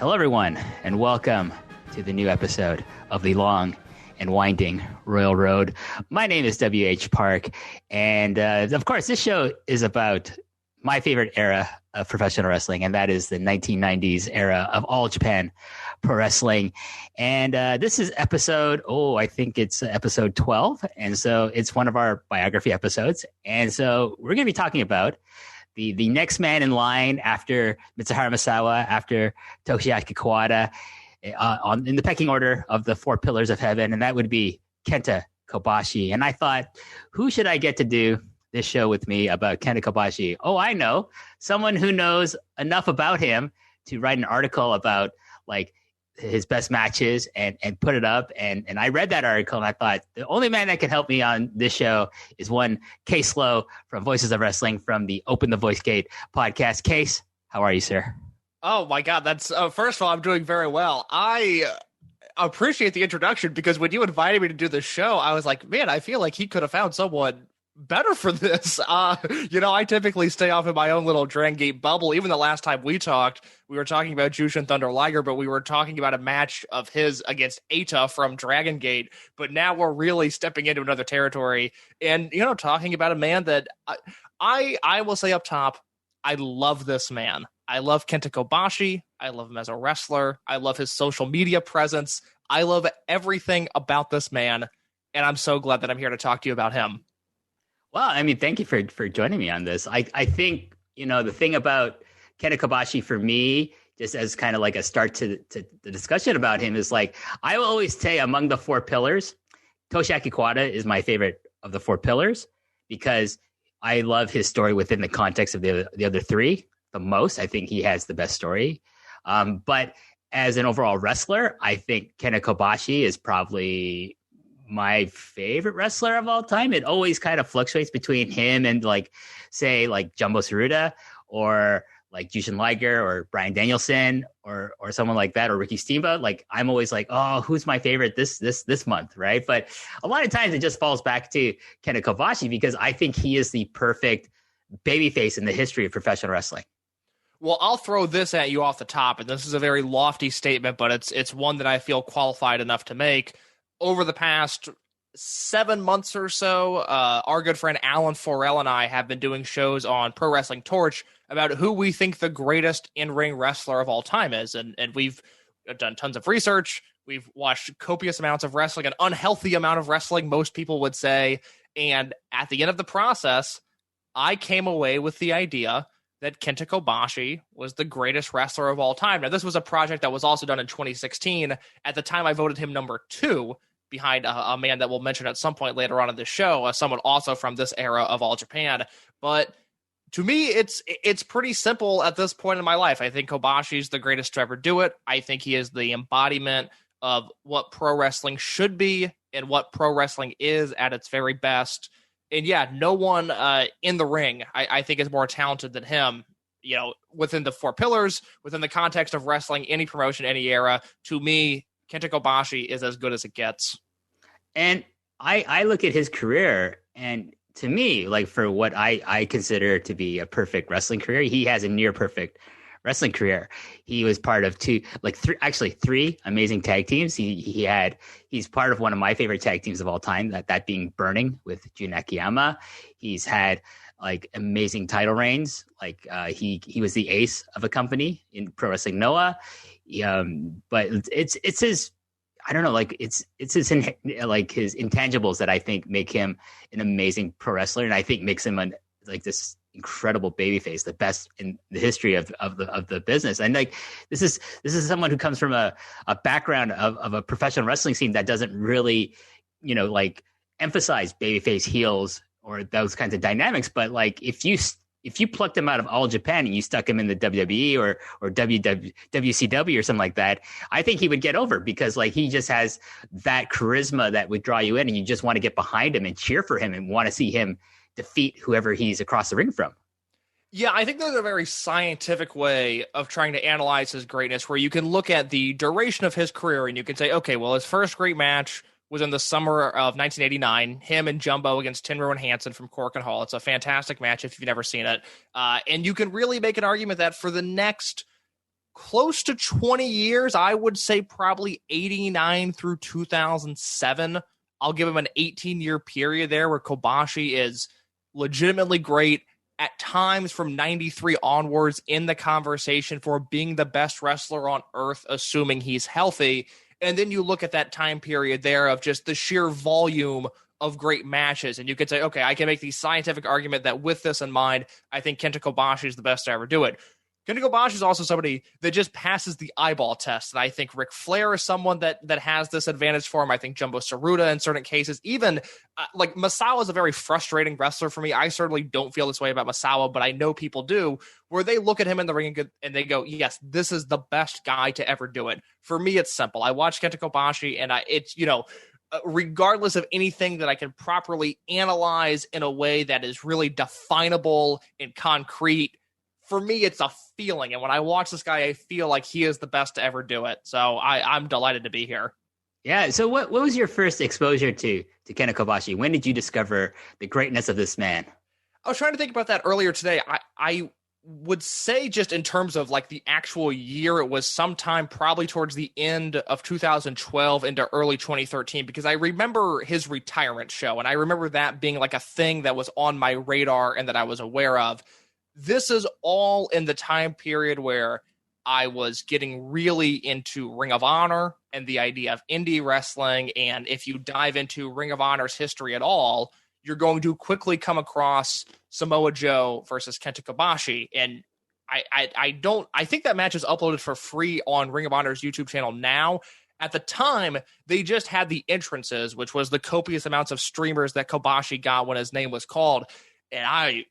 Hello, everyone, and welcome to the new episode of the long and winding Royal Road. My name is W.H. Park, and of course, this show is about my favorite era of professional wrestling, and that is the 1990s era of All Japan Pro Wrestling. And this is episode, I think it's episode 12, and so it's one of our biography episodes. And so we're going to be talking about the next man in line after Mitsuharu Misawa, after Toshiaki Kawada, in the pecking order of the four pillars of heaven, and that would be Kenta Kobashi. And I thought, who should I get to do this show with me about Kenta Kobashi? Oh, I know. Someone who knows enough about him to write an article about like his best matches and put it up. And I read that article and I thought the only man that can help me on this show is one Case Lowe from Voices of Wrestling from the Open the Voice Gate podcast. Case, how are you, sir? Oh my God, that's first of all, I'm doing very well. I appreciate the introduction because when you invited me to do this show, I was like, man, I feel like he could have found someone better for this. I typically stay off in my own little Dragon Gate bubble. Even the last time we talked, we were talking about Jushin Thunder Liger, but we were talking about a match of his against Eita from Dragon Gate. But now we're really stepping into another territory and, talking about a man that I will say up top, I love this man. I love Kenta Kobashi. I love him as a wrestler. I love his social media presence. I love everything about this man. And I'm so glad that I'm here to talk to you about him. Well, I mean, thank you for joining me on this. I think, the thing about Kenta Kabashi for me, just as kind of like a start to the discussion about him is like, I will always say among the four pillars, Toshiaki Kawada is my favorite of the four pillars because I love his story within the context of the other three the most. I think he has the best story. But as an overall wrestler, I think Kenta Kobashi is probably my favorite wrestler of all time. It always kind of fluctuates between him and say Jumbo Tsuruta or like Jushin Liger or Bryan Danielson or someone like that or Ricky Steamboat. Like I'm always like, oh, who's my favorite this month, right? But a lot of times it just falls back to Kenta Kobashi because I think he is the perfect babyface in the history of professional wrestling. Well, I'll throw this at you off the top, and this is a very lofty statement, but it's one that I feel qualified enough to make. Over the past 7 months or so, our good friend Alan Forel and I have been doing shows on Pro Wrestling Torch about who we think the greatest in-ring wrestler of all time is. And we've done tons of research. We've watched copious amounts of wrestling, an unhealthy amount of wrestling, most people would say. And at the end of the process, I came away with the idea that Kenta Kobashi was the greatest wrestler of all time. Now, this was a project that was also done in 2016. At the time, I voted him number 2 behind a man that we'll mention at some point later on in the show, someone also from this era of All Japan. But to me, it's pretty simple at this point in my life. I think Kobashi's the greatest to ever do it. I think he is the embodiment of what pro wrestling should be and what pro wrestling is at its very best. And yeah, no one in the ring, I think, is more talented than him, within the four pillars, within the context of wrestling, any promotion, any era. To me, Kenta Kobashi is as good as it gets. And I look at his career, and to me, like for what I consider to be a perfect wrestling career, he has a near perfect wrestling career. He was part of three amazing tag teams. He's part of one of my favorite tag teams of all time, that being Burning with Jun Akiyama. He's had like amazing title reigns. Like he was the ace of a company in Pro Wrestling Noah. But it's his, I don't know, like it's his his intangibles that I think make him an amazing pro wrestler, and I think makes him this incredible babyface, the best in the history of the business. And like this is someone who comes from a background of a professional wrestling scene that doesn't really emphasize babyface heels or those kinds of dynamics. But like if you plucked him out of All Japan and you stuck him in the WWE or WCW or something like that, I think he would get over because like he just has that charisma that would draw you in, and you just want to get behind him and cheer for him and want to see him defeat whoever he's across the ring from. Yeah, I think there's a very scientific way of trying to analyze his greatness where you can look at the duration of his career and you can say, okay, well, his first great match was in the summer of 1989, him and Jumbo against Tenryu and Hansen from Cork and Hall. It's a fantastic match if you've never seen it. And you can really make an argument that for the next close to 20 years. I would say probably 89 through 2007. I'll give him an 18-year period there where Kobashi is legitimately great. At times from 93 onwards in the conversation for being the best wrestler on earth, assuming he's healthy. And then you look at that time period there of just the sheer volume of great matches. And you could say, okay, I can make the scientific argument that with this in mind, I think Kenta Kobashi is the best to ever do it. Kenta Kobashi is also somebody that just passes the eyeball test. And I think Ric Flair is someone that has this advantage for him. I think Jumbo Tsuruta in certain cases, even like Masawa is a very frustrating wrestler for me. I certainly don't feel this way about Masawa, but I know people do, where they look at him in the ring and they go, yes, this is the best guy to ever do it. For me, it's simple. I watch Kenta Kobashi and it's, regardless of anything that I can properly analyze in a way that is really definable and concrete, for me, it's a feeling. And when I watch this guy, I feel like he is the best to ever do it. So I'm delighted to be here. Yeah. So what was your first exposure to Kenta Kobashi? When did you discover the greatness of this man? I was trying to think about that earlier today. I would say just in terms of like the actual year, it was sometime probably towards the end of 2012 into early 2013, because I remember his retirement show. And I remember that being like a thing that was on my radar and that I was aware of. This is all in the time period where I was getting really into Ring of Honor and the idea of indie wrestling. And if you dive into Ring of Honor's history at all, you're going to quickly come across Samoa Joe versus Kenta Kabashi. And I think that match is uploaded for free on Ring of Honor's YouTube channel now. At the time, they just had the entrances, which was the copious amounts of streamers that Kobashi got when his name was called. And I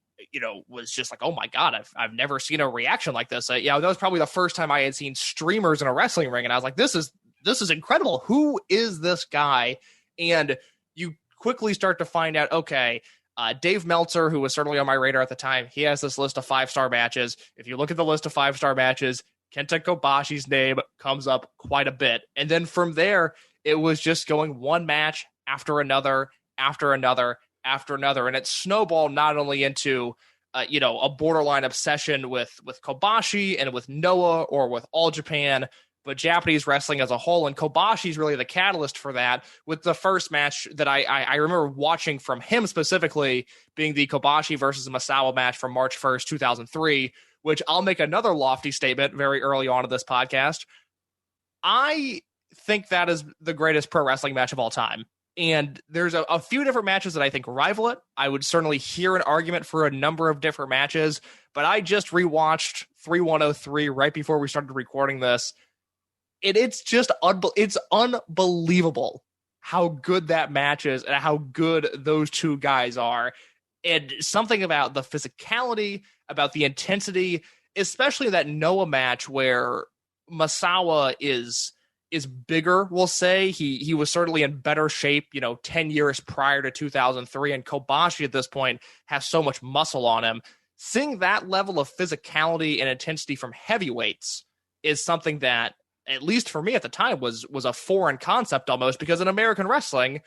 was just like, oh my God, I've never seen a reaction like this. That was probably the first time I had seen streamers in a wrestling ring. And I was like, this is incredible. Who is this guy? And you quickly start to find out, okay, Dave Meltzer, who was certainly on my radar at the time, he has this list of 5-star matches. If you look at the list of 5-star matches, Kenta Kobashi's name comes up quite a bit. And then from there, it was just going one match after another, after another, after another, and it snowballed not only into a borderline obsession with Kobashi and with Noah or with All Japan, but Japanese wrestling as a whole. And Kobashi's really the catalyst for that, with the first match that I remember watching from him specifically being the Kobashi versus Masawa match from March 1st, 2003, which I'll make another lofty statement very early on in this podcast. I think that is the greatest pro wrestling match of all time. And there's a few different matches that I think rival it. I would certainly hear an argument for a number of different matches, but I just rewatched 3103 right before we started recording this. It's just it's unbelievable how good that match is and how good those two guys are. And something about the physicality, about the intensity, especially that Noah match where Masawa is bigger, we'll say. He was certainly in better shape, 10 years prior to 2003, and Kobashi at this point has so much muscle on him. Seeing that level of physicality and intensity from heavyweights is something that, at least for me at the time, was a foreign concept almost, because in American wrestling,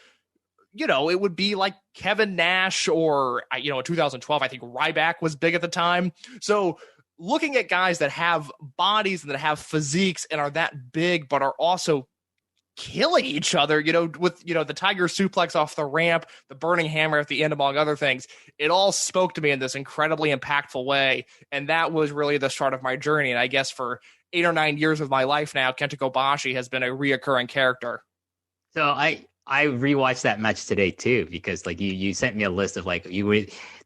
it would be like Kevin Nash or, in 2012, I think Ryback was big at the time. So looking at guys that have bodies and that have physiques and are that big, but are also killing each other, with, the Tiger suplex off the ramp, the burning hammer at the end, among other things, it all spoke to me in this incredibly impactful way. And that was really the start of my journey. And I guess for 8 or 9 years of my life now, Kenta Kobashi has been a reoccurring character. So I rewatched that match today too, because like you sent me a list of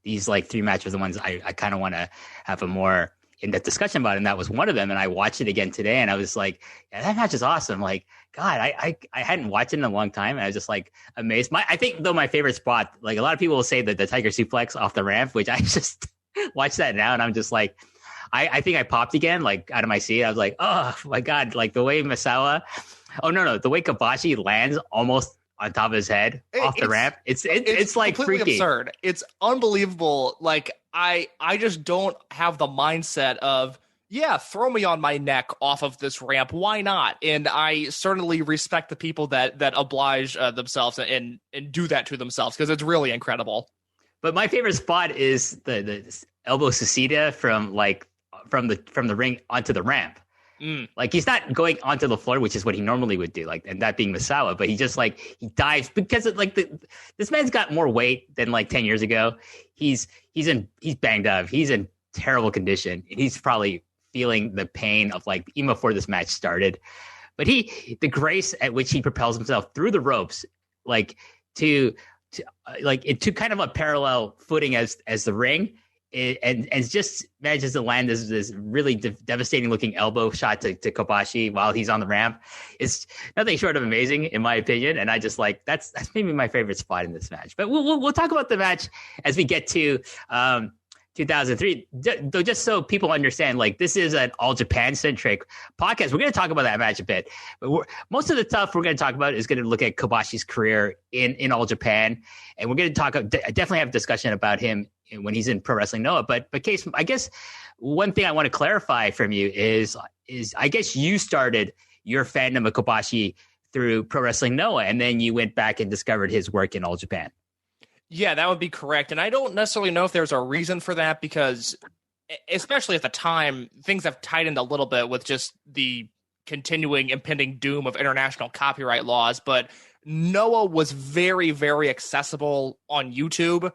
these like 3 matches, the ones I kind of want to have a more in-depth discussion about, and that was one of them. And I watched it again today, and I was like, yeah, that match is awesome. Like, God, I hadn't watched it in a long time, and I was just like amazed. I think though my favorite spot, like a lot of people will say that the Tiger suplex off the ramp, which I just watch that now, and I'm just like, I think I popped again, like out of my seat. I was like, oh my God, like the way Masawa, the way Kibashi lands almost on top of his head off the ramp. It's like freaky. Absurd. It's unbelievable. Like I just don't have the mindset of, throw me on my neck off of this ramp. Why not? And I certainly respect the people that oblige themselves and do that to themselves, because it's really incredible. But my favorite spot is the elbow suicida from the ring onto the ramp. Like he's not going onto the floor, which is what he normally would do, like, and that being Misawa, but he just like he dives because it, like this man's got more weight than like 10 years ago. He's banged up. He's in terrible condition. And he's probably feeling the pain of like even before this match started. But the grace at which he propels himself through the ropes, like to kind of a parallel footing as the ring, and just manages to land this really devastating looking elbow shot to Kobashi while he's on the ramp. It's nothing short of amazing in my opinion, and I just like that's maybe my favorite spot in this match. But we'll talk about the match as we get to 2003, though, just so people understand, like this is an all Japan centric podcast. We're going to talk about that match a bit, but most of the stuff we're going to talk about is going to look at Kobashi's career in all Japan, and we're going to definitely have a discussion about him when he's in Pro Wrestling Noah. But Case, I guess one thing I want to clarify from you is I guess you started your fandom of Kobashi through Pro Wrestling Noah, and then you went back and discovered his work in all Japan. Yeah, that would be correct. And I don't necessarily know if there's a reason for that because, especially at the time, things have tightened a little bit with just the continuing impending doom of international copyright laws. But Noah was very, very accessible on YouTube.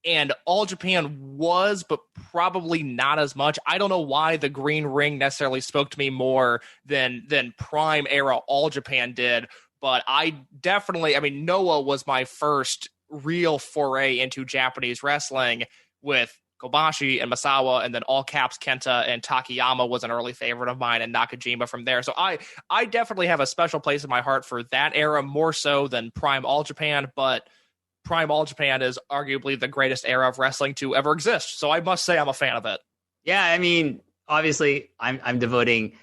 And All Japan was, but probably not as much. I don't know why the Green Ring necessarily spoke to me more than Prime era All Japan did. But Noah was my first real foray into Japanese wrestling with Kobashi and Misawa, and then all caps Kenta and Takayama was an early favorite of mine, and Nakajima from there. So I definitely have a special place in my heart for that era, more so than Prime All Japan, but Prime All Japan is arguably the greatest era of wrestling to ever exist. So I must say I'm a fan of it. Yeah, I mean, obviously I'm devoting,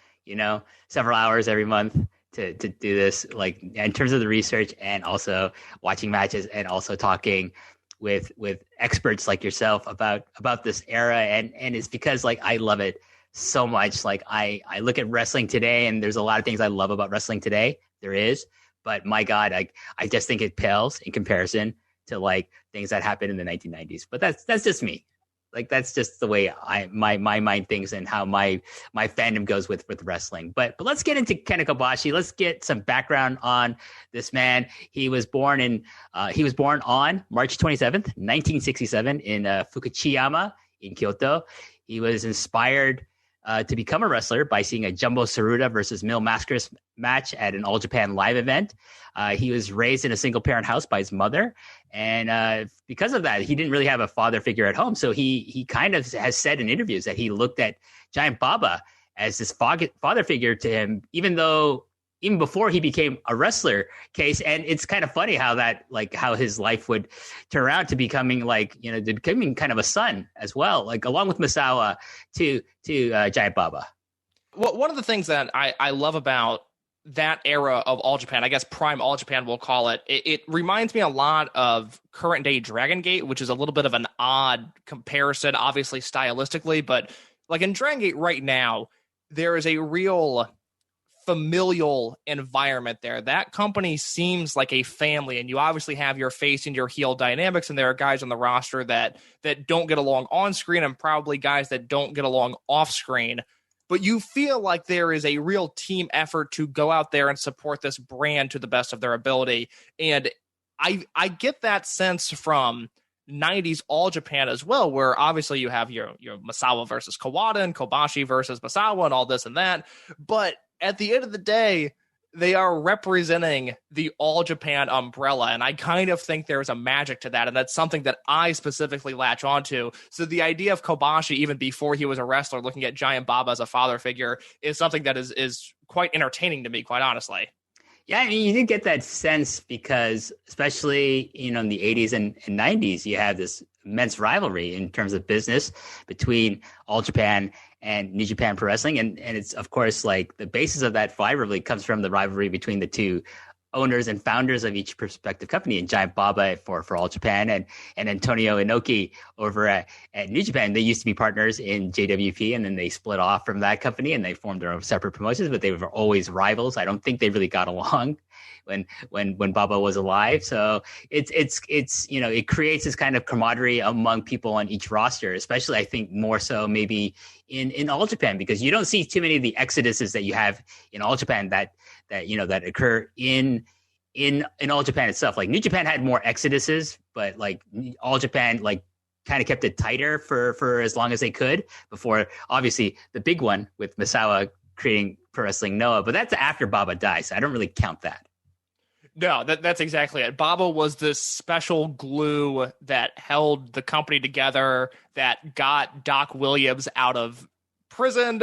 several hours every month to do this, like in terms of the research and also watching matches and also talking with experts like yourself about this era. And it's because like I love it so much. Like I look at wrestling today and there's a lot of things I love about wrestling today. There is, but my God, I just think it pales in comparison to like things that happened in the 1990s. But that's just me. Like that's just the way my mind thinks and how my fandom goes with wrestling. But let's get into Kenta Kobashi. Let's get some background on this man. He was born on March 27th, 1967 in Fukuchiyama in Kyoto. He was inspired to become a wrestler by seeing a Jumbo Tsuruta versus Mil Mascaras match at an All Japan live event. He was raised in a single parent house by his mother. And because of that, he didn't really have a father figure at home. So he kind of has said in interviews that he looked at Giant Baba as this father figure to him, even before he became a wrestler. Case. And it's kind of funny how his life would turn around to becoming becoming kind of a son as well, like along with Misawa to Giant Baba. Well, one of the things that I love about that era of All Japan, I guess Prime All Japan we'll call it, it reminds me a lot of current day Dragon Gate, which is a little bit of an odd comparison, obviously stylistically, but like in Dragon Gate right now, there is a real familial environment there. That company seems like a family, and you obviously have your face and your heel dynamics, and there are guys on the roster that don't get along on screen and probably guys that don't get along off screen. But you feel like there is a real team effort to go out there and support this brand to the best of their ability. And I get that sense from 90s All Japan as well, where obviously you have your Misawa versus Kawada and Kobashi versus Misawa and all this and that. But at the end of the day, they are representing the All Japan umbrella, and I kind of think there's a magic to that, and that's something that I specifically latch onto. So the idea of Kobashi, even before he was a wrestler, looking at Giant Baba as a father figure is something that is quite entertaining to me, quite honestly. Yeah, I mean, you did get that sense because, especially in the 80s and 90s, you have this immense rivalry in terms of business between All Japan and New Japan Pro Wrestling, and it's of course like the basis of that rivalry comes from the rivalry between the two owners and founders of each respective company, and Giant Baba for All Japan and Antonio Inoki over at New Japan. They used to be partners in JWP, and then they split off from that company and they formed their own separate promotions, but they were always rivals. I don't think they really got along when Baba was alive. So it's you know, it creates this kind of camaraderie among people on each roster, especially I think more so maybe in All Japan, because you don't see too many of the exoduses that you have in All Japan that you know that occur in All Japan itself. Like New Japan had more exoduses, but like All Japan like kind of kept it tighter for as long as they could before obviously the big one with Misawa creating Pro Wrestling Noah, but that's after Baba died, so I don't really count that. No, that's exactly it. Baba was this special glue that held the company together, that got Doc Williams out of prison.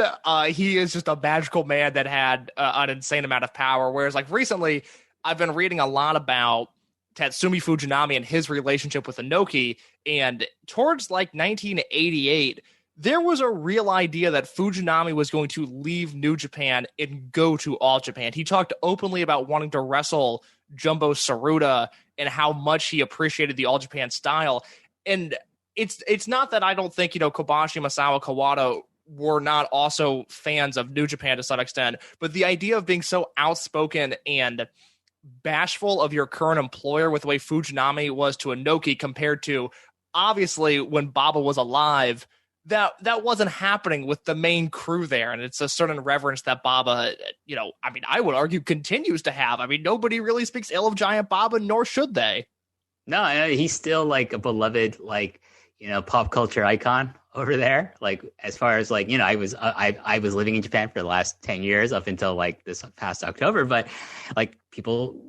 He is just a magical man that had an insane amount of power. Whereas, like, recently, I've been reading a lot about Tatsumi Fujinami and his relationship with Inoki, and towards like 1988, there was a real idea that Fujinami was going to leave New Japan and go to All Japan. He talked openly about wanting to wrestle Jumbo Tsuruta and how much he appreciated the All Japan style. And it's not that I don't think, you know, Kobashi, Masawa, Kawada were not also fans of New Japan to some extent, but the idea of being so outspoken and bashful of your current employer with the way Fujinami was to Inoki compared to obviously when Baba was alive, that wasn't happening with the main crew there. And it's a certain reverence that Baba, you know, I mean, I would argue continues to have. I mean, nobody really speaks ill of Giant Baba, nor should they. No, he's still like a beloved, like, you know, pop culture icon over there. Like, as far as like, you know, I was living in Japan for the last 10 years up until like this past October, but like people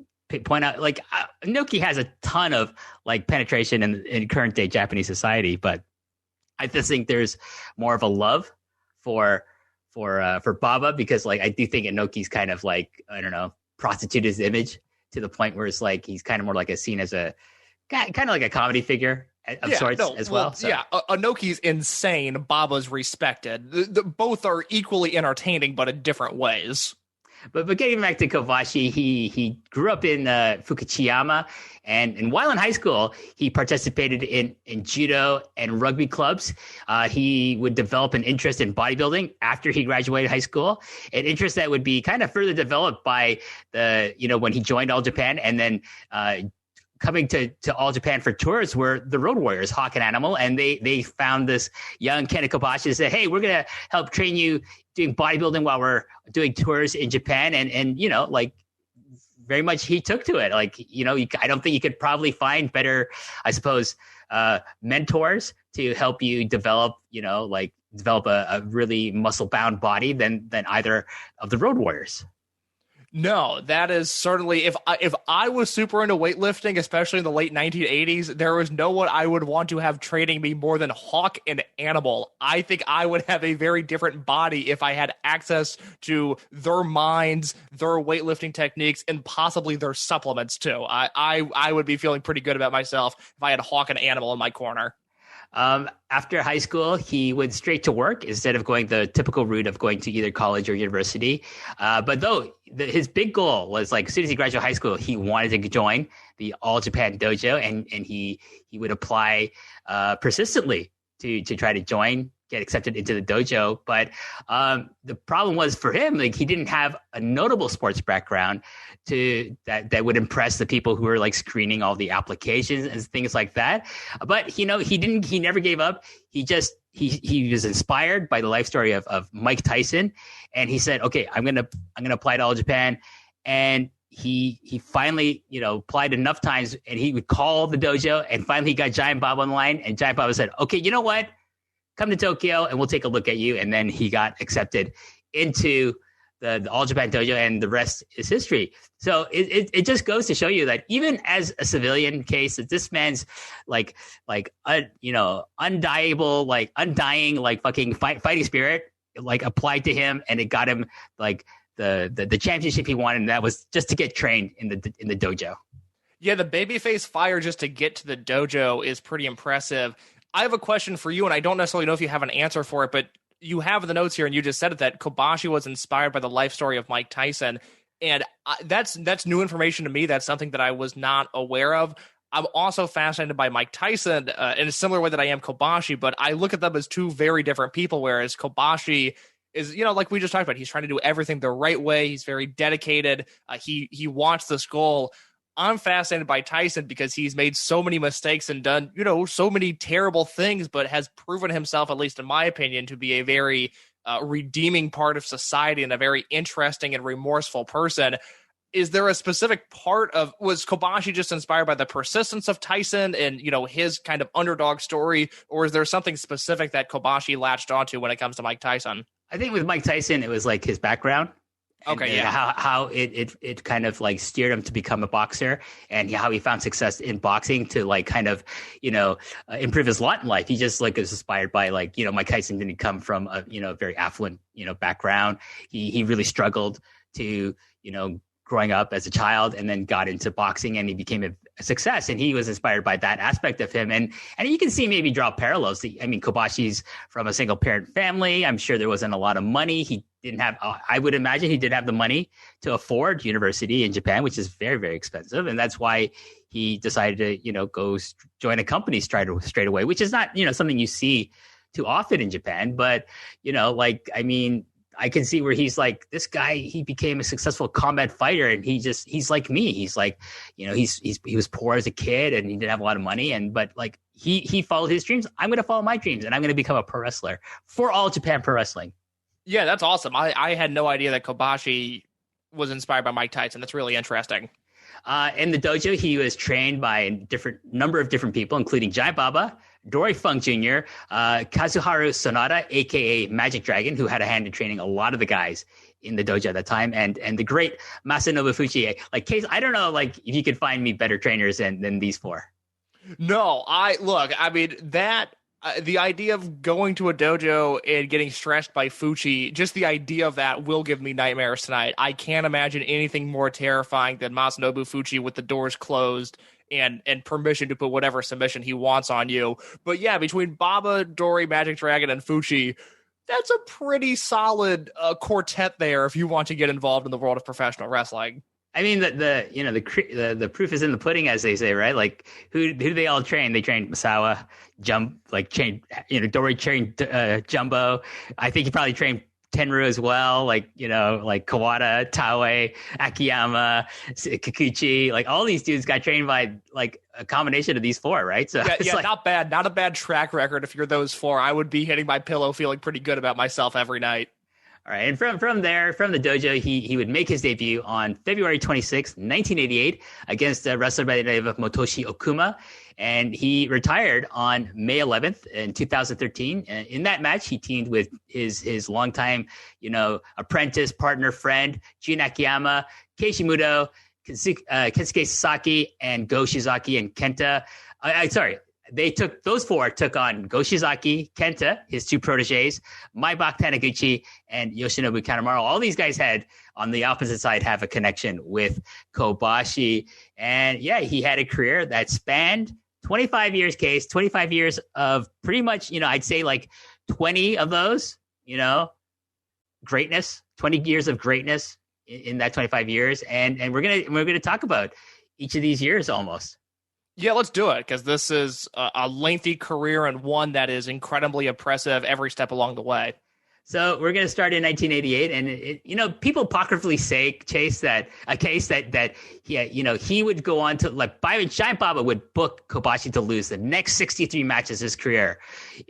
point out like Inoki has a ton of like penetration in current day Japanese society, but I just think there's more of a love for Baba, because like I do think Inoki's kind of like, I don't know, prostitute his image to the point where it's like he's kind of more like a seen as a kind of like a comedy figure of sorts as well. So. Yeah, Inoki's insane. Baba's respected. Both are equally entertaining, but in different ways. But getting back to Kobashi, he grew up in Fukuchiyama, and while in high school, he participated in judo and rugby clubs. He would develop an interest in bodybuilding after he graduated high school, an interest that would be kind of further developed by when he joined All Japan, and then coming to All Japan for tours were the Road Warriors, Hawk and Animal, and they found this young Kenta Kobashi and said, "Hey, we're gonna help train you doing bodybuilding while we're doing tours in Japan," and you know, like very much he took to it. Like, you know, I don't think you could probably find better, I suppose, mentors to help you develop, you know, like develop a really muscle bound body than either of the Road Warriors. No, that is certainly, if I was super into weightlifting, especially in the late 1980s, there was no one I would want to have training me more than Hawk and Animal. I think I would have a very different body if I had access to their minds, their weightlifting techniques, and possibly their supplements too. I would be feeling pretty good about myself if I had Hawk and Animal in my corner. After high school, he went straight to work instead of going the typical route of going to either college or university. But though his big goal was like, as soon as he graduated high school, he wanted to join the All Japan Dojo, and he would apply persistently to try to get accepted into the dojo. But the problem was for him, like he didn't have a notable sports background that would impress the people who were like screening all the applications and things like that. But you know, he never gave up. He was inspired by the life story of Mike Tyson, and he said, "Okay, I'm gonna apply to All Japan." And he finally, you know, applied enough times, and he would call the dojo, and finally he got Giant Baba on the line, and Giant Baba said, "Okay, you know what? Come to Tokyo and we'll take a look at you." And then he got accepted into the All Japan Dojo, and the rest is history. So it just goes to show you that even as a civilian case, that this man's undying, like fucking fighting spirit, like applied to him, and it got him like the championship he wanted, and that was just to get trained in the dojo. Yeah, the babyface fire just to get to the dojo is pretty impressive. I have a question for you, and I don't necessarily know if you have an answer for it, but you have the notes here, and you just said it, that Kobashi was inspired by the life story of Mike Tyson, and that's new information to me. That's something that I was not aware of. I'm also fascinated by Mike Tyson in a similar way that I am Kobashi, but I look at them as two very different people, whereas Kobashi is, like we just talked about, he's trying to do everything the right way. He's very dedicated. He wants this goal. I'm fascinated by Tyson because he's made so many mistakes and done, so many terrible things, but has proven himself, at least in my opinion, to be a very redeeming part of society and a very interesting and remorseful person. Is there a specific part was Kobashi just inspired by the persistence of Tyson and, his kind of underdog story, or is there something specific that Kobashi latched onto when it comes to Mike Tyson? I think with Mike Tyson, it was like his background. Okay, yeah. How it kind of like steered him to become a boxer, and how he found success in boxing to like kind of, improve his lot in life. He just like was inspired by like, Mike Tyson didn't come from a, very affluent, background. He really struggled to, growing up as a child, and then got into boxing, and he became a success. And he was inspired by that aspect of him. And you can see maybe draw parallels. I mean, Kobashi's from a single parent family. I'm sure there wasn't a lot of money. He didn't have, I would imagine he didn't have the money to afford university in Japan, which is very, very expensive. And that's why he decided to, go join a company straight away, which is not, something you see too often in Japan. But, I can see where he's like, this guy, he became a successful combat fighter, and he's like me. He's like, he was poor as a kid, and he didn't have a lot of money. But like he followed his dreams. I'm going to follow my dreams, and I'm going to become a pro wrestler for All Japan Pro Wrestling. Yeah, that's awesome. I had no idea that Kobashi was inspired by Mike Tyson. That's really interesting. In the dojo, he was trained by a number of different people, including Giant Baba, Dory Funk Jr., Kazuharu Sonata, a.k.a. Magic Dragon, who had a hand in training a lot of the guys in the dojo at that time, and the great Masanobu Fuchi. Like, Case, I don't know, like, if you could find me better trainers than these four. No, the idea of going to a dojo and getting stressed by Fuchi, just the idea of that will give me nightmares tonight. I can't imagine anything more terrifying than Masanobu Fuchi with the doors closed and permission to put whatever submission he wants on you. But yeah, between Baba, Dory, Magic Dragon, and Fuchi, that's a pretty solid quartet there if you want to get involved in the world of professional wrestling. I mean, the proof is in the pudding, as they say, right? Like, who do they all train? They trained Masawa, Dory trained Jumbo. I think he probably trained Tenru as well, like Kawada, Taue, Akiyama, Kikuchi. Like, all these dudes got trained by like a combination of these four, right? So yeah, like, not bad. Not a bad track record. If you're those four, I would be hitting my pillow feeling pretty good about myself every night. All right, and from there, from the dojo, he would make his debut on February 26, 1988, against a wrestler by the name of Motoshi Okuma, and he retired on May 11th in 2013. In that match, he teamed with his longtime, apprentice, partner, friend, Jun Akiyama, Keiichi Muto, Kensuke Sasaki, and Go Shizaki and Kenta. Those four took on Go Shizaki, Kenta, his two proteges, Maibach Taniguchi, and Yoshinobu Kanemaru. All these guys had, on the opposite side, have a connection with Kobashi. And yeah, he had a career that spanned 25 years, Case, 25 years of pretty much, I'd say like 20 of those, greatness, 20 years of greatness in that 25 years. And we're going to talk about each of these years almost. Yeah, let's do it, because this is a lengthy career and one that is incredibly impressive every step along the way. So we're going to start in 1988, and people apocryphally say, Chase, that he would go on to, like, Giant Baba would book Kobashi to lose the next 63 matches of his career.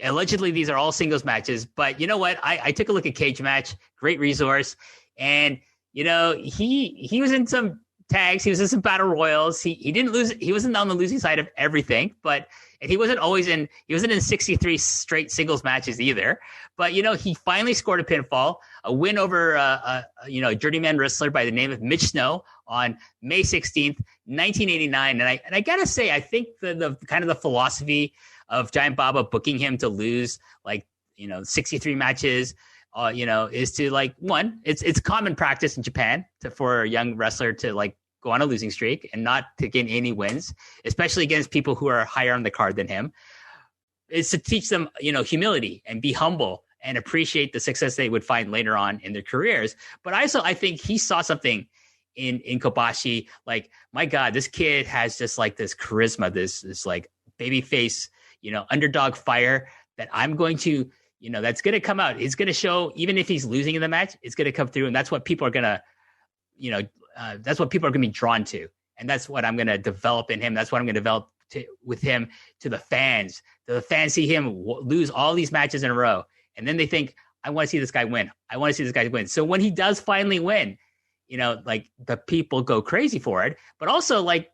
Allegedly, these are all singles matches, but you know what? I took a look at Cage Match, great resource, and he was in some tags, he was in some battle royals. He didn't lose. He wasn't on the losing side of everything, but he wasn't in 63 straight singles matches either. But he finally scored a pinfall, a win over a journeyman wrestler by the name of Mitch Snow on May 16th, 1989. And I gotta say, I think the kind of the philosophy of Giant Baba booking him to lose 63 matches, is to, like, one, it's common practice in Japan for a young wrestler to, like, go on a losing streak and not to gain any wins, especially against people who are higher on the card than him. It's to teach them, humility and be humble and appreciate the success they would find later on in their careers. But also, I think he saw something in Kobashi, like, my God, this kid has just like this charisma, this like baby face, underdog fire that I'm going to that's going to come out. It's going to show, even if he's losing in the match, it's going to come through. And that's what people are going to, that's what people are going to be drawn to. And that's what I'm going to develop in him. That's what I'm going to develop with him to the fans. The fans see him lose all these matches in a row. And then they think, I want to see this guy win. I want to see this guy win. So when he does finally win, like the people go crazy for it. But also, like,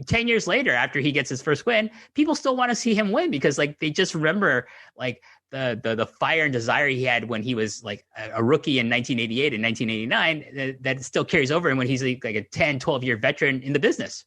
10 years later, after he gets his first win, people still want to see him win because, like, they just remember, like, the fire and desire he had when he was like a rookie in 1988 and 1989 that still carries over and when he's like a 10, 12-year veteran in the business.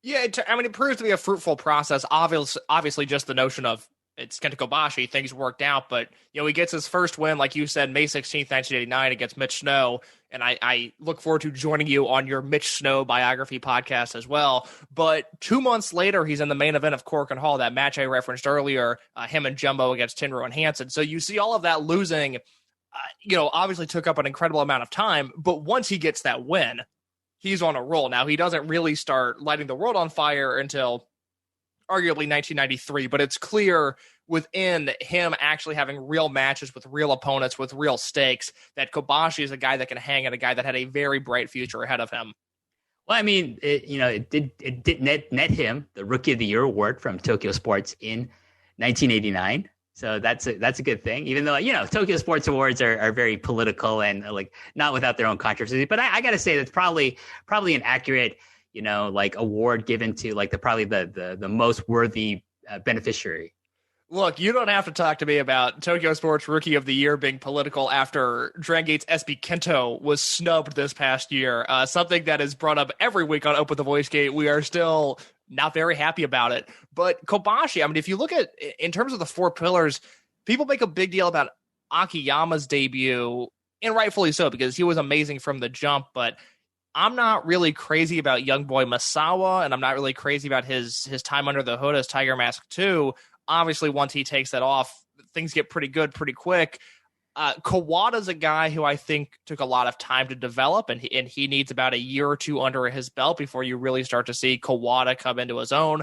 Yeah, it proves to be a fruitful process. Obviously, just the notion of it's Kenta Kobashi, things worked out, but he gets his first win, like you said, May 16th, 1989 against Mitch Snow, and I look forward to joining you on your Mitch Snow biography podcast as well. But 2 months later, he's in the main event of Korakuen Hall, that match I referenced earlier, him and Jumbo against Tenryu and Hansen. So you see all of that losing, obviously took up an incredible amount of time, but once he gets that win, he's on a roll. Now, he doesn't really start lighting the world on fire until arguably 1993, but it's clear within him actually having real matches with real opponents with real stakes that Kobashi is a guy that can hang and a guy that had a very bright future ahead of him. Well, I mean, it did net him the Rookie of the Year award from Tokyo Sports in 1989. So that's a good thing, even though, Tokyo Sports Awards are very political and like not without their own controversy. But I got to say that's probably an accurate, like award given to like the most worthy beneficiary. Look, you don't have to talk to me about Tokyo Sports Rookie of the Year being political after Dragon Gate's SB Kento was snubbed this past year. Something that is brought up every week on Open the Voice Gate. We are still not very happy about it. But Kobashi, if you look at, in terms of the four pillars, people make a big deal about Akiyama's debut, and rightfully so, because he was amazing from the jump, but I'm not really crazy about young boy Misawa, and I'm not really crazy about his time under the hood as Tiger Mask 2. Obviously, once he takes that off, things get pretty good pretty quick. Kawada's a guy who I think took a lot of time to develop, and he needs about a year or two under his belt before you really start to see Kawada come into his own.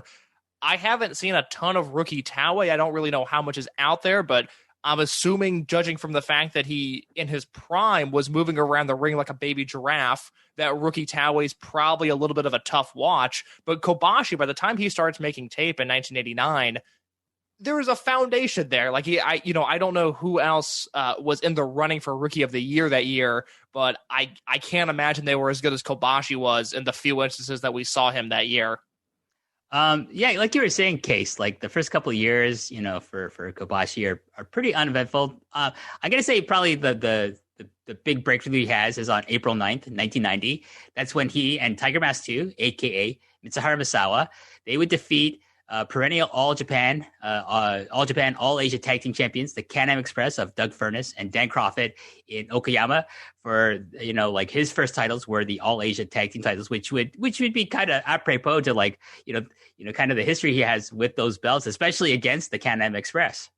I haven't seen a ton of rookie Taue. I don't really know how much is out there, but I'm assuming, judging from the fact that he, in his prime, was moving around the ring like a baby giraffe, that rookie Taue is probably a little bit of a tough watch. But Kobashi, by the time he starts making tape in 1989, there was a foundation there. Like I don't know who else was in the running for Rookie of the Year that year, but I can't imagine they were as good as Kobashi was in the few instances that we saw him that year. Yeah, like you were saying, Case, like the first couple of years, for Kibashi are pretty uneventful. I'm gonna say probably the big breakthrough he has is on April 9th, 1990. That's when he and Tiger Mask 2, aka Mitsuharu Misawa, they would defeat perennial All Japan, All Asia Tag Team Champions, the Can-Am Express of Doug Furness and Dan Crawford in Okayama. For like his first titles were the All Asia Tag Team titles, which would be kind of apropos to like kind of the history he has with those belts, especially against the Can-Am Express.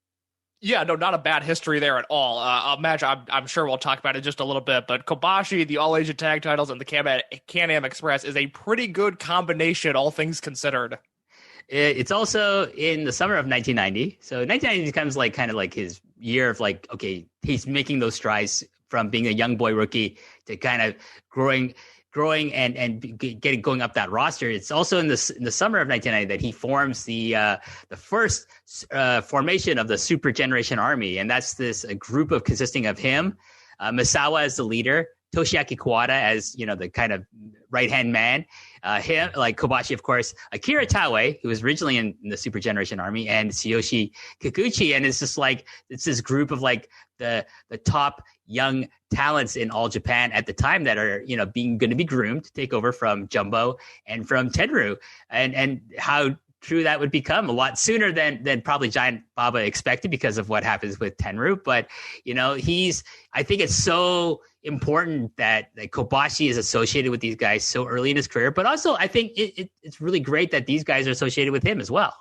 Yeah, no, not a bad history there at all. I'm sure we'll talk about it just a little bit, but Kobashi, the All Asia Tag titles, and the Can-Am Express is a pretty good combination, all things considered. It's also in the summer of 1990. So 1990 becomes like kind of like his year of like, okay, he's making those strides from being a young boy rookie to kind of growing and going up that roster. It's also in the summer of 1990 that he forms the first formation of the Super Generation Army, and that's a group consisting of him, Misawa as the leader, Toshiaki Kawada as the kind of right hand man, him like Kobashi, of course, Akira Taue, who was originally in the Super Generation Army, and Tsuyoshi Kikuchi, and it's just like it's this group of like the top young talents in All Japan at the time that are going to be groomed to take over from Jumbo and from Tenryu, and how true that would become a lot sooner than probably Giant Baba expected because of what happens with Tenryu. But I think it's so important that Kobashi is associated with these guys so early in his career, but also I think it's really great that these guys are associated with him as well.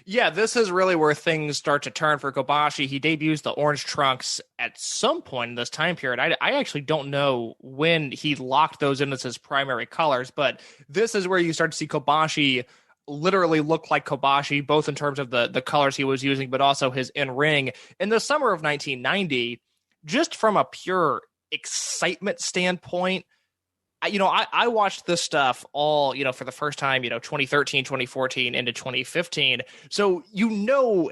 Yeah, this is really where things start to turn for Kobashi. He debuts the orange trunks at some point in this time period. I actually don't know when he locked those in as his primary colors, but this is where you start to see Kobashi literally looked like Kobashi, both in terms of the colors he was using, but also his in-ring. In the summer of 1990, just from a pure excitement standpoint, I watched this stuff all, for the first time, 2013, 2014 into 2015. So,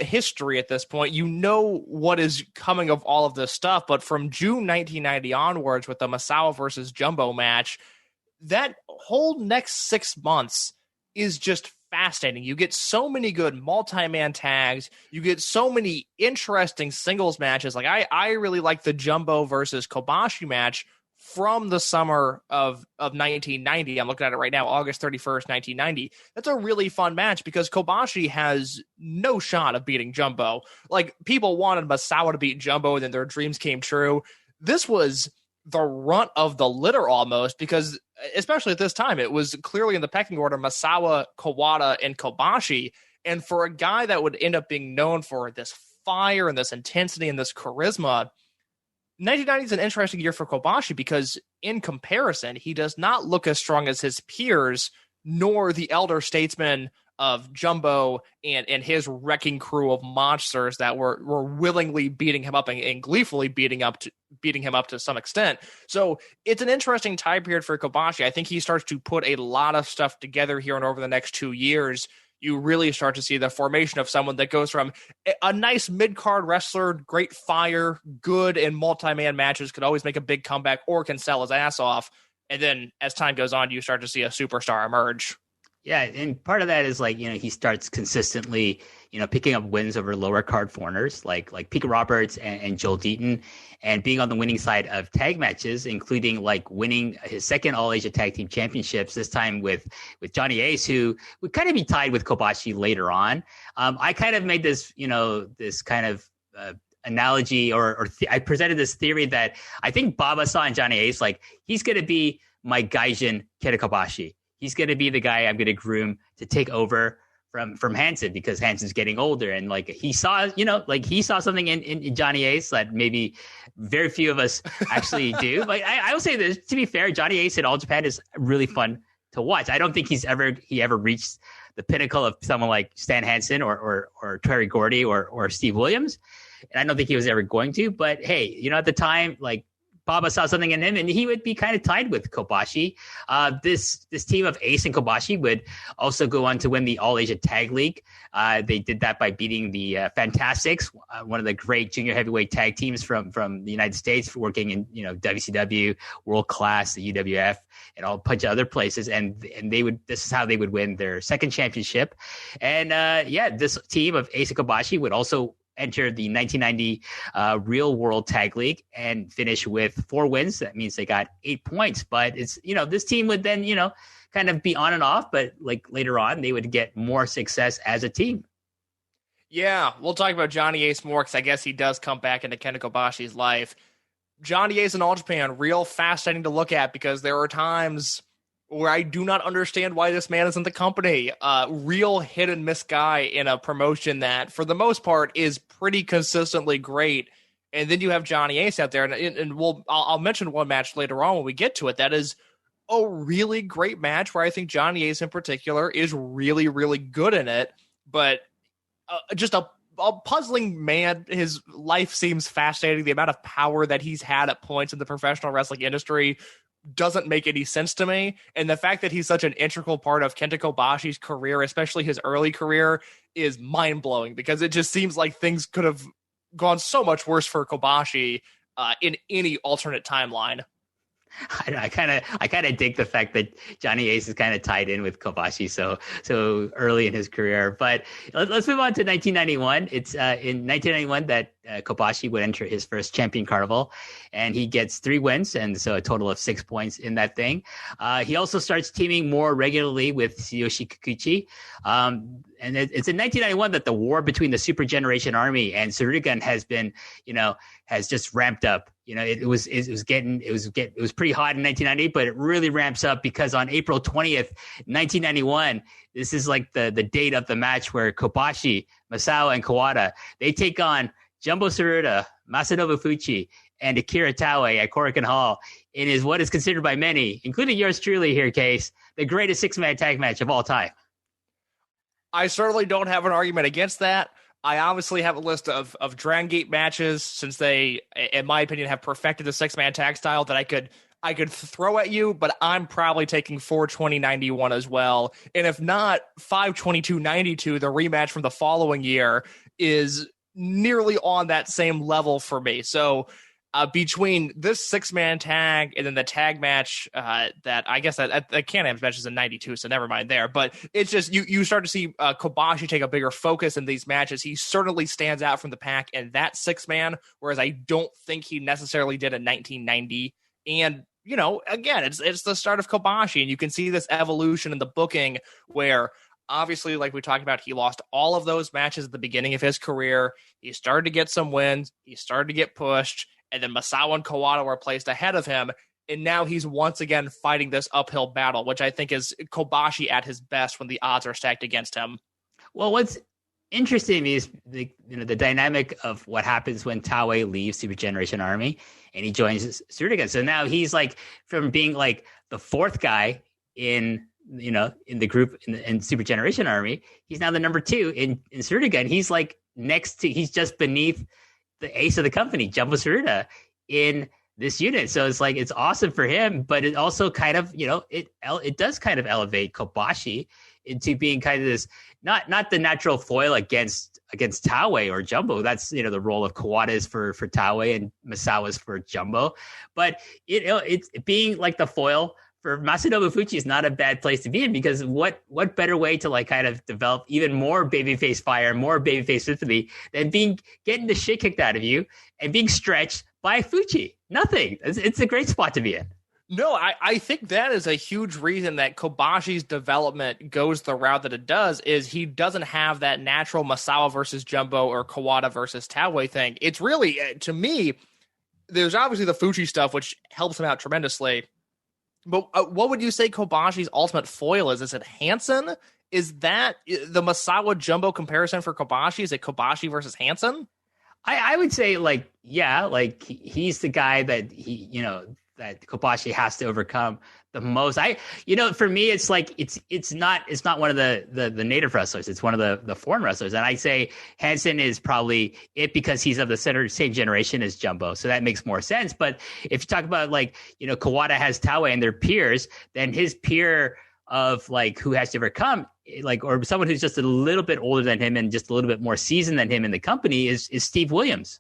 history at this point, what is coming of all of this stuff. But from June 1990 onwards with the Misawa versus Jumbo match, that whole next 6 months is just fascinating. You get so many good multi-man tags. You get so many interesting singles matches. Like I really like the Jumbo versus Kobashi match from the summer of 1990. I'm looking at it right now, August 31st, 1990. That's a really fun match because Kobashi has no shot of beating Jumbo. Like, people wanted Misawa to beat Jumbo and then their dreams came true. This was the runt of the litter almost, because especially at this time, it was clearly in the pecking order, Misawa, Kawada, and Kobashi. And for a guy that would end up being known for this fire and this intensity and this charisma, 1990 is an interesting year for Kobashi because in comparison, he does not look as strong as his peers, nor the elder statesmen of Jumbo and his wrecking crew of monsters that were willingly beating him up and gleefully beating him up to some extent. So it's an interesting time period for Kobashi. I think he starts to put a lot of stuff together here and over the next 2 years. You really start to see the formation of someone that goes from a nice mid-card wrestler, great fire, good in multi-man matches, could always make a big comeback or can sell his ass off. And then as time goes on, you start to see a superstar emerge. Yeah, and part of that is he starts consistently, picking up wins over lower card foreigners like Pete Roberts and Joel Deaton, and being on the winning side of tag matches, including winning his second All Asia Tag Team Championships, this time with Johnny Ace, who would kind of be tied with Kobashi later on. I kind of made this, this kind of analogy, or I presented this theory that I think Baba saw in Johnny Ace, he's going to be my Gaijin Kenta Kobashi. He's going to be the guy I'm going to groom to take over from Hansen, because Hansen's getting older. And he saw, he saw something in Johnny Ace that maybe very few of us actually do. I will say this, to be fair, Johnny Ace in All Japan is really fun to watch. I don't think he ever reached the pinnacle of someone like Stan Hansen or Terry Gordy or Steve Williams. And I don't think he was ever going to, but hey, at the time, Baba saw something in him, and he would be kind of tied with Kobashi. This team of Ace and Kobashi would also go on to win the All Asia Tag League. They did that by beating the Fantastics, one of the great junior heavyweight tag teams from the United States, working in WCW, World Class, the UWF, and a bunch of other places. And this is how they would win their second championship. And this team of Ace and Kobashi would also enter the 1990 Real World Tag League and finish with 4 wins. That means they got 8 points. But it's, this team would then, kind of be on and off. But later on, they would get more success as a team. Yeah, we'll talk about Johnny Ace more because I guess he does come back into Kenta Kobashi's life. Johnny Ace in All Japan, real fascinating to look at because there are times where I do not understand why this man is in the company. Real hit and miss guy in a promotion that, for the most part, is pretty consistently great. And then you have Johnny Ace out there, and I'll mention one match later on when we get to it. That is a really great match where I think Johnny Ace in particular is really, really good in it. But just a puzzling man. His life seems fascinating. The amount of power that he's had at points in the professional wrestling industry doesn't make any sense to me. And the fact that he's such an integral part of Kenta Kobashi's career, especially his early career, is mind-blowing because it just seems like things could have gone so much worse for Kobashi in any alternate timeline. I kind of dig the fact that Johnny Ace is kind of tied in with Kobashi so early in his career. But let's move on to 1991. It's in 1991 that Kobashi would enter his first Champion Carnival, and he gets 3 wins, and so a total of 6 points in that thing. He also starts teaming more regularly with Tsuyoshi Kikuchi. And it's in 1991 that the war between the Super Generation Army and Surugan has just ramped up. It was pretty hot in 1990, but it really ramps up because on April 20th, 1991, this is the date of the match where Kobashi, Misawa, and Kawada, they take on Jumbo Tsuruta, Masanobu Fuchi, and Akira Taue at Korakuen Hall in is what is considered by many, including yours truly here, Case, the greatest 6-man tag match of all time. I certainly don't have an argument against that. I obviously have a list of Dragon Gate matches, since they, in my opinion, have perfected the 6-man tag style, that I could throw at you, but I'm probably taking 420-91 as well. And if not, 522-92, the rematch from the following year, is nearly on that same level for me. So between this 6-man tag and then the tag match that I guess that Can-Am's match is in 92, so never mind there. But it's just you start to see Kobashi take a bigger focus in these matches. He certainly stands out from the pack in that 6-man, whereas I don't think he necessarily did in 1990. And again, it's the start of Kobashi, and you can see this evolution in the booking where, obviously, like we talked about, he lost all of those matches at the beginning of his career. He started to get some wins. He started to get pushed. And then Misawa and Kawada were placed ahead of him. And now he's once again fighting this uphill battle, which I think is Kobashi at his best when the odds are stacked against him. Well, what's interesting to me is the dynamic of what happens when Taue leaves Super Generation Army and he joins Suruga. So now he's like, from being like the fourth guy in the group in Super Generation Army, he's now the number 2 in Suruga, and he's like he's just beneath the ace of the company, Jumbo Tsuruta, in this unit. So it's like, it's awesome for him, but it also kind of, it does kind of elevate Kobashi into being kind of this, not the natural foil against Taue or Jumbo. That's, the role of Kawada is for Taue and Misawa's for Jumbo. But it's being like the foil for Masanobu Fuchi is not a bad place to be in, because what better way to like kind of develop even more babyface fire, more babyface sympathy than getting the shit kicked out of you and being stretched by Fuchi? Nothing. It's a great spot to be in. No, I think that is a huge reason that Kobashi's development goes the route that it does, is he doesn't have that natural Misawa versus Jumbo or Kawada versus Taue thing. It's really, to me, there's obviously the Fuchi stuff, which helps him out tremendously. But what would you say Kobashi's ultimate foil is? Is it Hansen? Is that the Misawa Jumbo comparison for Kobashi? Is it Kobashi versus Hansen? I would say, like, yeah, like he's the guy that that Kobashi has to overcome the most. For me, it's like it's not one of the native wrestlers. It's one of the foreign wrestlers. And I say Hansen is probably it because he's of the same generation as Jumbo. So that makes more sense. But if you talk about Kawada has Taue and their peers, then his peer of like who has to overcome, like, or someone who's just a little bit older than him and just a little bit more seasoned than him in the company is Steve Williams.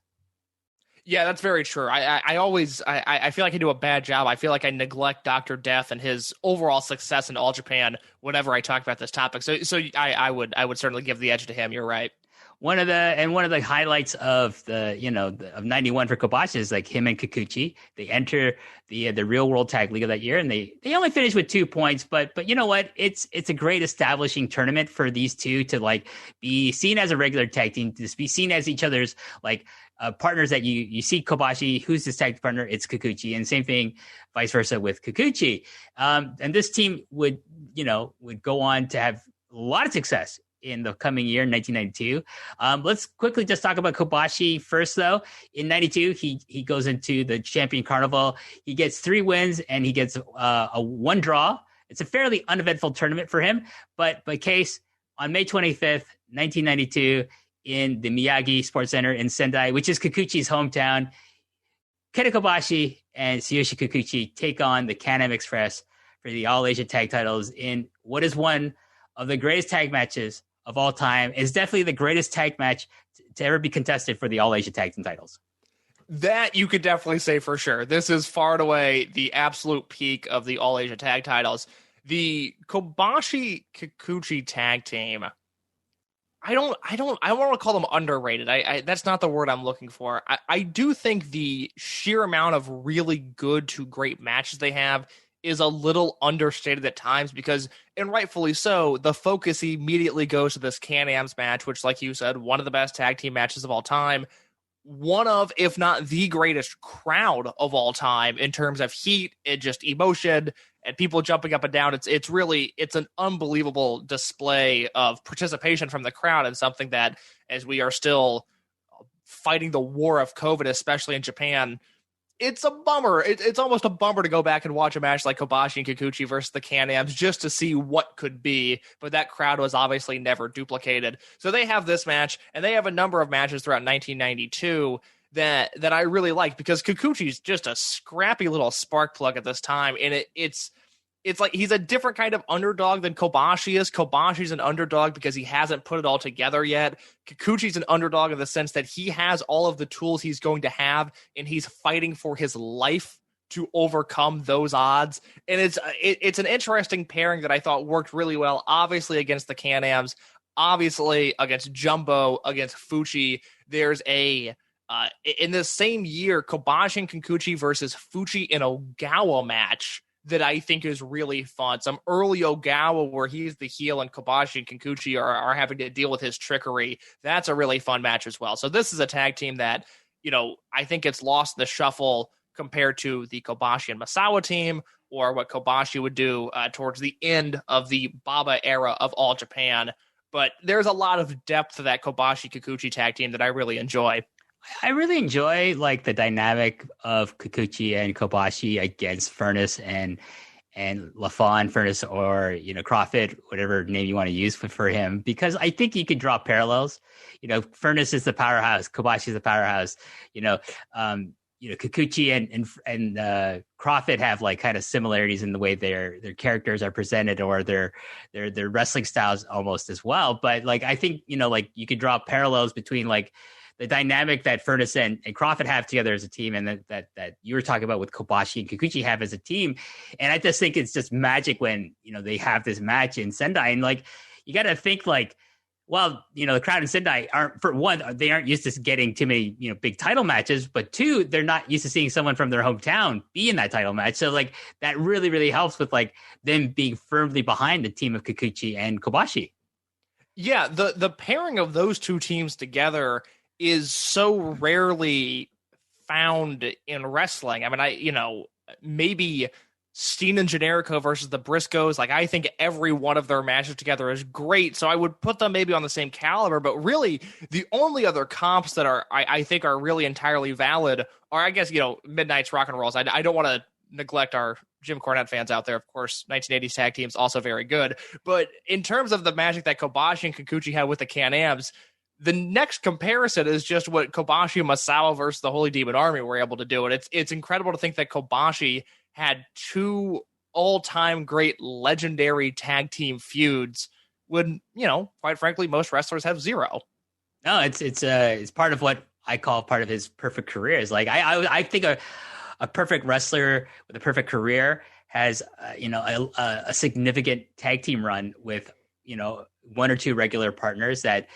Yeah, that's very true. I always feel like I do a bad job. I feel like I neglect Dr. Death and his overall success in All Japan whenever I talk about this topic. So I would certainly give the edge to him. You're right. One of the highlights of of 91 for Kobashi is like him and Kikuchi. They enter the Real World Tag League of that year, and they only finished with 2 points. But you know what? It's a great establishing tournament for these two to like be seen as a regular tag team, to be seen as each other's like partners that you see Kobashi, who's his tag partner? It's Kikuchi, and same thing, vice versa with Kikuchi. And this team would go on to have a lot of success in the coming year, 1992. Let's quickly just talk about Kobashi first, though. In 92, he goes into the Champion Carnival. He gets 3 wins and he gets a 1 draw. It's a fairly uneventful tournament for him. But Case, on May 25th, 1992, in the Miyagi Sports Center in Sendai, which is Kikuchi's hometown, Kenta Kobashi and Tsuyoshi Kikuchi take on the Can-Am Express for the All Asia Tag Titles in what is one of the greatest tag matches of all time. It's definitely the greatest tag match to ever be contested for the All Asia Tag Team titles. That you could definitely say for sure. This is far and away the absolute peak of the All Asia Tag titles. The Kobashi Kikuchi tag team, I don't want to call them underrated. I that's not the word I'm looking for. I do think the sheer amount of really good to great matches they have is a little understated at times, because, and rightfully so, the focus immediately goes to this Can-Am's match, which, like you said, one of the best tag team matches of all time. One of, if not the greatest crowd of all time in terms of heat and just emotion and people jumping up and down. It's an unbelievable display of participation from the crowd, and something that, as we are still fighting the war of COVID, especially in Japan, it's a bummer. It's almost a bummer to go back and watch a match like Kobashi and Kikuchi versus the Can-Ams just to see what could be, but that crowd was obviously never duplicated. So they have this match, and they have a number of matches throughout 1992 that I really like, because Kikuchi's just a scrappy little spark plug at this time, and it's like he's a different kind of underdog than Kobashi is. Kobashi's an underdog because he hasn't put it all together yet. Kikuchi's an underdog in the sense that he has all of the tools he's going to have, and he's fighting for his life to overcome those odds. And it's an interesting pairing that I thought worked really well, obviously against the Can-Ams, obviously against Jumbo, against Fuchi. There's in the same year, Kobashi and Kikuchi versus Fuchi in Ogawa match that I think is really fun. Some early Ogawa where he's the heel and Kobashi and Kikuchi are having to deal with his trickery. That's a really fun match as well. So this is a tag team that, I think it's lost in the shuffle compared to the Kobashi and Masawa team, or what Kobashi would do towards the end of the Baba era of All Japan. But there's a lot of depth to that Kobashi-Kikuchi tag team that I really enjoy. I really enjoy like the dynamic of Kikuchi and Kobashi against Furnace and LaFawn, Furnace, or Crawford, whatever name you want to use for him, because I think you could draw parallels. Furnace is the powerhouse, Kobashi is the powerhouse. Kikuchi and Crawford have like kind of similarities in the way their characters are presented, or their wrestling styles almost as well. But like I think like you could draw parallels between like the dynamic that Furnace and Crawford have together as a team, and that you were talking about with Kobashi and Kikuchi have as a team. And I just think it's just magic when, they have this match in Sendai. And like, you got to think like, well, the crowd in Sendai they aren't used to getting too many, big title matches, but two, they're not used to seeing someone from their hometown be in that title match. So like that really, really helps with like them being firmly behind the team of Kikuchi and Kobashi. Yeah. The pairing of those two teams together is so rarely found in wrestling. I mean, maybe Steen and Generico versus the Briscoes. Like, I think every one of their matches together is great. So I would put them maybe on the same caliber, but really the only other comps that I think are really entirely valid are, I guess, Midnight's Rock and Rolls. I don't want to neglect our Jim Cornette fans out there. Of course, 1980s tag teams also very good. But in terms of the magic that Kobashi and Kikuchi had with the Can-Ams, the next comparison is just what Kobashi and Masawa versus the Holy Demon Army were able to do. And it's incredible to think that Kobashi had two all-time great legendary tag team feuds when, quite frankly, most wrestlers have zero. No, it's part of what I call part of his perfect career. Is like, I think a perfect wrestler with a perfect career has, a significant tag team run with, one or two regular partners that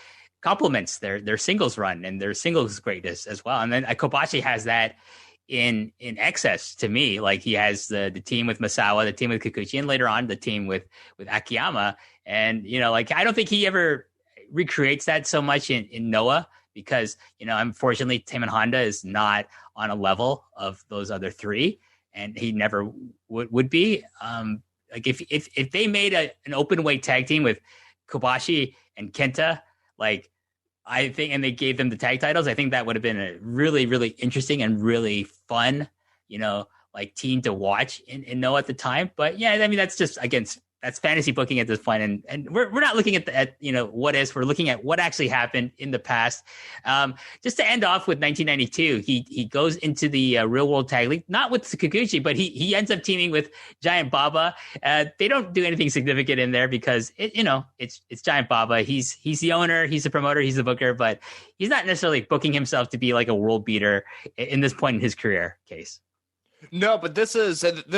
complements their singles run and their singles greatness as well. And then Kobashi has that in excess to me. Like he has the team with Masawa, the team with Kikuchi, and later on the team with Akiyama. And, like I don't think he ever recreates that so much in Noah, because, unfortunately Tim and Honda is not on a level of those other three, and he never would be. Like if they made an open weight tag team with Kobashi and Kenta, like I think, and they gave them the tag titles, I think that would have been a really, really interesting and really fun, like team to watch in Noah at the time. But yeah, I mean, that's just, again, that's fantasy booking at this point. And we're not looking at what is, we're looking at what actually happened in the past. Just to end off with 1992, he goes into the Real World Tag League, not with Kikuchi, but he ends up teaming with Giant Baba. They don't do anything significant in there because it's Giant Baba. He's the owner, he's the promoter, he's the booker, but he's not necessarily booking himself to be like a world beater in this point in his career case. No, but this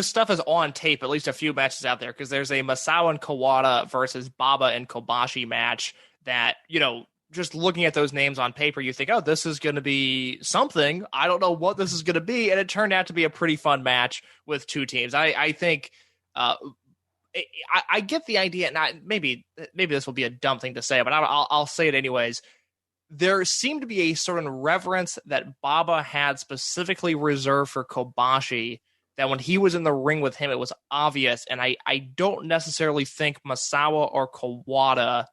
stuff is on tape, at least a few matches out there, because there's a Masawa and Kawada versus Baba and Kobashi match that, just looking at those names on paper, you think, oh, this is going to be something. I don't know what this is going to be. And it turned out to be a pretty fun match with two teams. I think I get the idea, and maybe this will be a dumb thing to say, but I'll say it anyways. There seemed to be a certain reverence that Baba had specifically reserved for Kobashi, that when he was in the ring with him, it was obvious. And I don't necessarily think Masawa or Kawada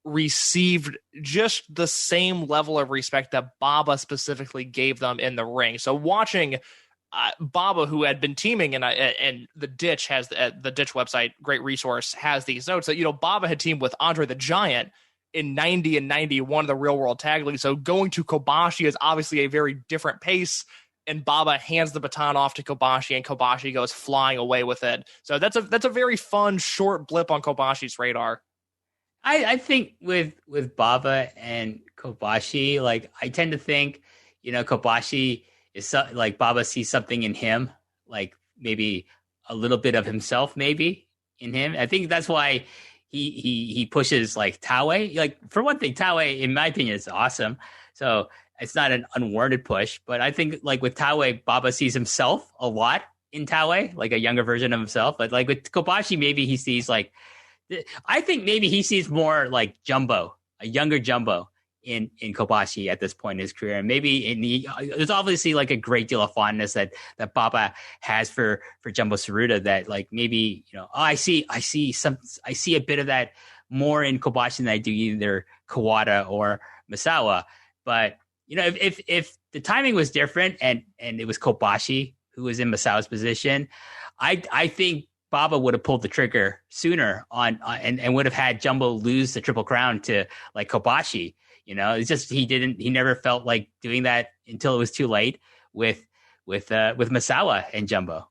received just the same level of respect that Baba specifically gave them in the ring. So watching Baba, who had been teaming, and the Ditch has the Ditch website, great resource, has these notes that Baba had teamed with Andre the Giant in 90 and 91 of the Real World Tag League. So going to Kobashi is obviously a very different pace, and Baba hands the baton off to Kobashi, and Kobashi goes flying away with it. So that's a very fun short blip on Kobashi's radar. I think with Baba and Kobashi, like I tend to think, Kobashi is like Baba sees something in him, like maybe a little bit of himself, maybe in him. I think that's why he pushes like Taue. Like for one thing, Taue, in my opinion, is awesome. So it's not an unwarranted push, but I think like with Taue, Baba sees himself a lot in Taue, like a younger version of himself. But like with Kobashi, maybe he sees like, I think maybe he sees more like Jumbo, a younger Jumbo in Kobashi at this point in his career. And maybe there's obviously like a great deal of fondness that Baba has for Jumbo Tsuruta that like maybe, I see a bit of that more in Kobashi than I do either Kawada or Misawa. But, if the timing was different and it was Kobashi who was in Misawa's position, I think Baba would have pulled the trigger sooner on and would have had Jumbo lose the Triple Crown to like Kobashi. It's just he never felt like doing that until it was too late with Misawa and Jumbo.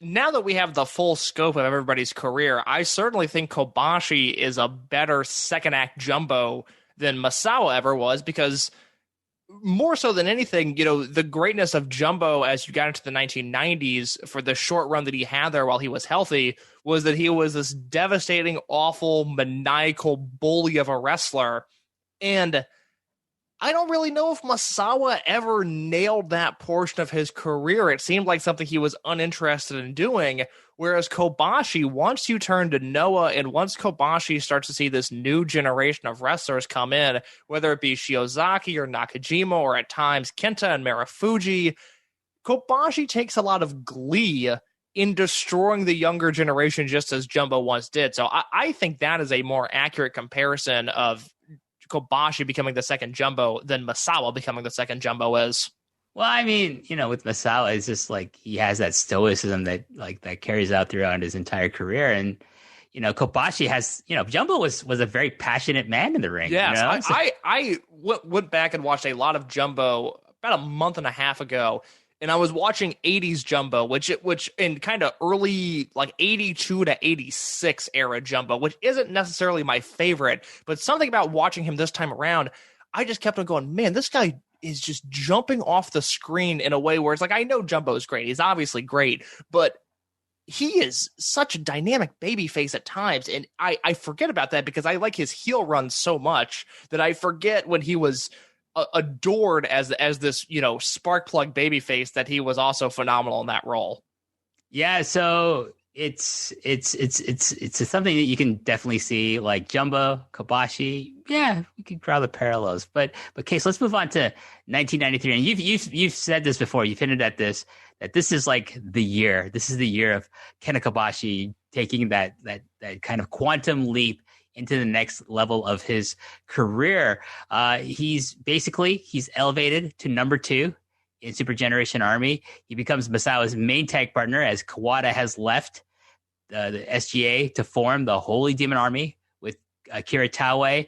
Now that we have the full scope of everybody's career, I certainly think Kobashi is a better second act Jumbo than Misawa ever was, because more so than anything, the greatness of Jumbo as you got into the 1990s for the short run that he had there while he was healthy was that he was this devastating, awful, maniacal bully of a wrestler. And I don't really know if Misawa ever nailed that portion of his career. It seemed like something he was uninterested in doing. Whereas Kobashi, once you turn to Noah and once Kobashi starts to see this new generation of wrestlers come in, whether it be Shiozaki or Nakajima or at times Kenta and Marufuji, Kobashi takes a lot of glee in destroying the younger generation just as Jumbo once did. So I think that is a more accurate comparison of Kobashi becoming the second Jumbo than Misawa becoming the second Jumbo is. Well, I mean, with Misawa, it's just like he has that stoicism that carries out throughout his entire career. And, Kobashi has, Jumbo was a very passionate man in the ring. Yes, I went back and watched a lot of Jumbo about a month and a half ago. And I was watching 80s Jumbo, which in kind of early, like 82 to 86 era Jumbo, which isn't necessarily my favorite, but something about watching him this time around, I just kept on going, man, this guy is just jumping off the screen in a way where it's like, I know Jumbo's great. He's obviously great, but he is such a dynamic babyface at times. And I forget about that because I like his heel run so much that I forget when he was adored as this spark plug babyface that he was also phenomenal in that role. Yeah, so it's something that you can definitely see, like Jumbo, Kobashi. Yeah, we could draw the parallels. But Case, let's move on to 1993. And you've said this before. You've hinted at this, that this is like the year. This is the year of Kenta Kobashi taking that kind of quantum leap into the next level of his career. He's elevated to number 2 in Super Generation Army. He becomes Misawa's main tag partner as Kawada has left the SGA to form the Holy Demon Army with Akira Taue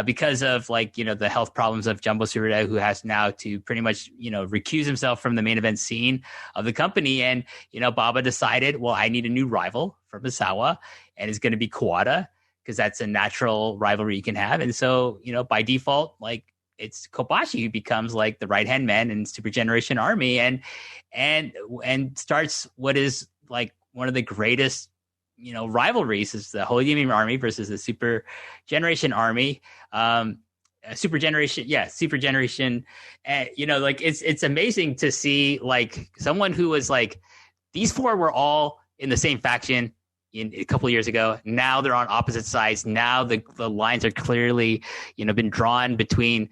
because of the health problems of Jumbo Tsuruta, who has now to pretty much recuse himself from the main event scene of the company. And Baba decided, well, I need a new rival for Misawa, and it's going to be Kawada, because that's a natural rivalry you can have. And so, by default, it's Kobashi who becomes like the right-hand man in Super Generation Army and starts what is like one of the greatest, rivalries, is the Holy Demon Army versus the Super Generation Army. Super Generation. It's amazing to see like someone who was like, these four were all in the same faction a couple of years ago. Now they're on opposite sides. Now the lines are clearly, been drawn between,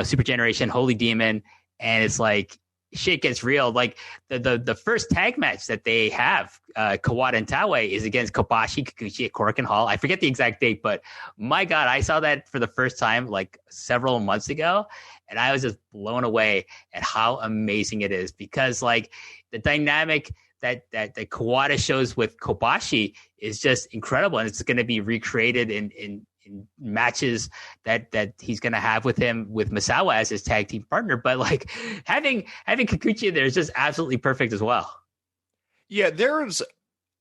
Super Generation, Holy Demon. And it's like, shit gets real. Like the first tag match that they have, Kawada and Taue, is against Kobashi, Kikuchi at Korakuen Hall. I forget the exact date, but my God, I saw that for the first time like several months ago, and I was just blown away at how amazing it is, because like the dynamic that Kawada shows with Kobashi is just incredible, and it's going to be recreated in matches that he's going to have with Misawa as his tag team partner. But like having Kikuchi in there is just absolutely perfect as well. Yeah, there's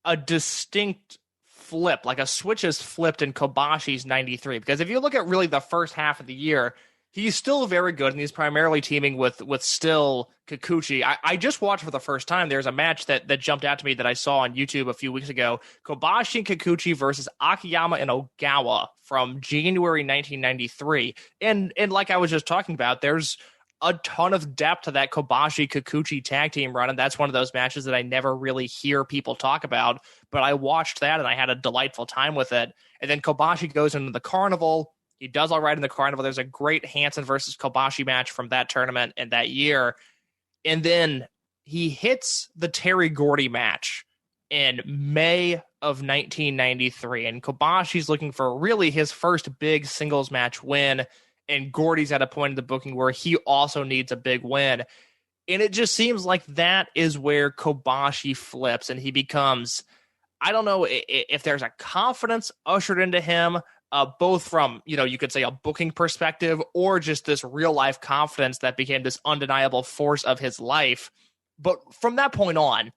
a distinct flip, like a switch is flipped in Kobashi's 93, because if you look at really the first half of the year, he's still very good, and he's primarily teaming with still Kikuchi. I just watched for the first time. There's a match that jumped out to me that I saw on YouTube a few weeks ago. Kobashi and Kikuchi versus Akiyama and Ogawa from January 1993. And like I was just talking about, there's a ton of depth to that Kobashi-Kikuchi tag team run, and that's one of those matches that I never really hear people talk about. But I watched that, and I had a delightful time with it. And then Kobashi goes into the Carnival. He does all right in the Carnival. There's a great Hansen versus Kobashi match from that tournament and that year. And then he hits the Terry Gordy match in May of 1993. And Kobashi's looking for really his first big singles match win. And Gordy's at a point in the booking where he also needs a big win. And it just seems like that is where Kobashi flips, and he becomes, I don't know if there's a confidence ushered into him, both from, you could say a booking perspective, or just this real life confidence that became this undeniable force of his life. But from that point on,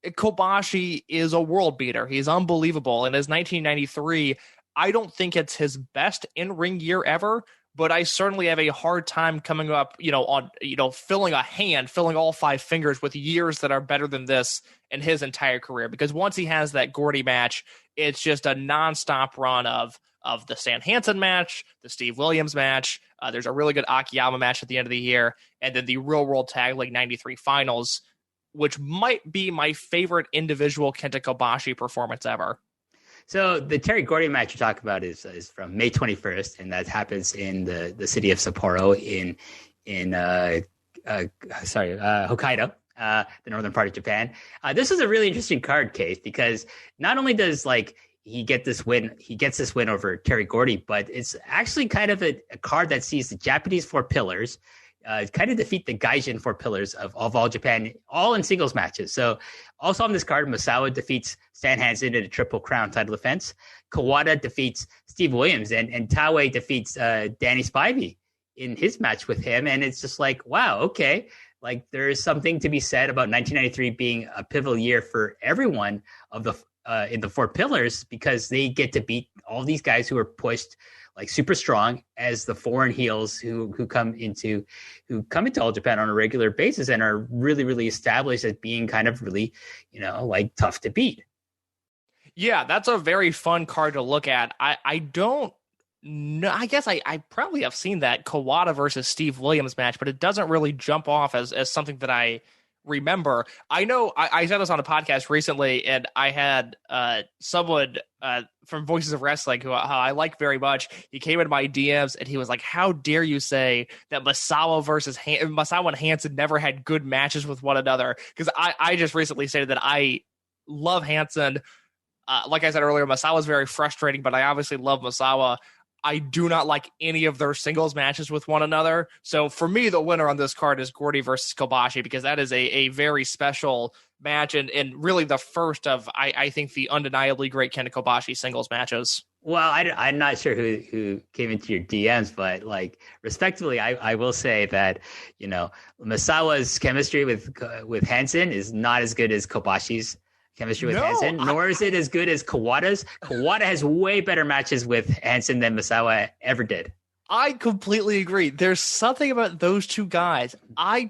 Kobashi is a world beater. He's unbelievable. And his 1993, I don't think it's his best in-ring year ever, but I certainly have a hard time coming up, on, filling all five fingers with years that are better than this in his entire career. Because once he has that Gordy match, it's just a nonstop run of the Stan Hansen match, the Steve Williams match. There's a really good Akiyama match at the end of the year, and then the Real World Tag League 93 finals, which might be my favorite individual Kenta Kobashi performance ever. So the Terry Gordy match you're talking about is from May 21st, and that happens in the city of Sapporo in Hokkaido, the northern part of Japan. This is a really interesting card case, because not only does he gets this win over Terry Gordy, but it's actually kind of a card that sees the Japanese Four Pillars kind of defeat the Gaijin Four Pillars of All Japan, all in singles matches. So also on this card, Misawa defeats Stan Hansen in a Triple Crown title defense. Kawada defeats Steve Williams, and Taue defeats Danny Spivey in his match with him. And it's just like, wow, okay. Like there is something to be said about 1993 being a pivotal year for everyone of the in the Four Pillars, because they get to beat all these guys who are pushed like super strong as the foreign heels who come into All Japan on a regular basis and are really, really established as being kind of really, tough to beat. Yeah, that's a very fun card to look at. I don't know. I guess I probably have seen that Kawada versus Steve Williams match, but it doesn't really jump off as something that I remember. I know I said this on a podcast recently, and I had someone from Voices of Wrestling who I like very much. He came into my DMs and he was like, "How dare you say that Misawa and Hansen never had good matches with one another?" Because I just recently stated that I love Hansen. Like I said earlier, Misawa is very frustrating, but I obviously love Misawa. I do not like any of their singles matches with one another. So for me, the winner on this card is Gordy versus Kobashi, because that is a very special match, and really the first of, I think, the undeniably great Kenta Kobashi singles matches. Well, I'm not sure who came into your DMs, but respectively, I will say that, Misawa's chemistry with Hansen is not as good as Kobashi's chemistry with Hansen, nor is it as good as Kawada's. Kawada has way better matches with Hansen than Misawa ever did. I completely agree. There's something about those two guys. I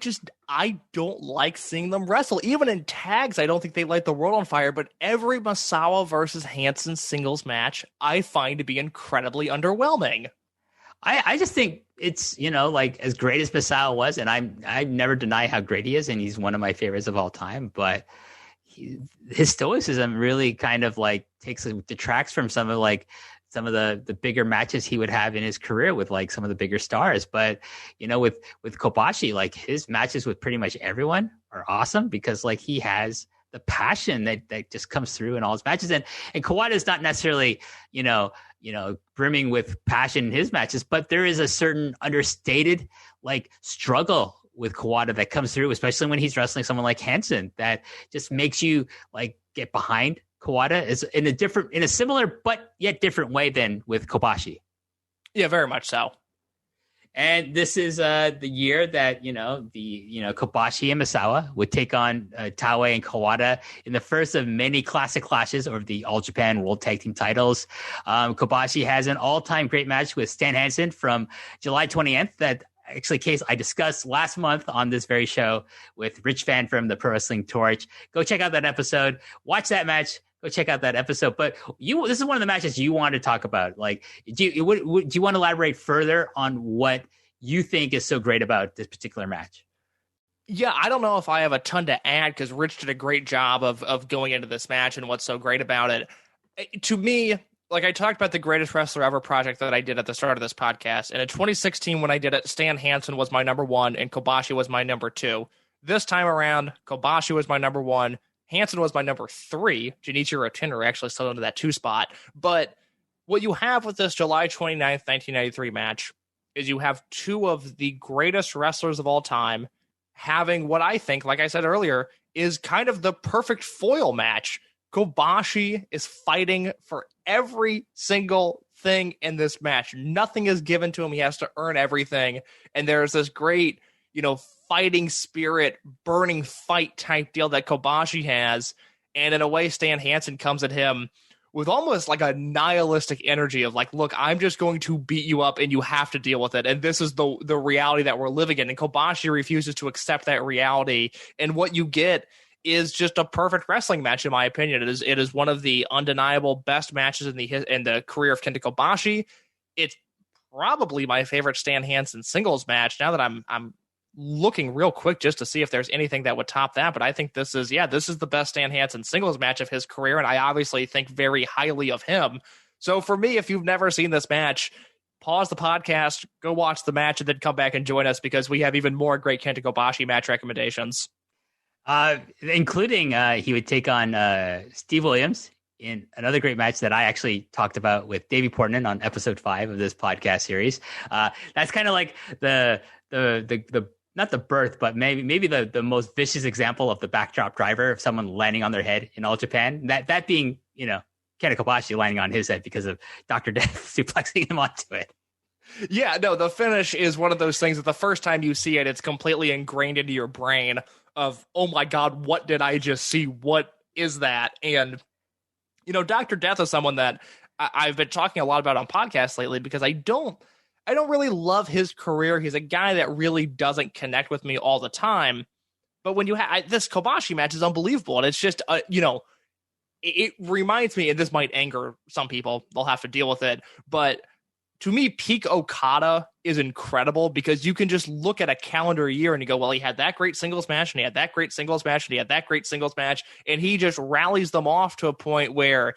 don't like seeing them wrestle. Even in tags, I don't think they light the world on fire, but every Misawa versus Hansen singles match I find to be incredibly underwhelming. I just think it's, as great as Misawa was, and I never deny how great he is, and he's one of my favorites of all time, but his stoicism really kind of detracts from some of some of the bigger matches he would have in his career with like some of the bigger stars. But, with Kobashi, like his matches with pretty much everyone are awesome because like he has the passion that just comes through in all his matches. And Kawada is not necessarily, brimming with passion in his matches, but there is a certain understated like struggle with Kawada that comes through, especially when he's wrestling someone like Hansen, that just makes you like get behind Kawada is in a similar but yet different way than with Kobashi. Yeah, very much so. And this is the year that Kobashi and Misawa would take on Taue and Kawada in the first of many classic clashes over the All Japan World Tag Team titles. Kobashi has an all-time great match with Stan Hansen from July 20th that actually case I discussed last month on this very show with Rich Fan from the Pro Wrestling Torch. Go check out that episode. Watch that match. Go check out that episode. But this is one of the matches you want to talk about. Like, do you want to elaborate further on what you think is so great about this particular match? Yeah, I don't know if I have a ton to add because Rich did a great job of going into this match and what's so great about it. To me, like I talked about the Greatest Wrestler Ever project that I did at the start of this podcast. And in 2016, when I did it, Stan Hansen was my number 1 and Kobashi was my number 2. This time around, Kobashi was my number 1. Hansen was my number 3. Junichiro Tinder actually still into that 2 spot. But what you have with this July 29th, 1993 match is you have 2 of the greatest wrestlers of all time having what I think, like I said earlier, is kind of the perfect foil match. Kobashi is fighting for every single thing in this match. Nothing is given to him. He has to earn everything. And there's this great, fighting spirit, burning fight type deal that Kobashi has. And in a way, Stan Hansen comes at him with almost like a nihilistic energy of like, look, I'm just going to beat you up and you have to deal with it. And this is the reality that we're living in. And Kobashi refuses to accept that reality. And what you get is just a perfect wrestling match, in my opinion. It is one of the undeniable best matches in the career of Kenta Kobashi. It's probably my favorite Stan Hansen singles match. Now that I'm looking real quick just to see if there's anything that would top that, but I think this is the best Stan Hansen singles match of his career, and I obviously think very highly of him. So for me, if you've never seen this match, pause the podcast, go watch the match, and then come back and join us because we have even more great Kenta Kobashi match recommendations. Including he would take on Steve Williams in another great match that I actually talked about with Davey Portman on episode 5 of this podcast series. That's kind of like the not the birth, but maybe the most vicious example of the backdrop driver of someone landing on their head in All Japan. That being, Kenta Kobashi landing on his head because of Dr. Death suplexing him onto it. Yeah, no, the finish is one of those things that the first time you see it, it's completely ingrained into your brain of, oh my God, what did I just see? What is that? And, Dr. Death is someone that I've been talking a lot about on podcasts lately because I don't really love his career. He's a guy that really doesn't connect with me all the time. But when you have this Kobashi match is unbelievable. And it's just, it reminds me, and this might anger some people, they'll have to deal with it. But to me, peak Okada is incredible because you can just look at a calendar year and you go, well, he had that great singles match and he had that great singles match and he had that great singles match. And he just rallies them off to a point where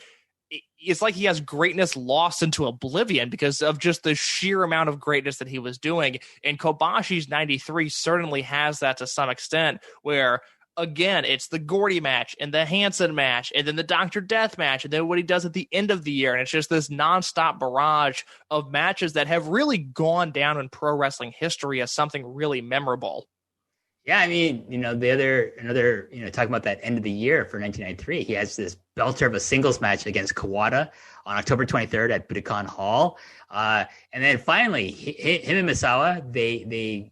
it's like he has greatness lost into oblivion because of just the sheer amount of greatness that he was doing. And Kobashi's 93 certainly has that to some extent where, again, it's the Gordy match and the Hansen match and then the Dr. Death match and then what he does at the end of the year. And it's just this nonstop barrage of matches that have really gone down in pro wrestling history as something really memorable. Yeah, I mean, talking about that end of the year for 1993, he has this belter of a singles match against Kawada on October 23rd at Budokan Hall. And then finally, him and Misawa, they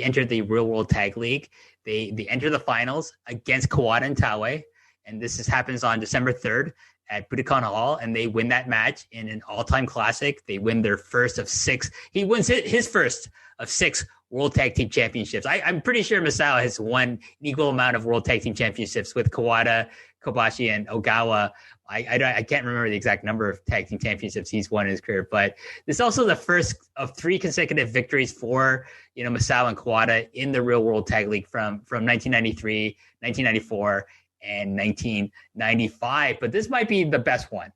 entered the Real World Tag League. They enter the finals against Kawada and Taue. And this happens on December 3rd at Budokan Hall. And they win that match in an all-time classic. They win their first of 6. He wins his first of 6 World Tag Team Championships. I'm pretty sure Misawa has won an equal amount of World Tag Team Championships with Kawada, Kobashi, and Ogawa. I can't remember the exact number of tag team championships he's won in his career, but this is also the first of 3 consecutive victories for Misawa and Kawada in the Real World Tag League from 1993, 1994, and 1995. But this might be the best one.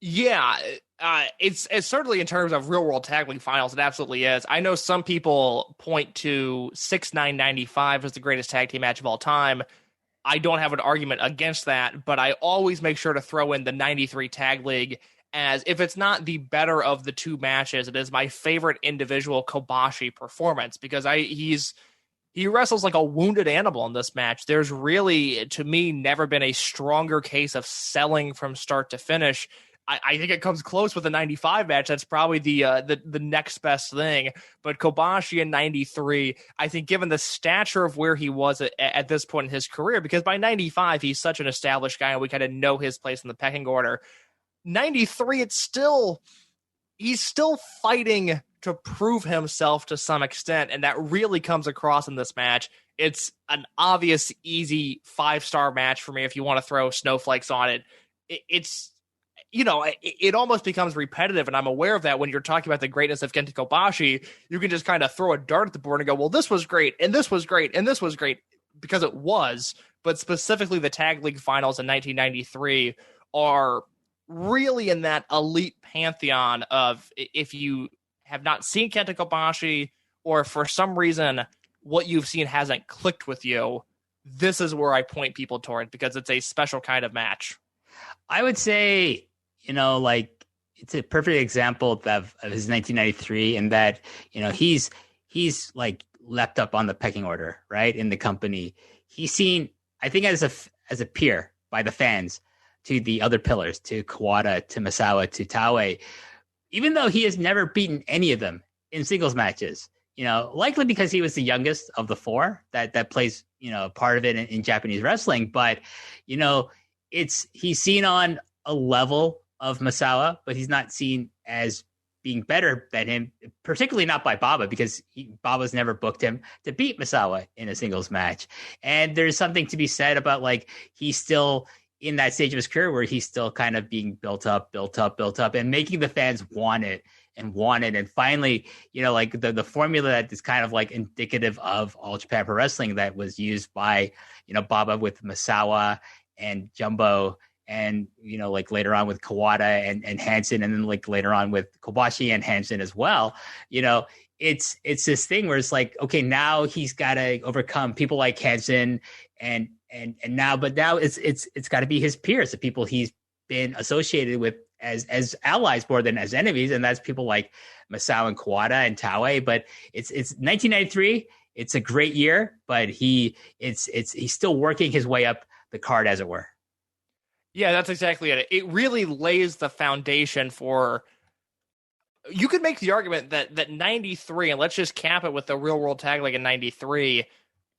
Yeah, It's certainly in terms of real world tag league finals, it absolutely is. I know some people point to 6-9-95 as the greatest tag team match of all time. I don't have an argument against that, but I always make sure to throw in the 93 tag league, as if it's not the better of the two matches, it is my favorite individual Kobashi performance, because he wrestles like a wounded animal in this match. There's really, to me, never been a stronger case of selling from start to finish. I think it comes close with the 95 match. That's probably the next best thing. But Kobashi in 93, I think, given the stature of where he was at this point in his career, because by 95, he's such an established guy and we kind of know his place in the pecking order. 93, he's still fighting to prove himself to some extent, and that really comes across in this match. It's an obvious, easy 5-star match for me if you want to throw snowflakes on it. It's, it almost becomes repetitive, and I'm aware of that when you're talking about the greatness of Kenta Kobashi. You can just kind of throw a dart at the board and go, well, this was great, and this was great, and this was great, because it was. But specifically the Tag League Finals in 1993 are really in that elite pantheon of, if you have not seen Kenta Kobashi, or for some reason what you've seen hasn't clicked with you, this is where I point people toward, because it's a special kind of match. I would say, it's a perfect example of his 1993, in that, he's like leapt up on the pecking order, right? In the company. He's seen, I think, as a peer by the fans to the other pillars, to Kawada, to Misawa, to Taue, even though he has never beaten any of them in singles matches, likely because he was the youngest of the four that plays, part of it in Japanese wrestling. But, he's seen on a level of Misawa, but he's not seen as being better than him, particularly not by Baba, because Baba's never booked him to beat Misawa in a singles match. And there's something to be said about, like, he's still in that stage of his career where he's still kind of being built up, and making the fans want it. And finally, like the formula that is kind of like indicative of All Japan Pro Wrestling that was used by, Baba with Misawa and Jumbo, and, like later on with Kawada and Hansen, and then like later on with Kobashi and Hansen as well. It's this thing where it's like, okay, now he's got to overcome people like Hansen and now it's got to be his peers, the people he's been associated with as allies more than as enemies, and that's people like Masao and Kawada and Taue. But it's 1993. It's a great year, but he's still working his way up the card, as it were. Yeah, that's exactly it. It really lays the foundation for. You could make the argument that 93, and let's just cap it with the Real World Tag League in 93,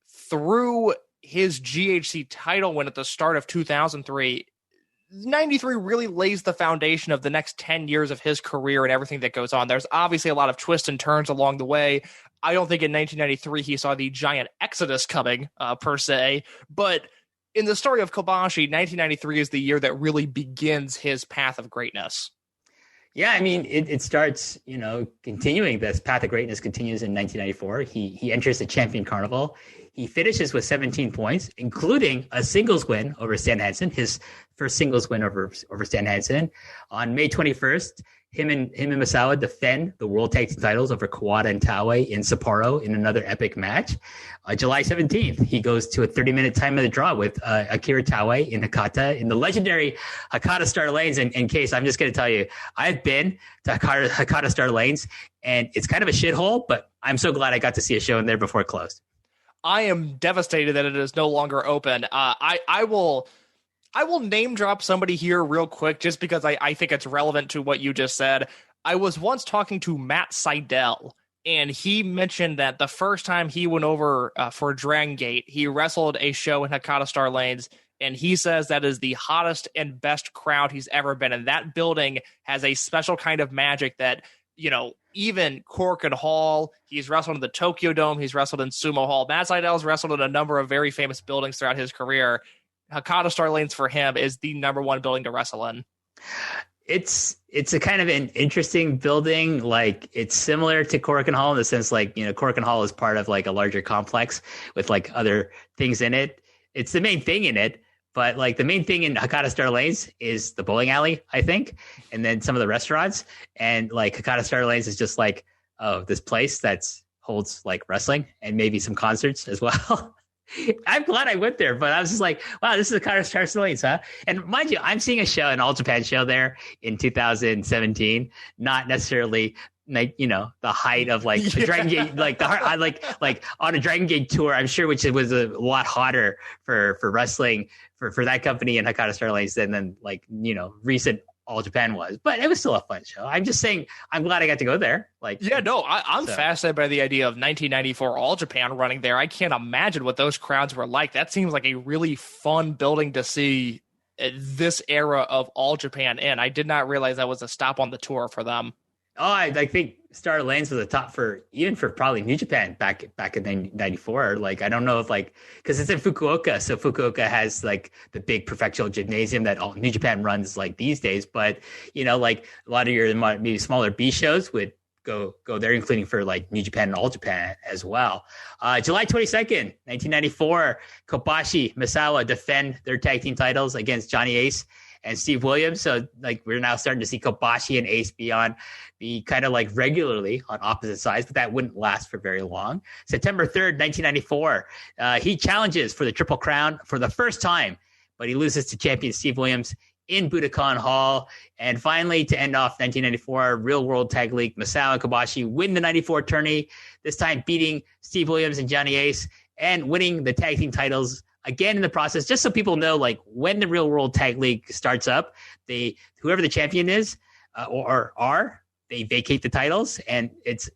through his GHC title win at the start of 2003, 93 really lays the foundation of the next 10 years of his career and everything that goes on. There's obviously a lot of twists and turns along the way. I don't think in 1993 he saw the giant exodus coming, per se, but in the story of Kobashi, 1993 is the year that really begins his path of greatness. Yeah, I mean, it starts, continuing. This path of greatness continues in 1994. He enters the Champion Carnival. He finishes with 17 points, including a singles win over Stan Hansen, his first singles win over Stan Hansen. On May 21st, him and Misawa defend the World Tag Team titles over Kawada and Taue in Sapporo in another epic match. July 17th, he goes to a 30-minute time of the draw with Akira Taue in Hakata in the legendary Hakata Star Lanes. And in case, I'm just going to tell you, I've been to Hakata Star Lanes, and it's kind of a shithole, but I'm so glad I got to see a show in there before it closed. I am devastated that it is no longer open. I will name drop somebody here real quick just because I think it's relevant to what you just said. I was once talking to Matt Seidel, and he mentioned that the first time he went over for Dragon Gate, he wrestled a show in Hakata Star Lanes, and he says that is the hottest and best crowd he's ever been in. That building has a special kind of magic that, even Korakuen Hall, he's wrestled in the Tokyo Dome, he's wrestled in Sumo Hall. Matt Seidel's wrestled in a number of very famous buildings throughout his career. Hakata Star Lanes for him is the number one building to wrestle in. It's a kind of an interesting building. Like, it's similar to Korakuen Hall in the sense, like, Korakuen Hall is part of like a larger complex with like other things in it. It's the main thing in it, But like the main thing in Hakata Star Lanes is the bowling alley, I think, and then some of the restaurants. And like Hakata Star Lanes is just like, oh, this place that's holds like wrestling and maybe some concerts as well. I'm glad I went there, but I was just like, wow, this is Hakata Star Lanes, huh? And mind you, I'm seeing a show, an All Japan show there in 2017, not necessarily like, you know, the height of like the Dragon Gate, like I like on a Dragon Gate tour, I'm sure, which was a lot hotter for wrestling for that company and Hakata Star Lanes than like, you know, recent All Japan was. But it was still a fun show. I'm just saying, I'm glad I got to go there. Like, yeah, no, I'm fascinated by the idea of 1994 All Japan running there. I can't imagine what those crowds were like. That seems like a really fun building to see this era of All Japan in. I did not realize that was a stop on the tour for them. Oh, I think Star Lanes was a top for probably New Japan back in 94. Like, I don't know if like, because it's in Fukuoka. So Fukuoka has like the big professional gymnasium that all New Japan runs like these days. But, you know, like a lot of your maybe smaller B shows would go there, including for like New Japan and All Japan as well. July 22nd, 1994, Kobashi, Misawa defend their tag team titles against Johnny Ace and Steve Williams. So like we're now starting to see Kobashi and Ace be kind of like regularly on opposite sides, but that wouldn't last for very long. September 3rd, 1994, he challenges for the Triple Crown for the first time, but he loses to champion Steve Williams in Budokan Hall. And finally, to end off 1994, Real World Tag League, Misawa and Kobashi win the 94 tourney, this time beating Steve Williams and Johnny Ace and winning the tag team titles again in the process. Just so people know, like when the Real World Tag League starts up, whoever the champion is they vacate the titles, and it's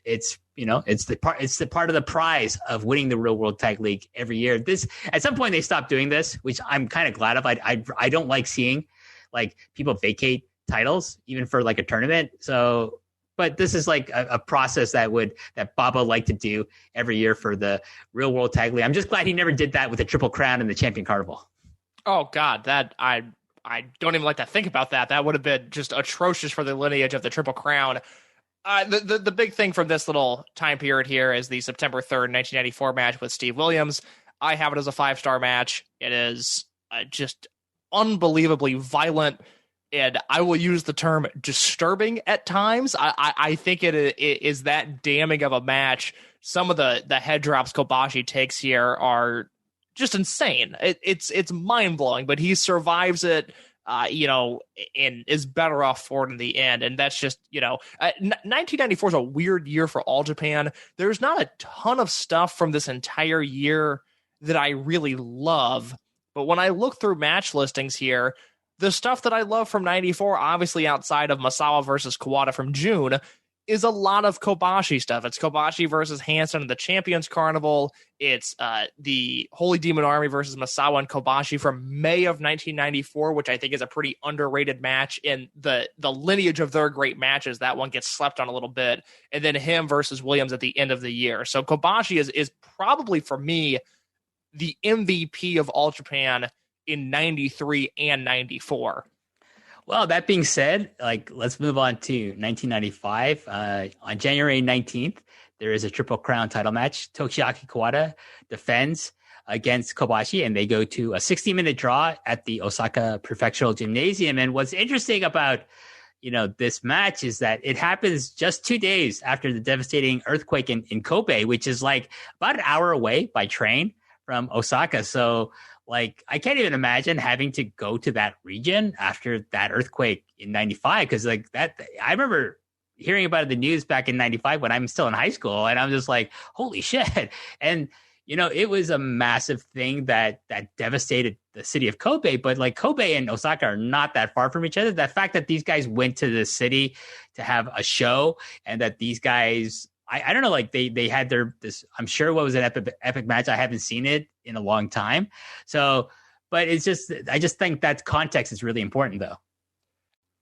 you know, it's the part of the prize of winning the Real World Tag League every year. This at some point they stopped doing this, which I'm kind of glad of. I don't like seeing like people vacate titles even for like a tournament. So, but this is like a process that Baba liked to do every year for the Real World Tag League. I'm just glad he never did that with the Triple Crown and the Champion Carnival. Oh God, that I don't even like to think about that. That would have been just atrocious for the lineage of the Triple Crown. The big thing from this little time period here is the September 3rd, 1994 match with Steve Williams. I have it as a 5-star match. It is just unbelievably violent, and I will use the term disturbing at times. I think it is that damning of a match. Some of the head drops Kobashi takes here are just insane. It's mind blowing, but he survives it, you know, and is better off for it in the end. And that's just, you know, 1994 is a weird year for All Japan. There's not a ton of stuff from this entire year that I really love. But when I look through match listings here, the stuff that I love from 94, obviously outside of Misawa versus Kawada from June, is a lot of Kobashi stuff. It's Kobashi versus Hansen in the Champions Carnival. It's the Holy Demon Army versus Misawa and Kobashi from May of 1994, which I think is a pretty underrated match in the lineage of their great matches. That one gets slept on a little bit. And then him versus Williams at the end of the year. So Kobashi is probably, for me, the MVP of All Japan in 93 and 94. Well, that being said, like let's move on to 1995. On January 19th, there is a Triple Crown title match. Toshiaki Kawada defends against Kobashi, and they go to a 60-minute draw at the Osaka Prefectural Gymnasium. And what's interesting about, you know, this match is that it happens just 2 days after the devastating earthquake in Kobe, which is like about an hour away by train from Osaka. So like, I can't even imagine having to go to that region after that earthquake in 95. Cause like that, I remember hearing about it in the news back in 95 when I'm still in high school. And I'm just like, holy shit. And, you know, it was a massive thing that devastated the city of Kobe, but like Kobe and Osaka are not that far from each other. The fact that these guys went to the city to have a show and that these guys, I don't know, like they had this, I'm sure what was an epic match. I haven't seen it in a long time. So, but it's just, I just think that context is really important though.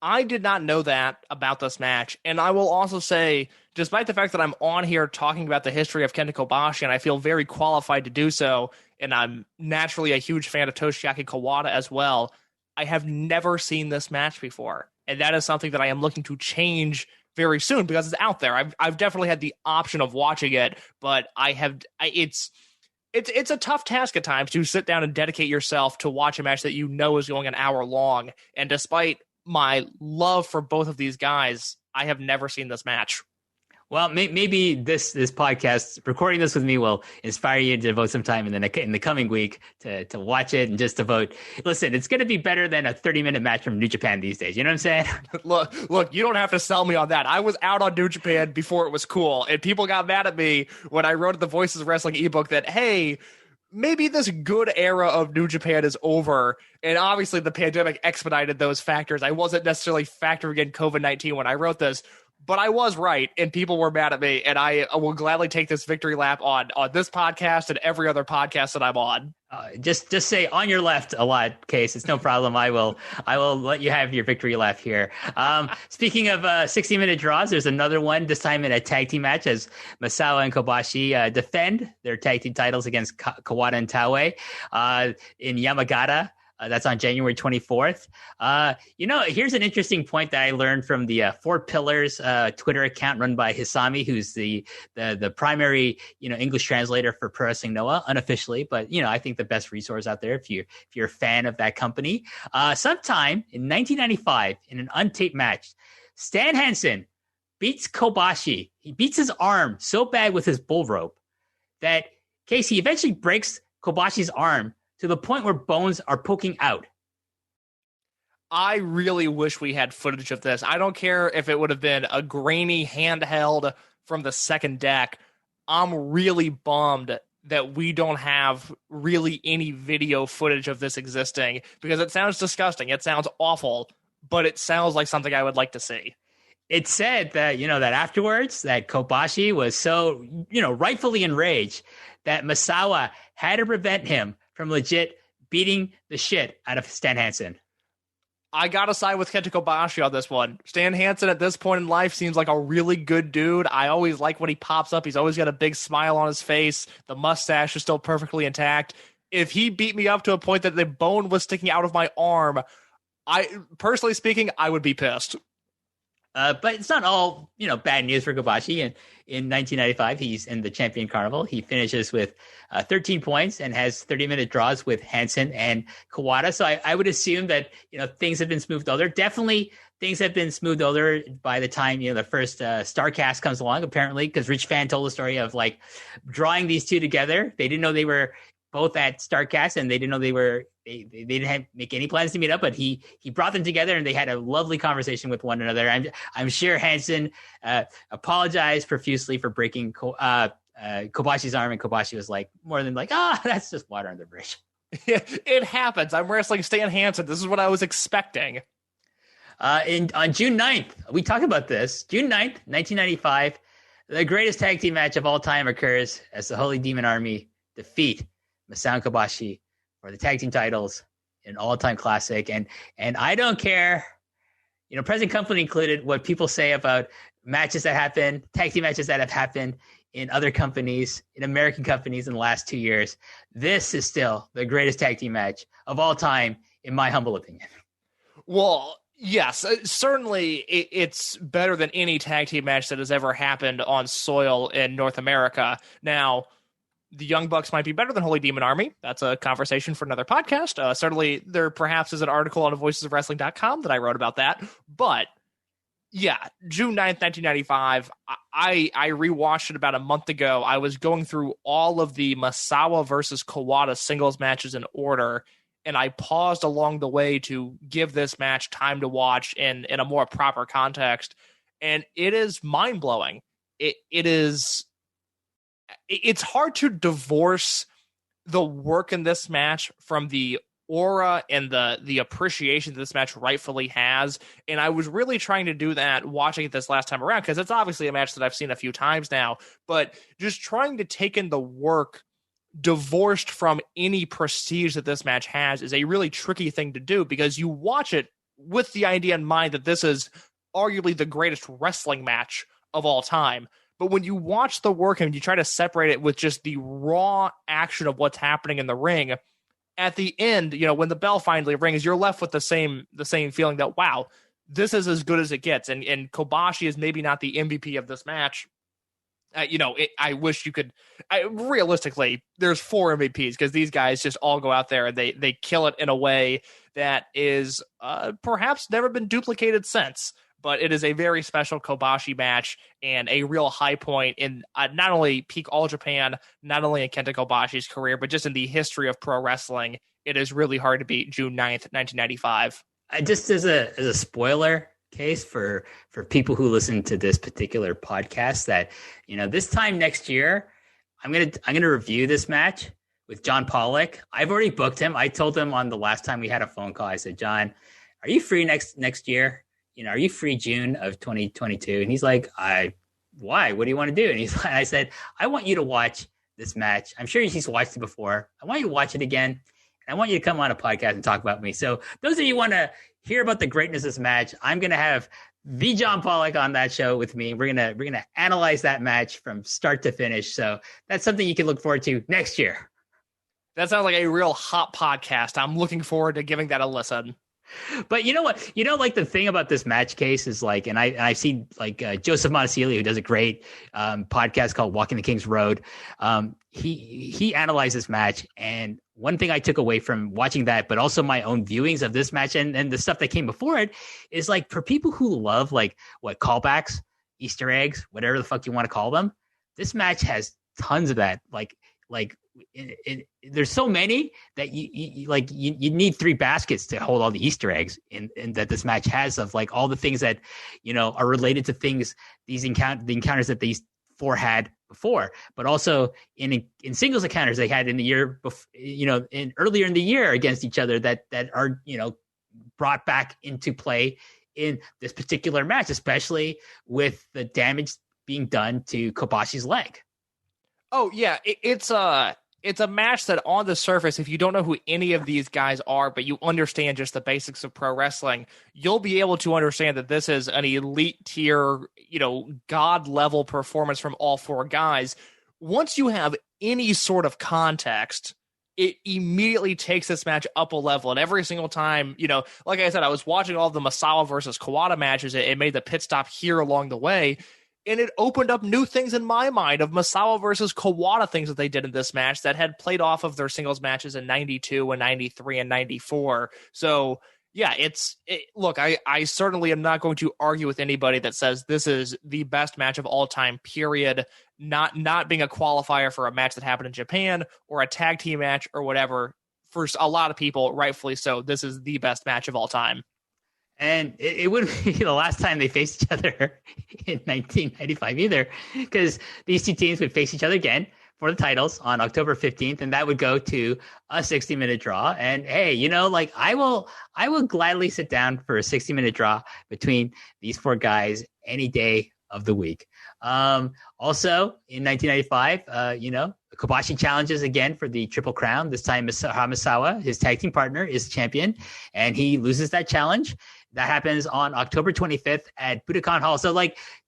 I did not know that about this match. And I will also say, despite the fact that I'm on here talking about the history of Kenta Kobashi, and I feel very qualified to do so, and I'm naturally a huge fan of Toshiaki Kawada as well, I have never seen this match before. And that is something that I am looking to change very soon because it's out there. I've definitely had the option of watching it, but it's It's a tough task at times to sit down and dedicate yourself to watch a match that you know is going an hour long. And despite my love for both of these guys, I have never seen this match. Well, maybe this podcast, recording this with me, will inspire you to devote some time in the coming week to watch it and just devote. Listen, it's going to be better than a 30-minute match from New Japan these days. You know what I'm saying? Look, you don't have to sell me on that. I was out on New Japan before it was cool, and people got mad at me when I wrote the Voices of Wrestling ebook that, hey, maybe this good era of New Japan is over. And obviously the pandemic expedited those factors. I wasn't necessarily factoring in COVID-19 when I wrote this, but I was right, and people were mad at me, and I will gladly take this victory lap on this podcast and every other podcast that I'm on. Just say on your left a lot, Case. It's no problem. I will let you have your victory lap here. Speaking of 60-minute draws, there's another one, this time in a tag team match as Misawa and Kobashi defend their tag team titles against Kawada and Taue in Yamagata. That's on January 24th. Here's an interesting point that I learned from the Four Pillars Twitter account run by Hisami, who's the primary English translator for Pro Wrestling Noah unofficially, but I think the best resource out there if you're a fan of that company. Sometime in 1995, in an untaped match, Stan Hansen beats Kobashi. He beats his arm so bad with his bull rope that Casey eventually breaks Kobashi's arm to the point where bones are poking out. I really wish we had footage of this. I don't care if it would have been a grainy handheld from the second deck. I'm really bummed that we don't have really any video footage of this existing because it sounds disgusting. It sounds awful, but it sounds like something I would like to see. It said that, that afterwards that Kobashi was so, rightfully enraged that Misawa had to prevent him from legit beating the shit out of Stan Hansen. I gotta side with Kenta Kobashi on this one. Stan Hansen at this point in life seems like a really good dude. I always like when he pops up. He's always got a big smile on his face. The mustache is still perfectly intact. If he beat me up to a point that the bone was sticking out of my arm, personally speaking, I would be pissed. But it's not all, bad news for Kibashi. And in 1995, he's in the Champion Carnival. He finishes with 13 points and has 30-minute draws with Hansen and Kawada. So I would assume that, things have been smoothed over. Definitely things have been smoothed over by the time, the first Starcast comes along, apparently, because Rich Fan told the story of like drawing these two together. They didn't know they were both at Starcast, and they didn't know they didn't make any plans to meet up, but he brought them together and they had a lovely conversation with one another. I'm sure Hansen apologized profusely for breaking Kobashi's arm, and Kobashi was like more than like, that's just water on the bridge. It happens. I'm wrestling Stan Hansen. This is what I was expecting. On June 9th, we talked about this. June 9th, 1995, the greatest tag team match of all time occurs as the Holy Demon Army defeat Misawa and Kobashi for the tag team titles in an all-time classic. And I don't care, present company included, what people say about matches that happen, tag team matches that have happened in other companies, in American companies in the last 2 years. This is still the greatest tag team match of all time, in my humble opinion. Well, yes, certainly it's better than any tag team match that has ever happened on soil in North America. Now, the Young Bucks might be better than Holy Demon Army. That's a conversation for another podcast. Certainly, there perhaps is an article on voicesofwrestling.com that I wrote about that. But, yeah, June 9th, 1995, I rewatched it about a month ago. I was going through all of the Misawa versus Kawada singles matches in order, and I paused along the way to give this match time to watch in a more proper context. And it is mind-blowing. It's hard to divorce the work in this match from the aura and the appreciation that this match rightfully has. And I was really trying to do that watching it this last time around, because it's obviously a match that I've seen a few times now, but just trying to take in the work divorced from any prestige that this match has is a really tricky thing to do, because you watch it with the idea in mind that this is arguably the greatest wrestling match of all time. But when you watch the work and you try to separate it with just the raw action of what's happening in the ring, at the end, when the bell finally rings, you're left with the same feeling that, wow, this is as good as it gets. And Kobashi is maybe not the MVP of this match. I wish you could. Realistically, there's 4 MVPs because these guys just all go out there and they kill it in a way that is perhaps never been duplicated since. But it is a very special Kobashi match and a real high point in not only peak All Japan, not only in Kenta Kobashi's career, but just in the history of pro wrestling. It is really hard to beat June 9th, 1995. Just as a spoiler case for people who listen to this particular podcast, that this time next year I'm gonna review this match with John Pollock. I've already booked him. I told him on the last time we had a phone call, I said, John, are you free next year? Are you free June of 2022? And he's like, why? What do you want to do? And I said, I want you to watch this match. I'm sure he's watched it before. I want you to watch it again. I want you to come on a podcast and talk about me. So those of you who want to hear about the greatness of this match, I'm going to have the John Pollock on that show with me. We're going to analyze that match from start to finish. So that's something you can look forward to next year. That sounds like a real hot podcast. I'm looking forward to giving that a listen. But you know what? Like the thing about this match case is like, and I've seen like Joseph Monticelli, who does a great podcast called Walking the King's Road. He analyzed this match, and one thing I took away from watching that, but also my own viewings of this match and the stuff that came before it, is like for people who love like what callbacks, Easter eggs, whatever the fuck you want to call them, this match has tons of that. There's so many that you need 3 baskets to hold all the Easter eggs in that this match has, of like all the things that are related to things the encounters that these 4 had before, but also in singles encounters they had in the year before, in earlier in the year against each other that are brought back into play in this particular match, especially with the damage being done to Kobashi's leg. Oh yeah, it's a match that on the surface, if you don't know who any of these guys are, but you understand just the basics of pro wrestling, you'll be able to understand that this is an elite tier, god level performance from all 4 guys. Once you have any sort of context, it immediately takes this match up a level. And every single time, like I said, I was watching all of the Misawa versus Kawada matches. It made the pit stop here along the way. And it opened up new things in my mind of Misawa versus Kawada things that they did in this match that had played off of their singles matches in 92 and 93 and 94. So, yeah, look, I certainly am not going to argue with anybody that says this is the best match of all time, period. Not being a qualifier for a match that happened in Japan or a tag team match or whatever. For a lot of people, rightfully so, this is the best match of all time. And it wouldn't be the last time they faced each other in 1995 either, because these 2 teams would face each other again for the titles on October 15th, and that would go to a 60-minute draw. And hey, I will gladly sit down for a 60-minute draw between these 4 guys any day of the week. Also in 1995, Kobashi challenges again for the Triple Crown. This time Misawa, his tag team partner, is champion, and he loses that challenge. That happens on October 25th at Budokan Hall. So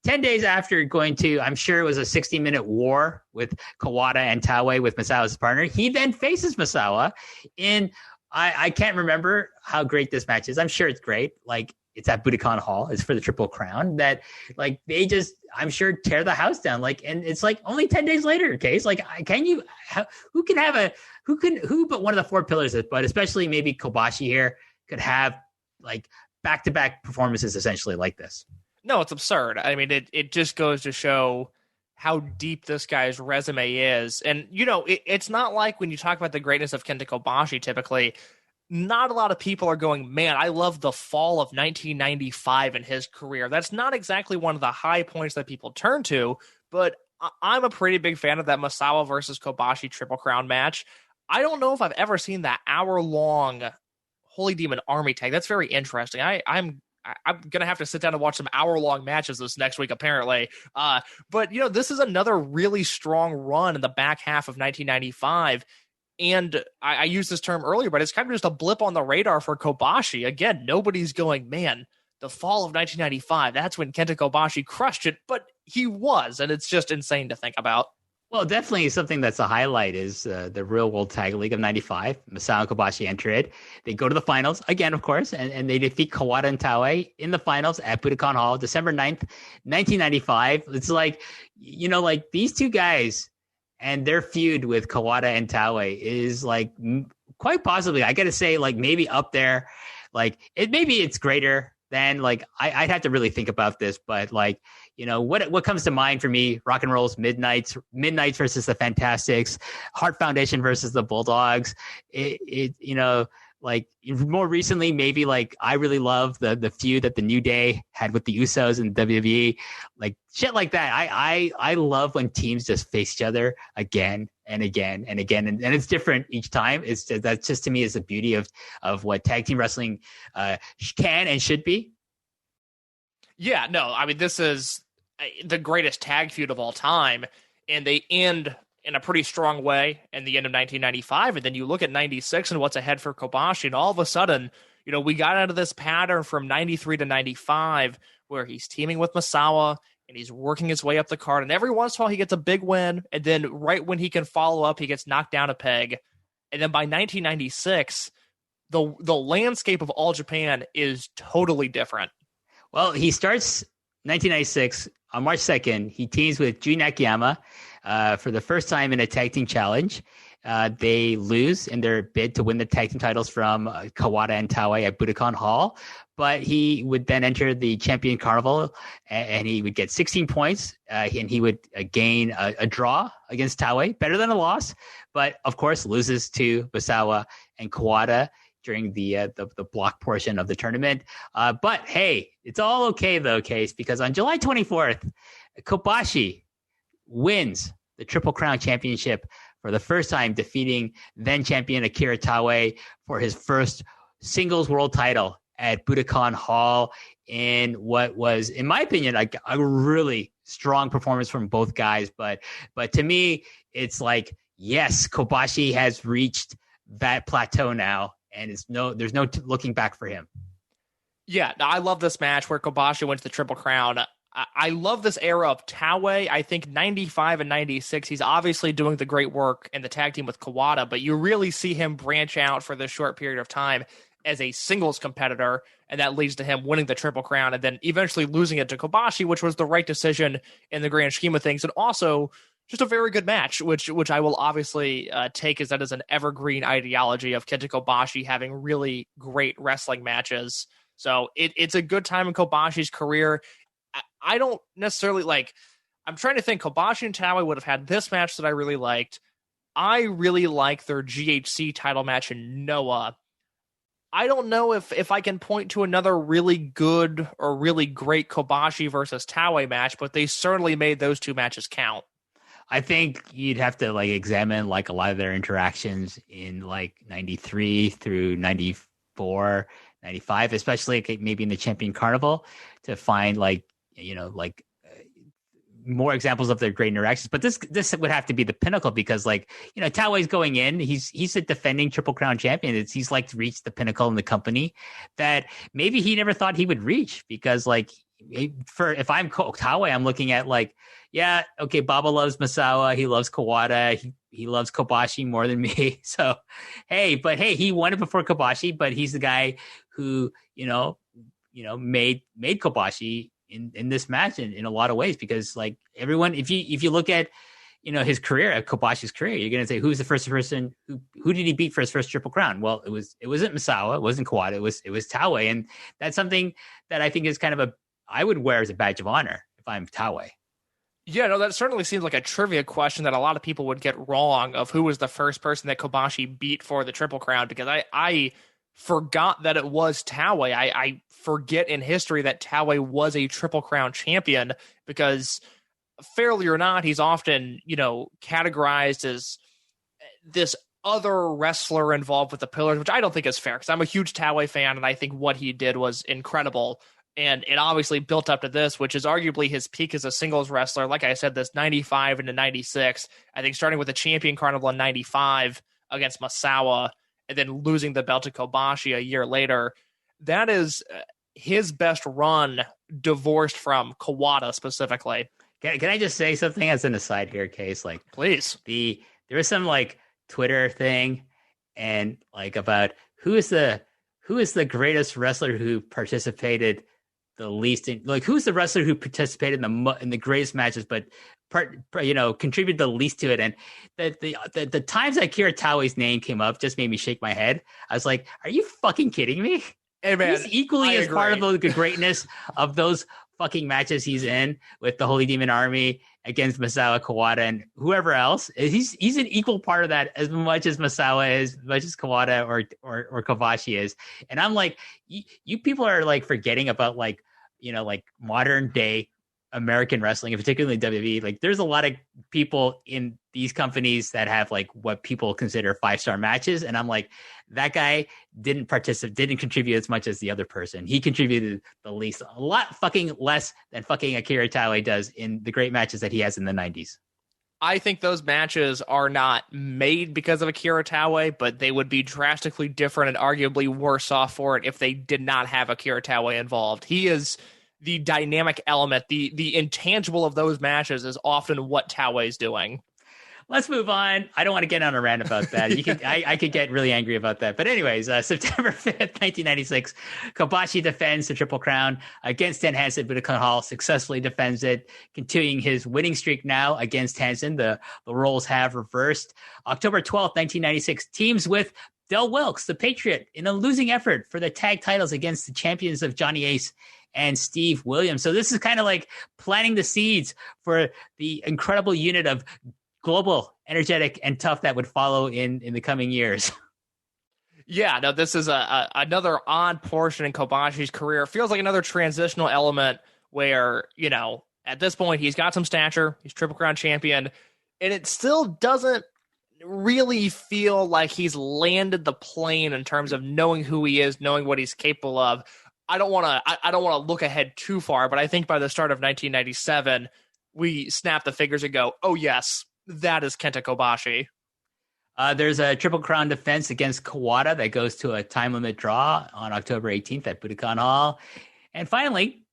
10 days after going to, I'm sure it was a 60-minute war with Kawada and Taue with Misawa as partner, he then faces Misawa in, I can't remember how great this match is. I'm sure it's great. It's at Budokan Hall. It's for the Triple Crown that they just, I'm sure, tear the house down. And it's only 10 days later, Case. Who but one of the 4 pillars, but especially maybe Kobashi here, could have back-to-back performances essentially like this. No, it's absurd. I mean, it just goes to show how deep this guy's resume is. And, it's not like when you talk about the greatness of Kenta Kobashi, typically, not a lot of people are going, man, I love the fall of 1995 in his career. That's not exactly one of the high points that people turn to, but I'm a pretty big fan of that Misawa versus Kobashi Triple Crown match. I don't know if I've ever seen that hour-long Holy Demon Army tag. That's very interesting. I'm going to have to sit down and watch some hour-long matches this next week, apparently. But, this is another really strong run in the back half of 1995. And I used this term earlier, but it's kind of just a blip on the radar for Kobashi. Again, nobody's going, man, the fall of 1995, that's when Kenta Kobashi crushed it. But he was, and it's just insane to think about. Well, definitely something that's a highlight is the Real World Tag League of '95. Masao and Kobashi enter it. They go to the finals again, of course, and they defeat Kawada and Taue in the finals at Budokan Hall, December 9th, 1995. It's like, like these two guys and their feud with Kawada and Taue is like quite possibly, I got to say, like maybe up there. Like maybe it's greater than like I'd have to really think about this, but like what comes to mind for me? Rock and Roll's Midnights versus the Fantastics, Heart Foundation versus the Bulldogs. Like more recently, maybe like I really love the feud that the New Day had with the Usos and WWE, like shit like that. I love when teams just face each other again and again and again, and it's different each time. That's just to me is the beauty of what tag team wrestling can and should be. Yeah, no, I mean this is the greatest tag feud of all time, and they end in a pretty strong way in the end of 1995. And then you look at 96 and what's ahead for Kobashi, and all of a sudden, we got out of this pattern from 93 to 95 where he's teaming with Misawa and he's working his way up the card. And every once in a while he gets a big win. And then right when he can follow up, he gets knocked down a peg. And then by 1996, the landscape of All Japan is totally different. Well, he starts 1996 on March 2nd. He teams with Jun Akiyama for the first time in a tag team challenge. They lose in their bid to win the tag team titles from Kawada and Taue at Budokan Hall. But he would then enter the Champion Carnival, and he would get 16 points, and he would gain a draw against Taue, better than a loss. But, of course, loses to Misawa and Kawada during the block portion of the tournament. But, hey, it's all okay, though, Case, because on July 24th, Kobashi wins the Triple Crown Championship for the first time, defeating then champion Akira Taue for his first singles world title at Budokan Hall in what was, in my opinion, like a really strong performance from both guys. But to me, it's like, yes, Kobashi has reached that plateau now, and there's no looking back for him. Yeah, I love this match where Kobashi wins the Triple Crown. I love this era of Taue. I think 95 and 96, he's obviously doing the great work in the tag team with Kawada, but you really see him branch out for this short period of time as a singles competitor, and that leads to him winning the Triple Crown and then eventually losing it to Kobashi, which was the right decision in the grand scheme of things, and also just a very good match, which I will obviously take as that is an evergreen ideology of Kenta Kobashi having really great wrestling matches. So it's a good time in Kobashi's career. I don't necessarily I'm trying to think. Kobashi and Taue would have had this match that I really liked. I really like their GHC title match in Noah. I don't know if I can point to another really good or really great Kobashi versus Taue match, but they certainly made those two matches count. I think you'd have to examine a lot of their interactions in 93 through 94, 95, especially maybe in the Champion Carnival to find more examples of their great interactions. But this would have to be the pinnacle because Taue's going in, he's a defending Triple Crown champion. He's reached the pinnacle in the company that maybe he never thought he would reach because if I'm Taue, I'm looking at yeah, okay, Baba loves Misawa, he loves Kawada, he loves Kobashi more than me. So hey, he won it before Kobashi, but he's the guy who made Kobashi in this match in a lot of ways because everyone, if you look at his career, at Kobashi's career, you're gonna say who's the first person who did he beat for his first Triple Crown? Well, it wasn't Misawa, it wasn't Kawada, it was Taue, and that's something that I think is kind of I would wear as a badge of honor if I'm Taue. Yeah, no, that certainly seems like a trivia question that a lot of people would get wrong of who was the first person that Kobashi beat for the Triple Crown, because I forgot that it was Taue. I forget in history that Taue was a Triple Crown champion because, fairly or not, he's often, categorized as this other wrestler involved with the Pillars, which I don't think is fair because I'm a huge Taue fan and I think what he did was incredible. And it obviously built up to this, which is arguably his peak as a singles wrestler. Like I said, this 95 into 96, I think starting with the Champion Carnival in 95 against Misawa and then losing the belt to Kobashi a year later. That is his best run divorced from Kawada specifically. Can I just say something as an aside here, Case? Like, Please. There was some like Twitter thing and like about who is the greatest wrestler who participated the least in, like, who's the wrestler who participated in the greatest matches but contributed the least to it. And the times that Kira Taue's name came up just made me shake my head. I was like, are you fucking kidding me? Hey man, he's equally as part of the greatness of those fucking matches he's in with the Holy Demon Army against Masawa Kawada and whoever else. He's an equal part of that as much as Masawa is, as much as Kawada or Kobashi is. And I'm like, you people are like forgetting about like, like modern day American wrestling, and particularly WWE. Like, there's a lot of people in these companies that have like what people consider 5-star matches, and I'm like, that guy didn't contribute as much as the other person. He contributed the least, a lot fucking less than fucking Akira Taue does in the great matches that he has in the 90s. I think those matches are not made because of Akira Taue, but they would be drastically different and arguably worse off for it if they did not have Akira Taue involved. He is the dynamic element, the intangible of those matches is often what Taue is doing. Let's move on. I don't want to get on a rant about that. I could get really angry about that. But anyways, September 5th, 1996, Kobashi defends the Triple Crown against Stan Hansen. Budokan Hall successfully defends it, continuing his winning streak now against Hansen. The roles have reversed. October 12th, 1996, teams with Del Wilkes, the Patriot, in a losing effort for the tag titles against the champions of Johnny Ace and Steve Williams. So this is kind of like planting the seeds for the incredible unit of global, energetic, and tough that would follow in the coming years. Yeah, no, this is another odd portion in Kobashi's career. It feels like another transitional element where, at this point, he's got some stature, he's Triple Crown champion, and it still doesn't really feel like he's landed the plane in terms of knowing who he is, knowing what he's capable of. I don't want to look ahead too far, but I think by the start of 1997, we snap the figures and go, oh yes, that is Kenta Kobashi. There's a Triple Crown defense against Kawada that goes to a time limit draw on October 18th at Budokan Hall. And finally,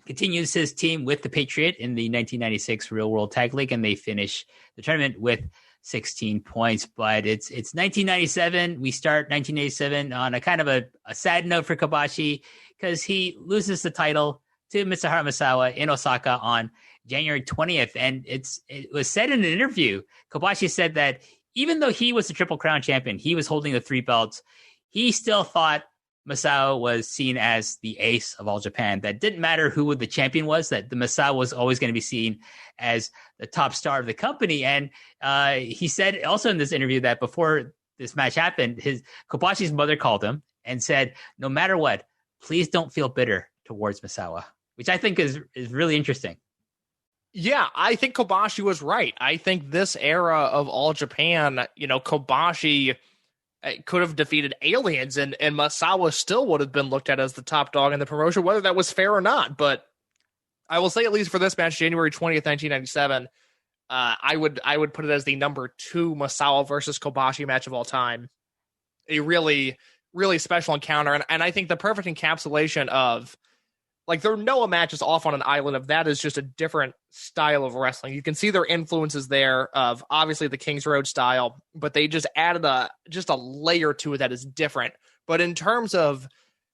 continues his team with the Patriot in the 1996 Real World Tag League, and they finish the tournament with 16 points. But it's 1997. We start 1987 on a kind of a sad note for Kobashi, because he loses the title to Mitsuharu Misawa in Osaka on January 20th. And it was said in an interview, Kobashi said that even though he was the Triple Crown champion, he was holding the 3 belts, he still thought Misawa was seen as the ace of All Japan. That didn't matter who the champion was, that the Misawa was always going to be seen as the top star of the company. And he said also in this interview that before this match happened, Kobashi's mother called him and said, no matter what, please don't feel bitter towards Misawa, which I think is really interesting. Yeah, I think Kobashi was right. I think this era of All Japan, Kobashi could have defeated aliens, and Misawa still would have been looked at as the top dog in the promotion, whether that was fair or not. But I will say, at least for this match, January 20th, 1997, I would put it as the number 2 Misawa versus Kobashi match of all time. A really, really special encounter, and I think the perfect encapsulation of, like, their Noah match is off on an island of that is just a different style of wrestling. You can see their influences there of obviously the Kings Road style, but they just added a layer to it that is different. But in terms of,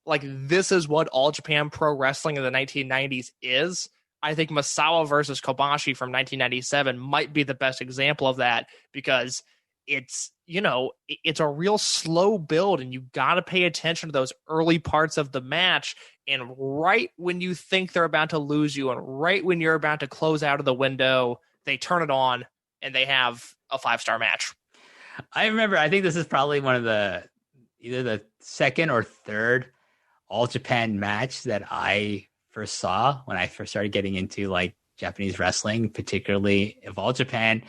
like, this is what All Japan Pro Wrestling in the 1990s is, I think Misawa versus Kobashi from 1997 might be the best example of that, because it's a real slow build, and you got to pay attention to those early parts of the match. And right when you think they're about to lose you, and right when you're about to close out of the window, they turn it on and they have a 5-star match. I remember, I think this is probably one of either the second or third All Japan match that I first saw when I first started getting into like Japanese wrestling, particularly of All Japan.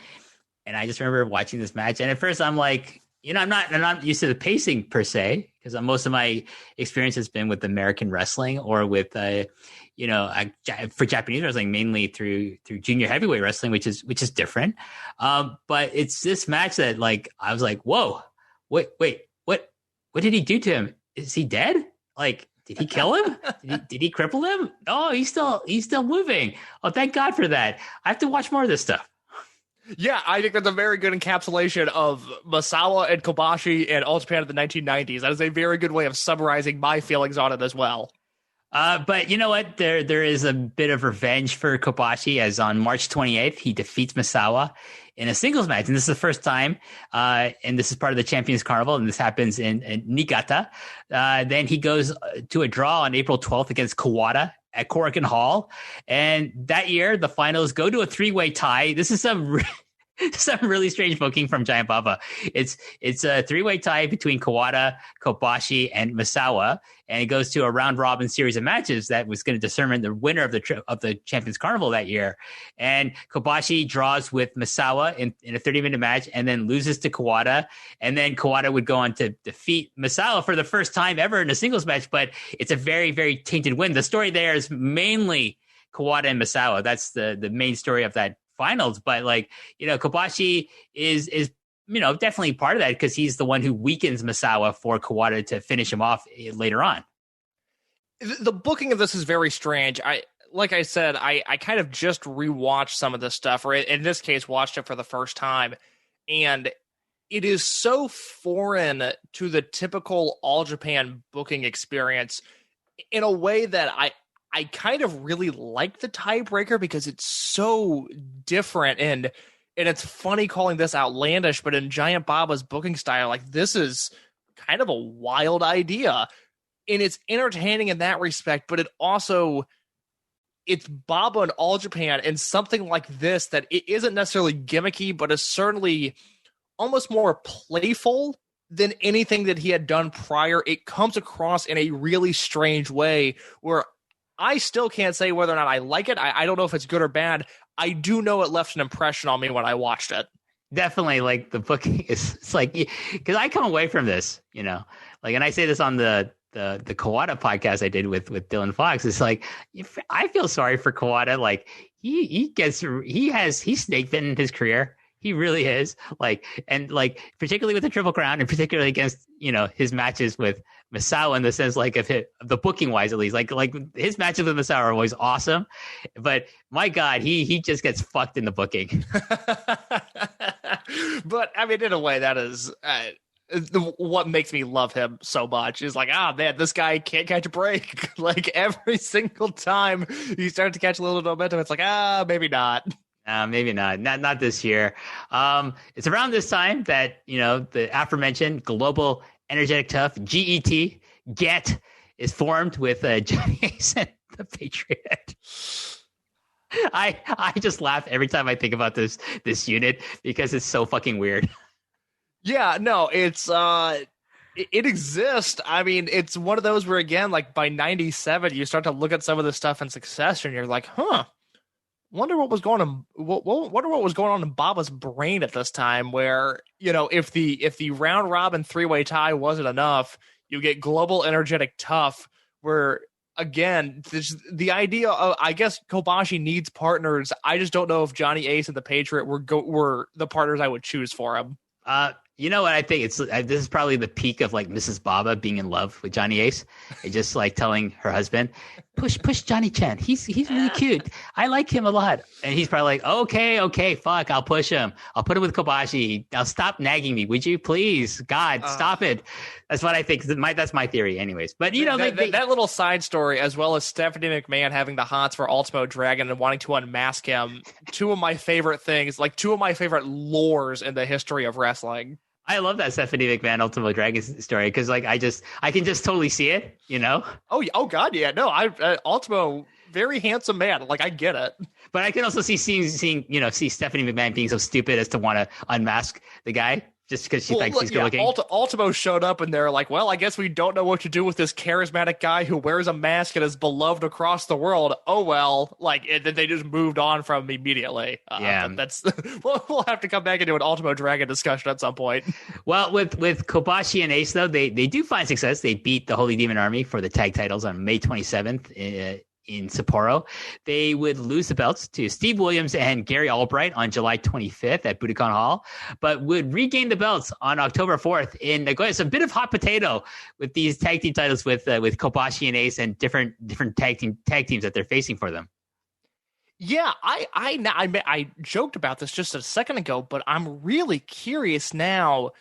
And I just remember watching this match. And at first I'm like, I'm not used to the pacing per se, because most of my experience has been with American wrestling or with, for Japanese wrestling, mainly through junior heavyweight wrestling, which is different. But it's this match that, like, I was like, whoa, wait, what did he do to him? Is he dead? Like, Did he kill him? Did he cripple him? Oh, he's still moving. Oh, thank God for that. I have to watch more of this stuff. Yeah, I think that's a very good encapsulation of Misawa and Kobashi and All Japan of the 1990s. That is a very good way of summarizing my feelings on it as well. But you know what? There is a bit of revenge for Kobashi, as on March 28th, he defeats Misawa in a singles match. And this is the first time, and this is part of the Champions Carnival, and this happens in Niigata. Then he goes to a draw on April 12th against Kawada at Korakuen Hall. And that year, the finals go to a three-way tie. This is some really strange booking from Giant Baba. It's a three-way tie between Kawada, Kobashi, and Misawa, and it goes to a round-robin series of matches that was going to determine the winner of the Champions Carnival that year. And Kobashi draws with Misawa in a 30-minute match, and then loses to Kawada, and then Kawada would go on to defeat Misawa for the first time ever in a singles match. But it's a very, very tainted win. The story there is mainly Kawada and Misawa. That's the main story of that finals. But Kobashi is definitely part of that, because he's the one who weakens Misawa for Kawada to finish him off later on. The booking of this is very strange. Like I said, I kind of just rewatched some of this stuff, or in this case, watched it for the first time. And it is so foreign to the typical All Japan booking experience in a way that I kind of really like the tiebreaker, because it's so different, and it's funny calling this outlandish, but in Giant Baba's booking style, like, this is kind of a wild idea, and it's entertaining in that respect, but it's Baba and All Japan, and something like this that it isn't necessarily gimmicky, but is certainly almost more playful than anything that he had done prior. It comes across in a really strange way where I still can't say whether or not I like it. I don't know if it's good or bad. I do know it left an impression on me when I watched it. Definitely, like, the booking it's like, because I come away from this, and I say this on the Kawada podcast I did with Dylan Fox. It's like, I feel sorry for Kawada. Like, he's snake bitten in his career. He really is. Particularly with the Triple Crown, and particularly against, his matches with Misawa, in the sense, of the booking wise, at least, like his matches with Misawa are always awesome, but my God, he just gets fucked in the booking. But I mean, in a way, that is what makes me love him so much. Is like, man, this guy can't catch a break. Like, every single time he starts to catch a little momentum, it's like, maybe not. Maybe not this year. It's around this time that, the aforementioned Global Energetic Tough, GET, is formed with Johnny Ace and the Patriot. I just laugh every time I think about this unit, because it's so fucking weird. Yeah, no, it's it exists. I mean, it's one of those where, again, like, by 97, you start to look at some of the stuff in succession, you're like, wonder what was going on in Baba's brain at this time, where, if the round robin three-way tie wasn't enough, you get Global Energetic Tough, where, again, the idea of, I guess, Kobashi needs partners. I just don't know if Johnny Ace and the Patriot were the partners I would choose for him. You know what? I think this is probably the peak of, like, Mrs. Baba being in love with Johnny Ace, and just, like, telling her husband, push Johnny Chen. He's really cute. I like him a lot. And he's probably like, okay, fuck, I'll push him. I'll put him with Kobashi. Now stop nagging me, would you please? God, stop it. That's what I think. That's my theory, anyways. But that little side story, as well as Stephanie McMahon having the hots for Ultimo Dragon and wanting to unmask him, two of my favorite things, like two of my favorite lores in the history of wrestling. I love that Stephanie McMahon Ultimo Dragon story, because, like, I can just totally see it, Oh God, yeah, no, Ultimo, very handsome man, like, I get it. But I can also see Stephanie McMahon being so stupid as to want to unmask the guy just because she thinks he's good looking. Ultimo showed up, and they're like, well, I guess we don't know what to do with this charismatic guy who wears a mask and is beloved across the world. Oh, well, they just moved on from him immediately. Yeah. That's we'll have to come back into an Ultimo Dragon discussion at some point. Well, with Kobashi and Ace, though, they do find success. They beat the Holy Demon Army for the tag titles on May 27th in Sapporo. They would lose the belts to Steve Williams and Gary Albright on July 25th at Budokan Hall, but would regain the belts on October 4th in Nagoya. So a bit of hot potato with these tag team titles with Kobashi and Ace and different tag teams that they're facing for them. Yeah, I joked about this just a second ago, but I'm really curious now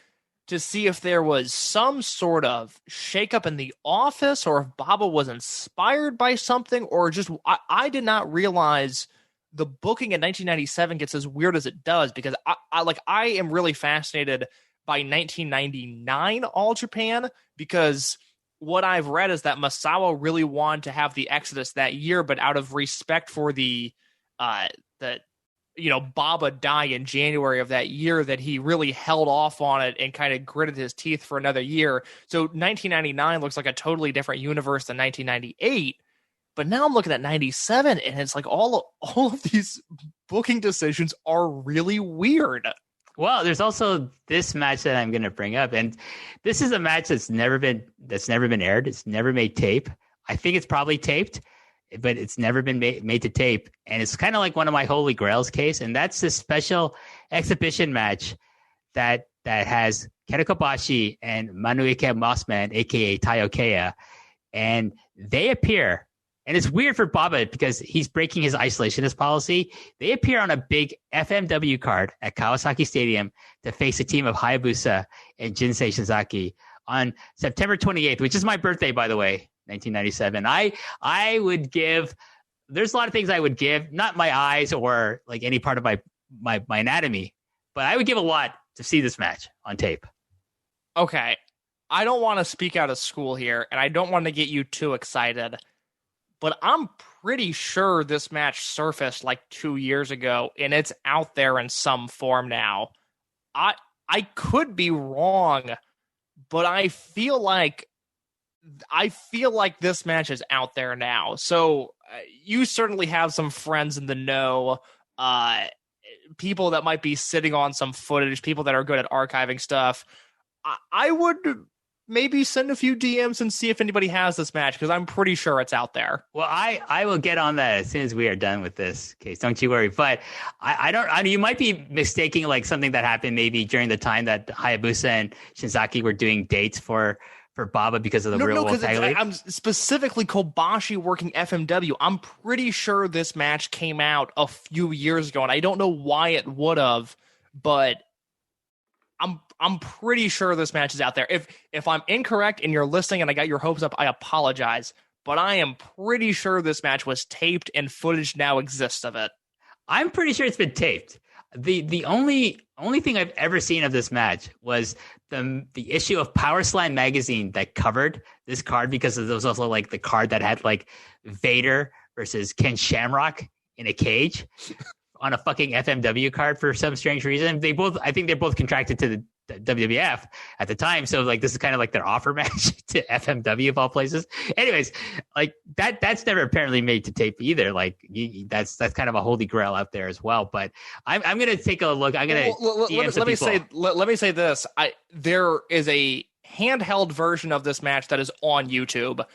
to see if there was some sort of shakeup in the office, or if Baba was inspired by something, or just I did not realize the booking in 1997 gets as weird as it does, because I am really fascinated by 1999 All Japan, because what I've read is that Masawa really wanted to have the Exodus that year, but out of respect for the Baba die in January of that year, that he really held off on it and kind of gritted his teeth for another year. So 1999 looks like a totally different universe than 1998. But now I'm looking at 97, and it's like all of these booking decisions are really weird. Well, there's also this match that I'm going to bring up, and this is a match that's never been aired. It's never made tape. I think it's probably taped, but it's never been made to tape. And it's kind of like one of my holy grails case. And that's this special exhibition match that has Kenta Kobashi and Manuike Mossman, a.k.a. Taiokeya. And they appear, and it's weird for Baba because he's breaking his isolationist policy. They appear on a big FMW card at Kawasaki Stadium to face a team of Hayabusa and Jinsei Shinzaki on September 28th, which is my birthday, by the way. 1997. I would give. There's a lot of things I would give, not my eyes or like any part of my anatomy, but I would give a lot to see this match on tape. Okay, I don't want to speak out of school here, and I don't want to get you too excited, but I'm pretty sure this match surfaced like 2 years ago, and it's out there in some form now. I could be wrong, but I feel like this match is out there now. So you certainly have some friends in the know, people that might be sitting on some footage, people that are good at archiving stuff. I would maybe send a few DMs and see if anybody has this match, because I'm pretty sure it's out there. Well, I will get on that as soon as we are done with this case. Don't you worry. But I mean, you might be mistaking like something that happened maybe during the time that Hayabusa and Shinzaki were doing dates for Baba because of the real world tag league. I'm specifically Kobashi working FMW. I'm pretty sure this match came out a few years ago, and I don't know why it would have, but I'm pretty sure this match is out there. If I'm incorrect and you're listening and I got your hopes up, I apologize, but I am pretty sure this match was taped and footage now exists of it. I'm pretty sure it's been taped. The only thing I've ever seen of this match was the issue of Power Slam magazine that covered this card, because there was also like the card that had like Vader versus Ken Shamrock in a cage on a fucking FMW card for some strange reason. I think they're both contracted to the WWF at the time, so like this is kind of like their offer match to FMW of all places. Anyways, like that's never apparently made to tape either. Like that's kind of a holy grail out there as well. But I'm gonna take a look. I'm gonna let me say this. There is a handheld version of this match that is on YouTube.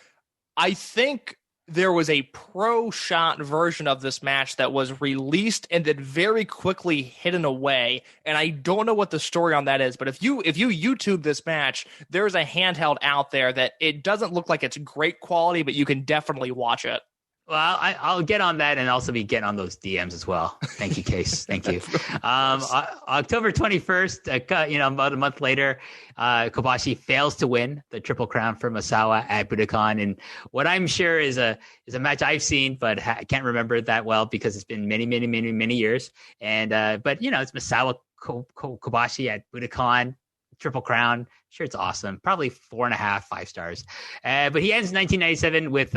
I think there was a pro shot version of this match that was released and then very quickly hidden away. And I don't know what the story on that is, but if you YouTube this match, there's a handheld out there that it doesn't look like it's great quality, but you can definitely watch it. Well, I'll get on that and also be getting on those DMs as well. Thank you, Case. Thank you. October 21st, about a month later, Kobashi fails to win the Triple Crown for Masawa at Budokan. And what I'm sure is a match I've seen, but I can't remember it that well because it's been many, many, many, many years. And but it's Masawa Kobashi at Budokan. Triple Crown. Sure, it's awesome. Probably 4.5, 5 stars. But he ends 1997 with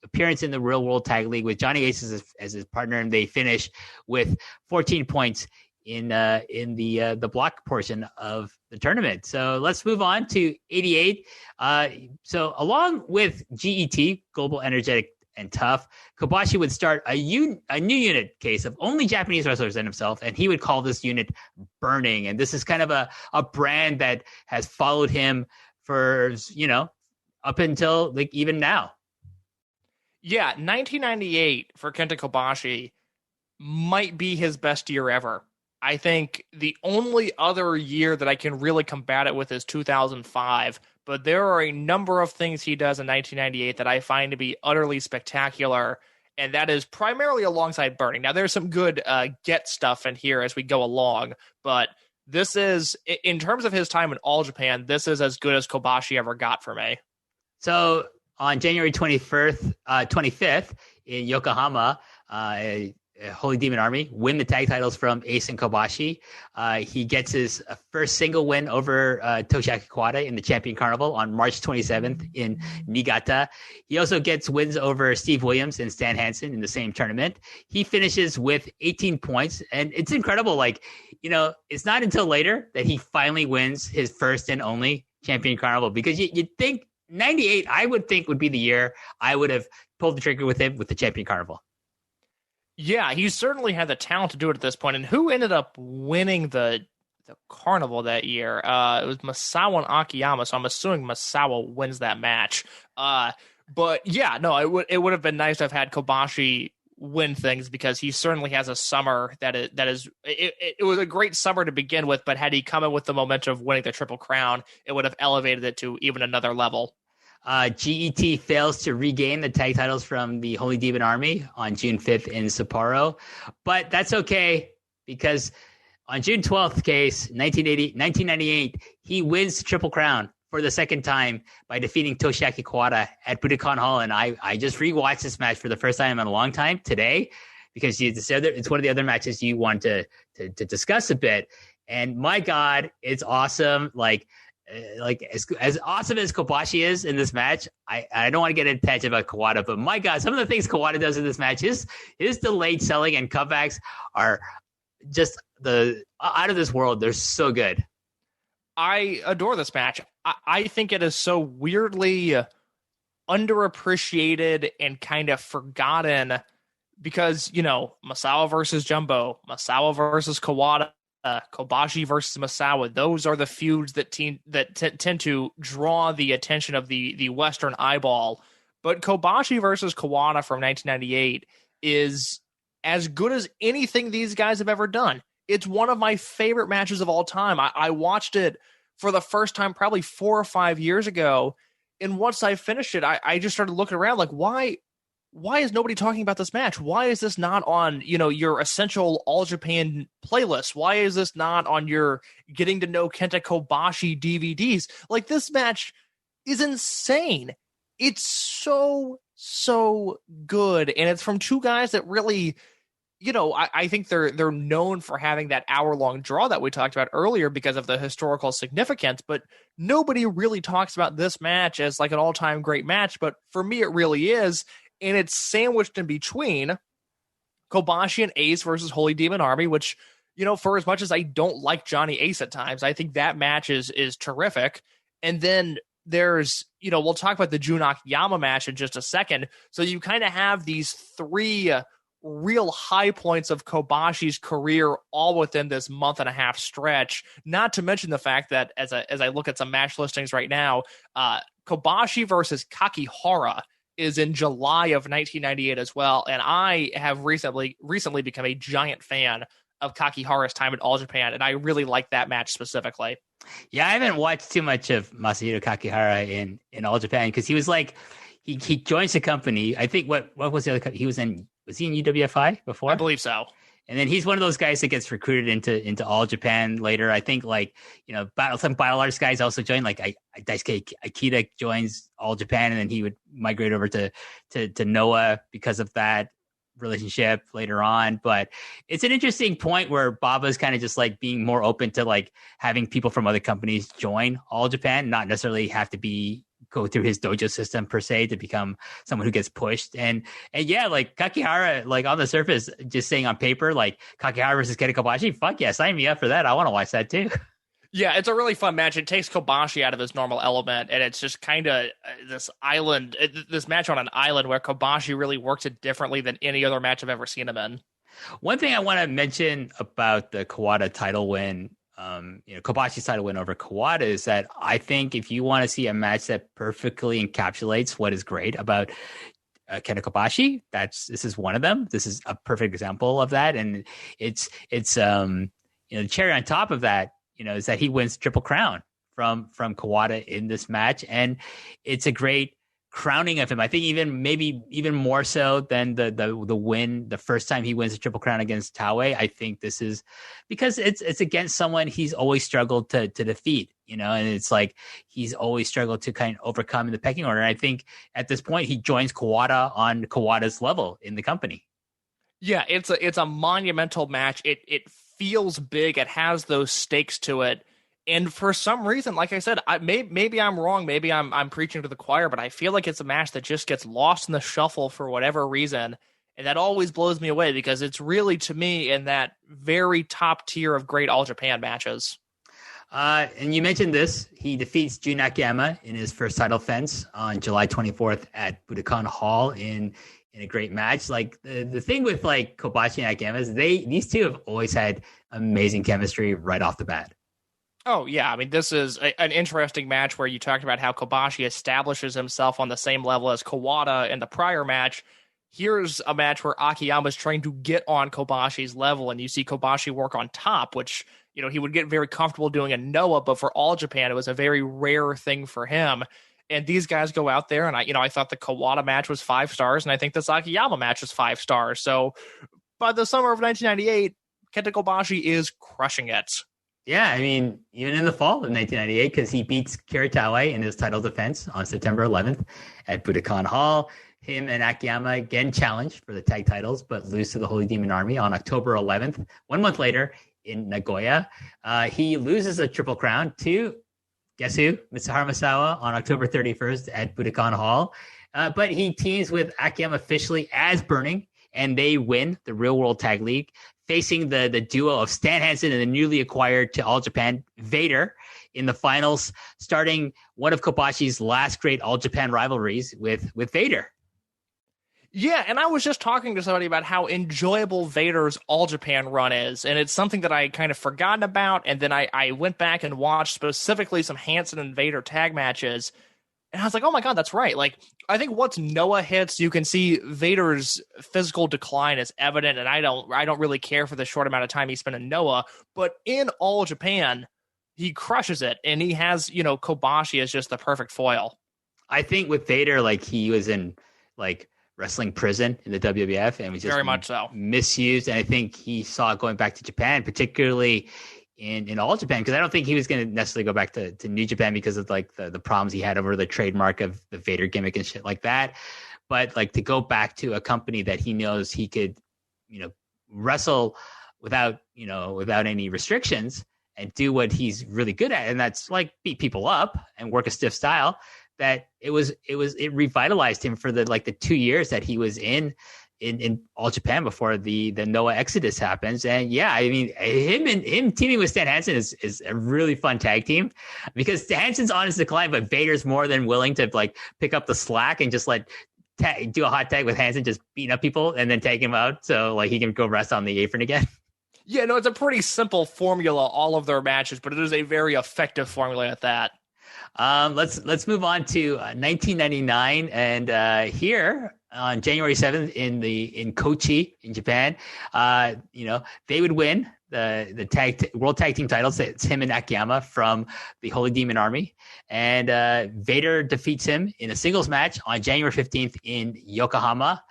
appearance in the Real World Tag League with Johnny Ace as his partner, and they finish with 14 points in the block portion of the tournament. So let's move on to 88. So along with GET, Global Energetic and Tough, Kobashi would start a new unit case of only Japanese wrestlers and himself, and he would call this unit Burning. And this is kind of a brand that has followed him for up until like even now. Yeah, 1998 for Kenta Kobashi might be his best year ever. I think the only other year that I can really combat it with is 2005, but there are a number of things he does in 1998 that I find to be utterly spectacular, and that is primarily alongside Burning. Now, there's some good get stuff in here as we go along, but this is, in terms of his time in All Japan, this is as good as Kobashi ever got for me. So on January 25th in Yokohama, Holy Demon Army win the tag titles from Ace and Kobashi. He gets his first single win over Toshiaki Kawada in the Champion Carnival on March 27th in Niigata. He also gets wins over Steve Williams and Stan Hansen in the same tournament. He finishes with 18 points, and it's incredible. Like, it's not until later that he finally wins his first and only Champion Carnival, because you'd think 98, I would think, would be the year I would have pulled the trigger with him with the Champion Carnival. Yeah, he certainly had the talent to do it at this point. And who ended up winning the carnival that year? It was Masawa and Akiyama, so I'm assuming Masawa wins that match. But yeah, no, it would have been nice to have had Kobashi win things, because he certainly has a summer it was a great summer to begin with, but had he come in with the momentum of winning the Triple Crown, it would have elevated it to even another level. GET fails to regain the tag titles from the Holy Demon Army on June 5th in Sapporo, but that's okay, because on June 12th, 1998, he wins the Triple Crown for the second time by defeating Toshiaki Kawada at Budokan Hall. And I just rewatched this match for the first time in a long time today, because it's one of the other matches you want to discuss a bit. And my God, it's awesome. Like as awesome as Kobashi is in this match, I don't want to get attached about Kawada, but my God, some of the things Kawada does in this match, his delayed selling and comebacks are just out of this world. They're so good. I adore this match. I think it is so weirdly underappreciated and kind of forgotten, because, Masawa versus Jumbo, Masawa versus Kawada, Kobashi versus Masawa. Those are the feuds that tend to draw the attention of the Western eyeball. But Kobashi versus Kawada from 1998 is as good as anything these guys have ever done. It's one of my favorite matches of all time. I watched it for the first time probably 4 or 5 years ago, and once I finished it, I just started looking around like, why is nobody talking about this match? Why is this not on, your essential All Japan playlist? Why is this not on your getting to know Kenta Kobashi DVDs? Like, this match is insane. It's so good. And it's from two guys that really, I think they're known for having that hour-long draw that we talked about earlier because of the historical significance, but nobody really talks about this match as like an all-time great match. But for me, it really is. And it's sandwiched in between Kobashi and Ace versus Holy Demon Army, which, for as much as I don't like Johnny Ace at times, I think that match is terrific. And then there's, we'll talk about the Jun Akiyama match in just a second. So you kind of have these three real high points of Kobashi's career all within this month and a half stretch, not to mention the fact that as I look at some match listings right now, Kobashi versus Kakihara is in July of 1998 as well. And I have recently become a giant fan of Kakihara's time at All Japan, and I really like that match specifically. Yeah, I haven't watched too much of Masahiro Kakihara in All Japan, because he was like, he joins the company. I think what was the other? Was he in UWFI before? I believe so. And then he's one of those guys that gets recruited into All Japan later. I think some Battle Arts guys also join. Like Daisuke Akita joins All Japan, and then he would migrate over to Noah because of that relationship later on. But it's an interesting point where Baba's kind of just like being more open to like having people from other companies join All Japan, not necessarily have to go through his dojo system per se to become someone who gets pushed. And yeah, like Kakihara, like on the surface, just saying on paper, like Kakihara versus Kenta Kobashi, fuck yeah, sign me up for that. I want to watch that too. Yeah, it's a really fun match. It takes Kobashi out of his normal element, and it's just kind of this match on an island where Kobashi really works it differently than any other match I've ever seen him in. One thing I want to mention about the Kawada title win, Kobashi's title win over Kawada, is that I think if you want to see a match that perfectly encapsulates what is great about Kenta Kobashi. This is one of them. This is a perfect example of that. And it's the cherry on top of that, is that he wins Triple Crown from Kawada in this match. And it's a great crowning of him. I think maybe even more so than the win the first time he wins a Triple Crown against Taue. I think this is because it's against someone he's always struggled to defeat, and it's like he's always struggled to kind of overcome in the pecking order. And I think at this point he joins Kawada on Kawada's level in the company. Yeah, it's a monumental match. It feels big. It has those stakes to it. And for some reason, like I said, maybe I'm wrong. Maybe I'm preaching to the choir, but I feel like it's a match that just gets lost in the shuffle for whatever reason. And that always blows me away because it's really, to me, in that very top tier of great All Japan matches. And you mentioned this. He defeats Jun Akiyama in his first title defense on July 24th at Budokan Hall in a great match. Like the thing with like Kobashi and Akiyama is these two have always had amazing chemistry right off the bat. Oh, yeah. I mean, this is an interesting match where you talked about how Kobashi establishes himself on the same level as Kawada in the prior match. Here's a match where Akiyama's trying to get on Kobashi's level, and you see Kobashi work on top, which, he would get very comfortable doing in Noah, but for All Japan, it was a very rare thing for him. And these guys go out there, and I thought the Kawada match was 5 stars, and I think this Akiyama match was 5 stars. So by the summer of 1998, Kenta Kobashi is crushing it. Yeah, I mean, even in the fall of 1998, because he beats Kiritawa in his title defense on September 11th at Budokan Hall. Him and Akiyama again challenged for the tag titles, but lose to the Holy Demon Army on October 11th. 1 month later in Nagoya, he loses a Triple Crown to, guess who? Mitsuharu Misawa on October 31st at Budokan Hall. But he teams with Akiyama officially as Burning, and they win the Real World Tag League, facing the duo of Stan Hansen and the newly acquired to All Japan Vader in the finals, starting one of Kobashi's last great All Japan rivalries with Vader. Yeah, and I was just talking to somebody about how enjoyable Vader's All Japan run is, and it's something that I kind of forgotten about, and then I went back and watched specifically some Hansen and Vader tag matches, and I was like, oh my god, that's right. Like, I think once Noah hits, you can see Vader's physical decline is evident, and I don't really care for the short amount of time he spent in Noah, but in All Japan, he crushes it, and he has, Kobashi as just the perfect foil. I think with Vader, like, he was in, like, wrestling prison in the WWF and was just very much so misused. And I think he saw it going back to Japan, particularly in All Japan, because I don't think he was going to necessarily go back to New Japan because of like the problems he had over the trademark of the Vader gimmick and shit like that. But like to go back to a company that he knows he could, wrestle without any restrictions and do what he's really good at. And that's like beat people up and work a stiff style. That it revitalized him for the 2 years that he was in All Japan before the Noah Exodus happens. And yeah, I mean, him teaming with Stan Hansen is a really fun tag team because Hansen's on his decline, but Vader's more than willing to like pick up the slack and just do a hot tag with Hansen, just beating up people and then take him out so like he can go rest on the apron again. Yeah, no, it's a pretty simple formula, all of their matches, but it is a very effective formula at that. Let's move on to 1999, and here on January 7th in Kochi in Japan, they would win the World Tag Team titles. It's him and Akiyama from the Holy Demon Army, and Vader defeats him in a singles match on January 15th in Yokohama.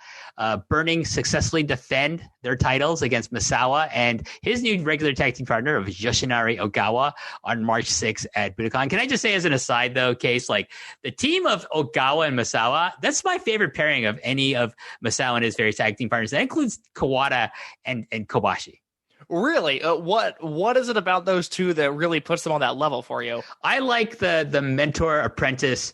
Burning successfully defend their titles against Misawa and his new regular tag team partner of Yoshinari Ogawa on March 6th at Budokan. Can I just say as an aside though, Case, like the team of Ogawa and Misawa, that's my favorite pairing of any of Misawa and his various tag team partners. That includes Kawada and Kobashi. Really? What is it about those two that really puts them on that level for you? I like the mentor-apprentice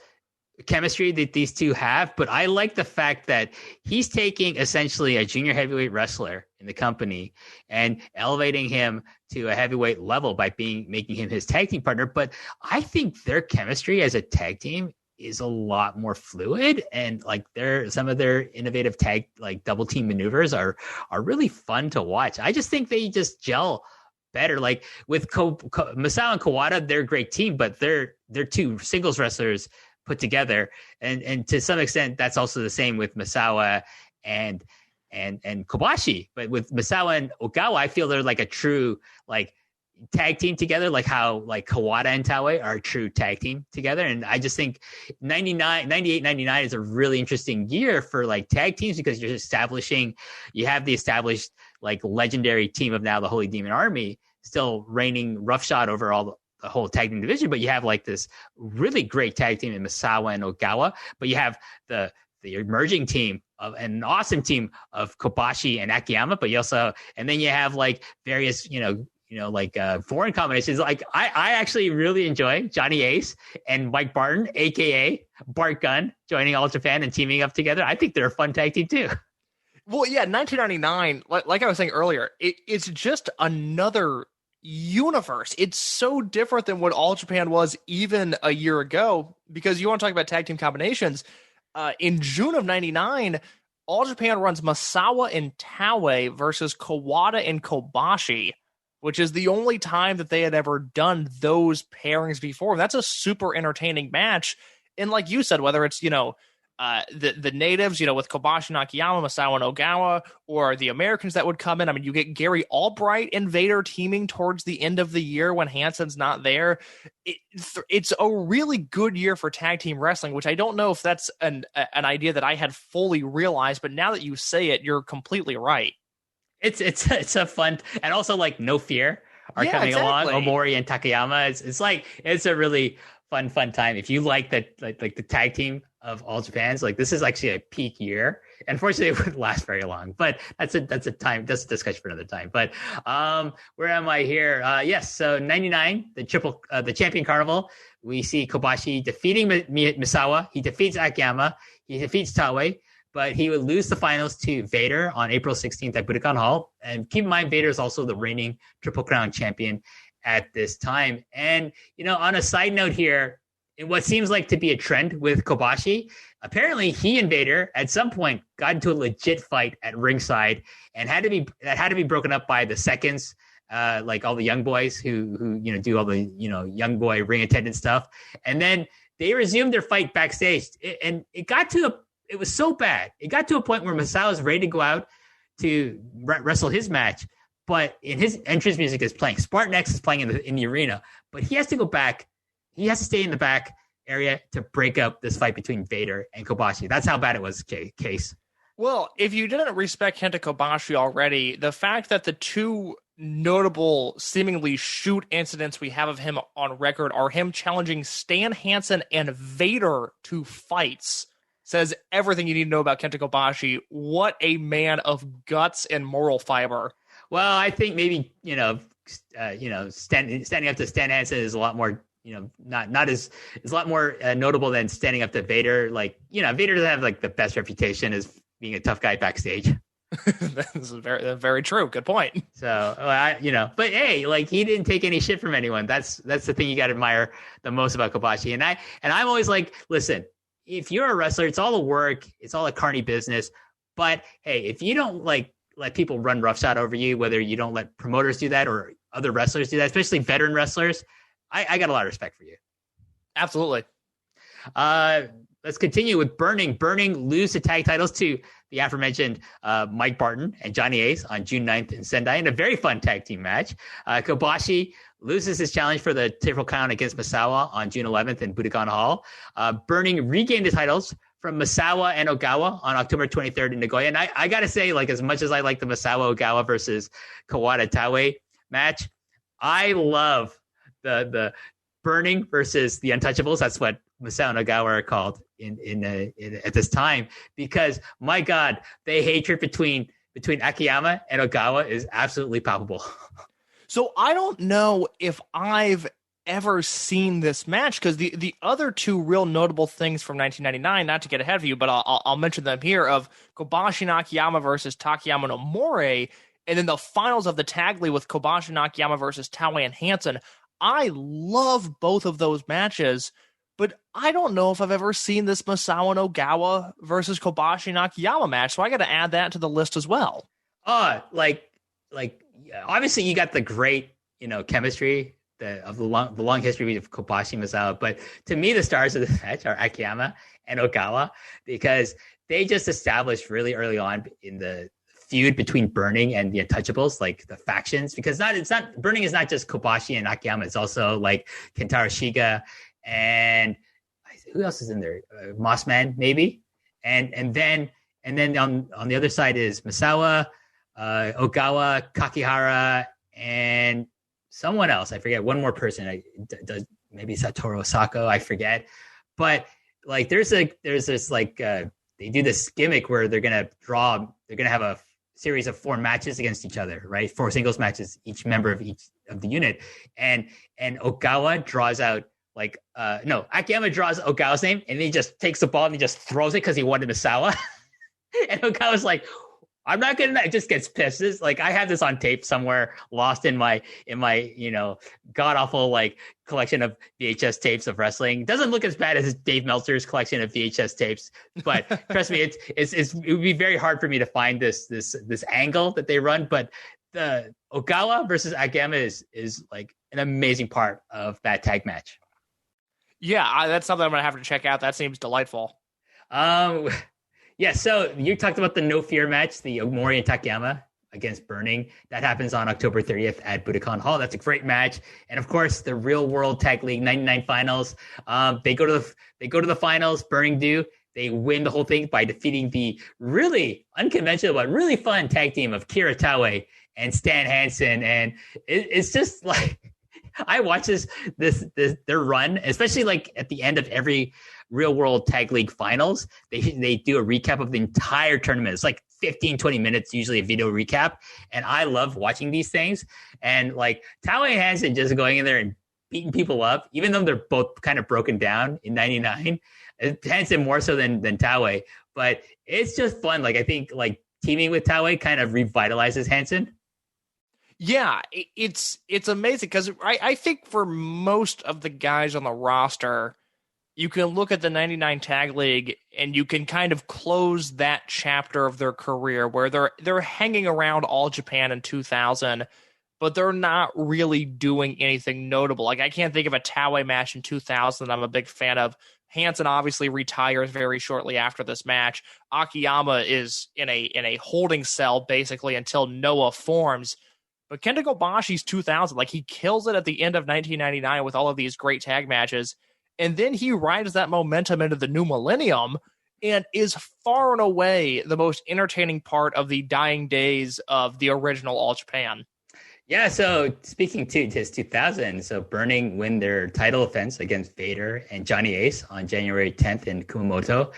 chemistry that these two have, but I like the fact that he's taking essentially a junior heavyweight wrestler in the company and elevating him to a heavyweight level by making him his tag team partner. But I think their chemistry as a tag team is a lot more fluid, and like some of their innovative tag like double team maneuvers are really fun to watch. I just think they just gel better. Like with Masao and Kawada, they're a great team, but they're two singles wrestlers put together. And to some extent, that's also the same with Misawa and Kobashi. But with Misawa and Ogawa, I feel they're like a true like tag team together, like how like Kawada and Taue are a true tag team together. And I just think 98, 99 is a really interesting year for like tag teams because you have the established like legendary team of now the Holy Demon Army still reigning roughshod over all the whole tag team division, but you have like this really great tag team in Misawa and Ogawa, but you have the emerging team of an awesome team of Kobashi and Akiyama, but you also, and then you have like various, like foreign combinations. Like I actually really enjoy Johnny Ace and Mike Barton, aka Bart Gunn, joining All Japan and teaming up together. I think they're a fun tag team too. Well, yeah, 1999, like I was saying earlier, it's just another universe. It's so different than what All Japan was even a year ago, because you want to talk about tag team combinations. In June of 99, All Japan runs Misawa and Taue versus Kawada and Kobashi, which is the only time that they had ever done those pairings before. And that's a super entertaining match. And like you said, whether it's, the natives, with Kobashi and Akiyama, Misawa and Ogawa, or the Americans that would come in. I mean, you get Gary Albright and Vader teaming towards the end of the year when Hansen's not there. It's a really good year for tag team wrestling, which I don't know if that's an idea that I had fully realized, but now that you say it, you're completely right. It's a fun, and also like No Fear are coming along. Omori and Takayama. It's a really fun time. If you like that, like the tag team of All Japan's, like this is actually a peak year. Unfortunately, it wouldn't last very long, but that's a discussion for another time. But where am I here? Yes, so 99, the Champion Carnival. We see Kobashi defeating Misawa. He defeats Akiyama. He defeats Taue, but he would lose the finals to Vader on April 16th at Budokan Hall. And keep in mind, Vader is also the reigning Triple Crown champion at this time. And, on a side note here, in what seems like to be a trend with Kobashi, apparently he and Vader at some point got into a legit fight at ringside and had to be broken up by the seconds, like all the young boys who do all the, young boy ring attendant stuff. And then they resumed their fight backstage. It was so bad. It got to a point where Misawa was ready to go out to wrestle his match, but in his entrance music is playing. Spartan X is playing in the arena, but he has to go back. He has to stay in the back area to break up this fight between Vader and Kobashi. That's how bad it was, Case. Well, if you didn't respect Kenta Kobashi already, the fact that the two notable seemingly shoot incidents we have of him on record are him challenging Stan Hansen and Vader to fights says everything you need to know about Kenta Kobashi. What a man of guts and moral fiber. Well, I think maybe, standing up to Stan Hansen is a lot more, is a lot more notable than standing up to Vader. Like, Vader doesn't have like the best reputation as being a tough guy backstage. This is very, very true. Good point. So, but hey, like he didn't take any shit from anyone. That's the thing you got to admire the most about Kobashi. And I'm always like, listen, if you're a wrestler, it's all the work, it's all a carny business. But hey, if you don't like let people run roughshod over you, whether you don't let promoters do that or other wrestlers do that, especially veteran wrestlers, I got a lot of respect for you. Absolutely. Let's continue with Burning. Burning lose the tag titles to the aforementioned Mike Barton and Johnny Ace on June 9th in Sendai in a very fun tag team match. Kobashi loses his challenge for the Triple Crown against Misawa on June 11th in Budokan Hall. Burning regained the titles from Misawa and Ogawa on October 23rd in Nagoya. And I got to say, like, as much as I like the Misawa Ogawa versus Kawada Taue match, I love the Burning versus the Untouchables. That's what Misawa and Ogawa are called in at this time, because my God, the hatred between Akiyama and Ogawa is absolutely palpable. So I don't know if I've ever seen this match, because the other two real notable things from 1999, not to get ahead of you, but I'll mention them here, of Kobashi and Akiyama versus Takayama and Omori, and then the finals of the Tag League with Kobashi and Akiyama versus Taue and Hansen. I love both of those matches, but I don't know if I've ever seen this Misawa and Ogawa versus Kobashi and Akiyama match, so I got to add that to the list as well. Like obviously you got the great, chemistry the long history of Kobashi Misawa. But to me, the stars of the match are Akiyama and Ogawa, because they just established really early on in the feud between Burning and the Untouchables, like the factions, because Burning is not just Kobashi and Akiyama, it's also like Kentaro Shiga and who else is in there? Mossman, maybe. And then on the other side is Misawa, Ogawa, Kakihara, and someone else. I forget. One more person. Maybe Satoru Osako. I forget. But like, there's this like they do this gimmick where they're gonna have a series of 4 matches against each other, right? 4 singles matches, each member of the unit, and Ogawa draws out Akiyama draws Ogawa's name, and he just takes the ball and he just throws it because he wanted Misawa. And Ogawa's like, I'm not gonna. It just gets pissed. This, like, I have this on tape somewhere, lost in my god awful like collection of VHS tapes of wrestling. It doesn't look as bad as Dave Meltzer's collection of VHS tapes, but trust me, it would be very hard for me to find this angle that they run. But the Ogawa versus Akiyama is like an amazing part of that tag match. Yeah, that's something I'm gonna have to check out. That seems delightful. Yeah, so you talked about the No Fear match, the Omori and Takayama against Burning. That happens on October 30th at Budokan Hall. That's a great match. And of course, the Real World Tag League 99 finals. They go to the finals. Burning do. They win the whole thing by defeating the really unconventional but really fun tag team of Kira Taue and Stan Hansen. And it's just like, I watch their run, especially like at the end of every Real World Tag League finals. They do a recap of the entire tournament. It's like 15, 20 minutes, usually a video recap. And I love watching these things. And like Taue and Hansen just going in there and beating people up, even though they're both kind of broken down in 99. Hansen more so than Taue. But it's just fun. Like, I think like teaming with Taue kind of revitalizes Hansen. Yeah, it's amazing because I think for most of the guys on the roster, you can look at the 99 Tag League and you can kind of close that chapter of their career where they're hanging around All Japan in 2000, but they're not really doing anything notable. Like, I can't think of a Taue match in 2000 that I'm a big fan of. Hansen obviously retires very shortly after this match. Akiyama is in a holding cell basically until Noah forms. But Kenta Kobashi's 2000, like, he kills it at the end of 1999 with all of these great tag matches. And then he rides that momentum into the new millennium and is far and away the most entertaining part of the dying days of the original All Japan. Yeah, so speaking to his 2000, so Burning win their title defense against Vader and Johnny Ace on January 10th in Kumamoto.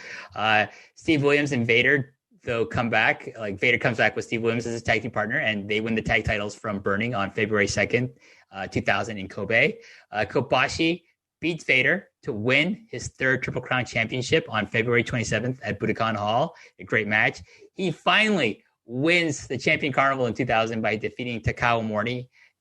Steve Williams and Vader, though, come back. Like, Vader comes back with Steve Williams as his tag team partner, and they win the tag titles from Burning on February 2nd, 2000 in Kobe. Kobashi beats Vader to win his 3rd Triple Crown championship on February 27th at Budokan Hall. A great match. He finally wins the Champion Carnival in 2000 by defeating Takao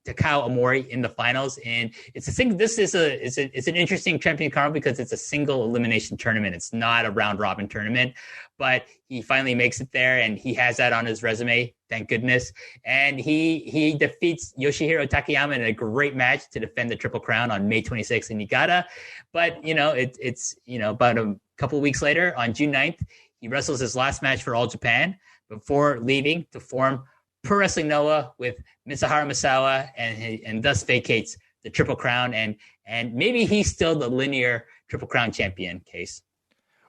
Omori in the finals. And it's an interesting Champion Carnival because it's a single elimination tournament. It's not a round robin tournament, but he finally makes it there, and he has that on his resume. Thank goodness. And he defeats Yoshihiro Takayama in a great match to defend the Triple Crown on May 26th in Niigata. But, it's about a couple of weeks later on June 9th, he wrestles his last match for All Japan before leaving to form Pro Wrestling Noah with Mitsuharu Misawa, and thus vacates the Triple Crown. And maybe he's still the linear Triple Crown champion, Case.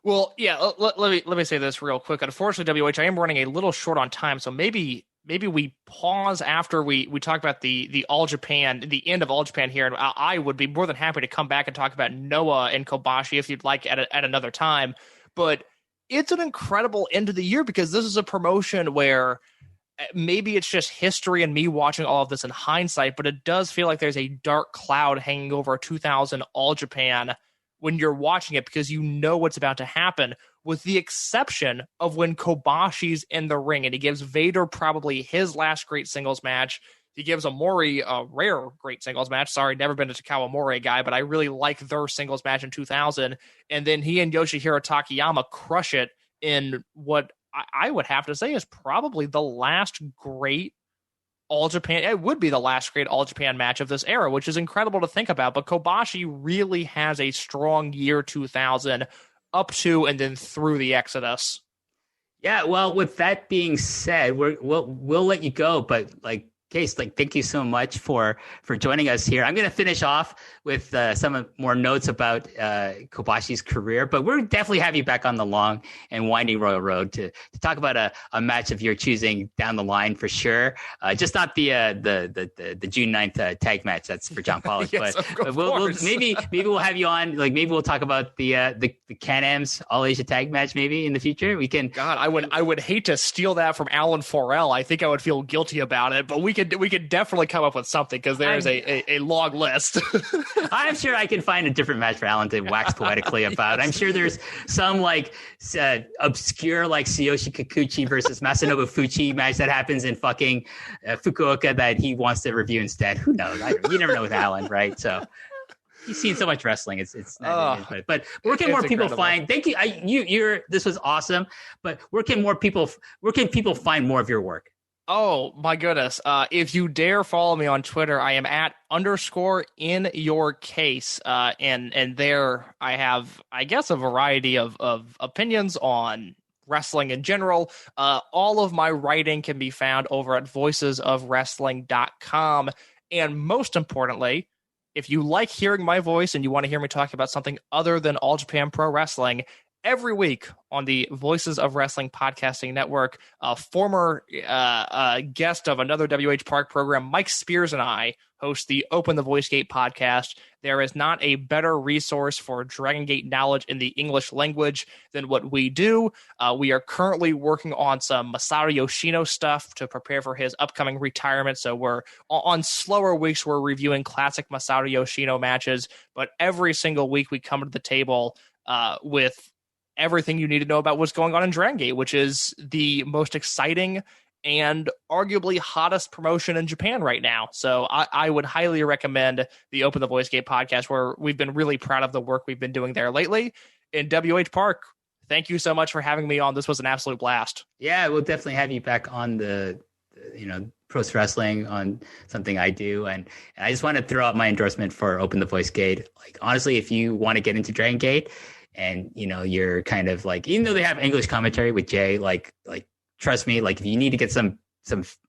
Well, yeah, let me say this real quick. Unfortunately, WH, I am running a little short on time, so maybe we pause after we talk about the All Japan, the end of All Japan here, and I would be more than happy to come back and talk about Noah and Kobashi if you'd like at another time. But it's an incredible end of the year because this is a promotion where maybe it's just history and me watching all of this in hindsight, but it does feel like there's a dark cloud hanging over 2000 All Japan when you're watching it because you know what's about to happen, with the exception of when Kobashi's in the ring and he gives Vader probably his last great singles match. He gives Omori a rare great singles match. Sorry, never been a Takao Omori guy, but I really like their singles match in 2000. And then he and Yoshihiro Takayama crush it in what I would have to say is probably the last great All Japan. It would be the last great All Japan match of this era, which is incredible to think about. But Kobashi really has a strong year 2000 up to and then through the Exodus. Yeah, well, with that being said, we'll let you go, but like Case, like thank you so much for joining us here. I'm going to finish off with some more notes about Kobashi's career, but we'll definitely have you back on the long and winding royal road to talk about a match of your choosing down the line for sure. Just not the June 9th tag match. That's for John Pollock. Yes, but we'll maybe we'll have you on. Like maybe we'll talk about the Can-Am's All Asia tag match maybe in the future. We can. God, I would hate to steal that from L&WRR. I think I would feel guilty about it, but we could definitely come up with something because there is a long list. I'm sure I can find a different match for Alan to wax poetically about. Yes. I'm sure there's some like obscure like Tsuyoshi Kikuchi versus Masanobu Fuchi match that happens in fucking Fukuoka that he wants to review instead. Who knows? You never know with Alan, right? So he's seen so much wrestling. It's not but where can more people find? Thank you. You're this was awesome. But where can people find more of your work? Oh my goodness. If you dare follow me on Twitter, I am at _in_your_case. And there I have, I guess, a variety of opinions on wrestling in general. All of my writing can be found over at voicesofwrestling.com. And most importantly, if you like hearing my voice and you want to hear me talk about something other than All Japan Pro Wrestling, every week on the Voices of Wrestling podcasting network, a former guest of another WH Park program, Mike Spears, and I host the Open the Voice Gate podcast. There is not a better resource for Dragon Gate knowledge in the English language than what we do. We are currently working on some Masaru Yoshino stuff to prepare for his upcoming retirement. So we're on slower weeks. We're reviewing classic Masaru Yoshino matches, but every single week we come to the table with everything you need to know about what's going on in Dragon Gate, which is the most exciting and arguably hottest promotion in Japan right now. So I would highly recommend the Open the Voice Gate podcast, where we've been really proud of the work we've been doing there lately. In WH Park, thank you so much for having me on. This was an absolute blast. Yeah, we'll definitely have you back on the Pros Wrestling on something I do. And I just want to throw out my endorsement for Open the Voice Gate. Like, honestly, if you want to get into Dragon Gate, and you're kind of like, even though they have English commentary with Jay, like trust me, like if you need to get some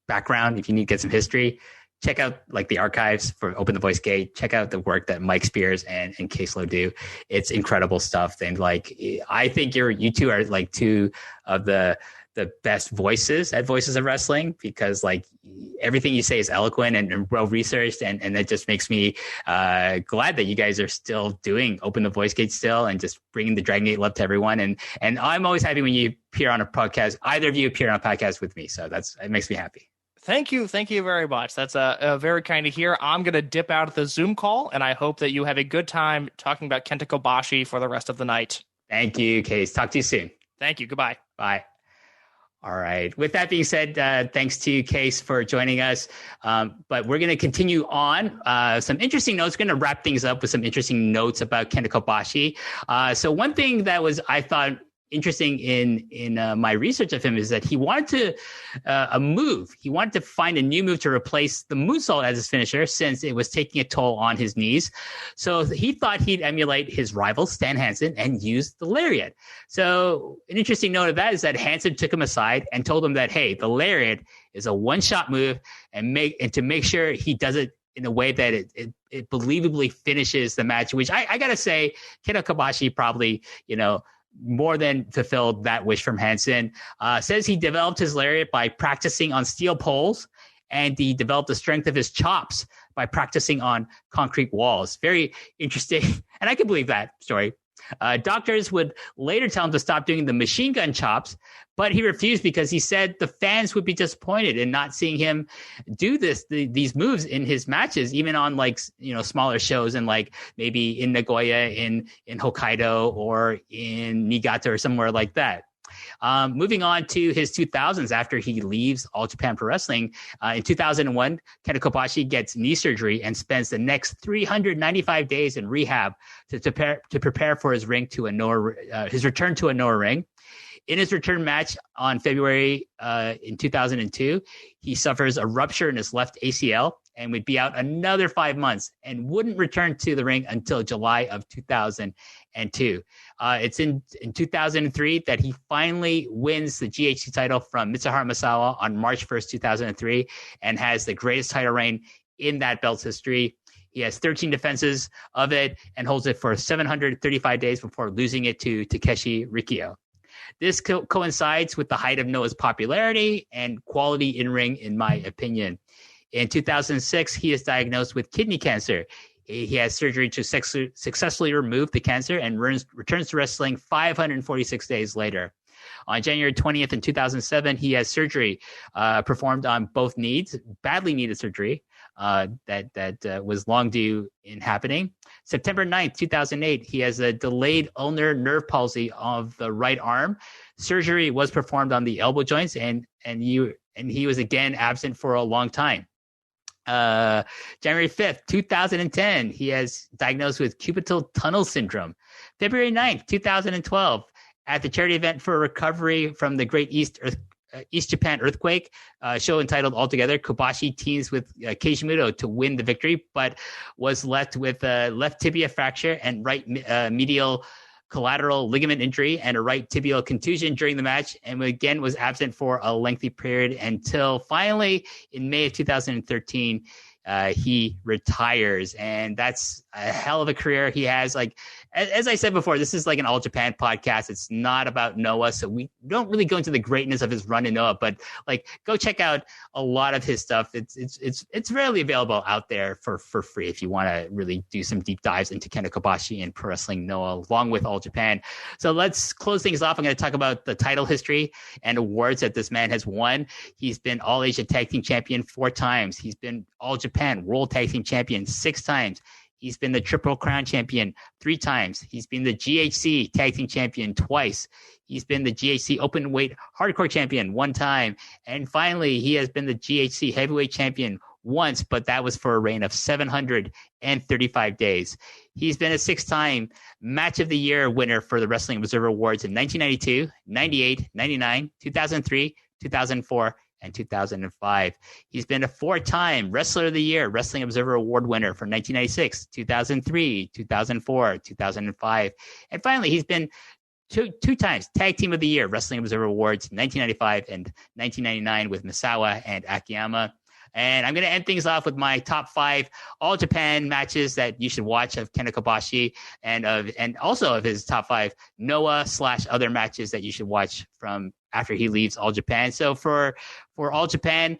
background, if you need to get some history, check out like the archives for Open the Voice Gate. Check out the work that Mike Spears and Case Lowe do. It's incredible stuff. And like, I think you two are like two of the best voices at Voices of Wrestling, because like everything you say is eloquent and well researched, and that just makes me glad that you guys are still doing Open the Voice Gate still and just bringing the Dragon Gate love to everyone. And I'm always happy when you appear on a podcast. Either of you appear on a podcast with me, so it makes me happy. Thank you very much. That's a very kind to hear. I'm going to dip out of the Zoom call, and I hope that you have a good time talking about Kenta Kobashi for the rest of the night. Thank you, Case. Talk to you soon. Thank you. Goodbye. Bye. All right. With that being said, thanks to Case for joining us. But we're going to continue on. Some interesting notes. We're going to wrap things up with some interesting notes about Kenta Kobashi. So one thing that I thought interesting in my research of him is that he wanted he wanted to find a new move to replace the moonsault as his finisher, since it was taking a toll on his knees. So he thought he'd emulate his rival Stan Hansen and use the lariat. So an interesting note of that is that Hansen took him aside and told him that, hey, the lariat is a one-shot move, and to make sure he does it in a way that it believably finishes the match, which I gotta say, Kenta Kobashi probably, more than fulfilled that wish from Hansen. Says he developed his lariat by practicing on steel poles, and he developed the strength of his chops by practicing on concrete walls. Very interesting. And I can believe that story. Doctors would later tell him to stop doing the machine gun chops, but he refused because he said the fans would be disappointed in not seeing him do these moves in his matches, even on smaller shows, and like maybe in Nagoya, in Hokkaido, or in Niigata or somewhere like that. Moving on to his 2000s, after he leaves All Japan Pro Wrestling, in 2001, Kenta Kobashi gets knee surgery and spends the next 395 days in rehab to prepare for his return to a Noah ring. In his return match on February in 2002, he suffers a rupture in his left ACL and would be out another 5 months and wouldn't return to the ring until July of 2002. It's in 2003 that he finally wins the GHC title from Mitsuharu Misawa on March 1st, 2003, and has the greatest title reign in that belt's history. He has 13 defenses of it and holds it for 735 days before losing it to Takeshi Rikio. This coincides with the height of Noah's popularity and quality in ring, in my opinion. In 2006, he is diagnosed with kidney cancer. He has surgery to successfully remove the cancer and returns to wrestling 546 days later. On January 20th in 2007, he has surgery performed on both knees, badly needed surgery that was long due in happening. September 9th, 2008, he has a delayed ulnar nerve palsy of the right arm. Surgery was performed on the elbow joints, and he was again absent for a long time. January 5th, 2010, he has diagnosed with cubital tunnel syndrome. February 9th, 2012, at the charity event for recovery from the Great East Japan earthquake show entitled All Together, Kobashi teams with Keiji to win the victory, but was left with a left tibia fracture and right medial collateral ligament injury and a right tibial contusion during the match, and again was absent for a lengthy period until finally in May of 2013 he retires. And that's a hell of a career he has. Like, as I said before, this is like an All Japan podcast. It's not about Noah, so we don't really go into the greatness of his run in Noah, but like, go check out a lot of his stuff. It's rarely available out there for free if you want to really do some deep dives into Kenta Kobashi and Pro Wrestling Noah along with All Japan. So let's close things off. I'm going to talk about the title history and awards that this man has won. He's been All Asia Tag Team Champion 4 times. He's been All Japan World Tag Team Champion 6 times. He's been the Triple Crown Champion 3 times. He's been the GHC Tag Team Champion twice. He's been the GHC Openweight Hardcore Champion 1 time. And finally, he has been the GHC Heavyweight Champion once, but that was for a reign of 735 days. He's been a 6-time Match of the Year winner for the Wrestling Observer Awards in 1992, 98, 99, 2003, 2004, and 2005. He's been a 4-time Wrestler of the Year Wrestling Observer Award winner for 1996, 2003, 2004, 2005. And finally, he's been two times Tag Team of the Year Wrestling Observer Awards, 1995 and 1999 with Misawa and Akiyama. And I'm going to end things off with my top 5 All Japan matches that you should watch of Kenta Kobashi, and also of his top 5 Noah/other matches that you should watch from after he leaves All Japan. So for All Japan,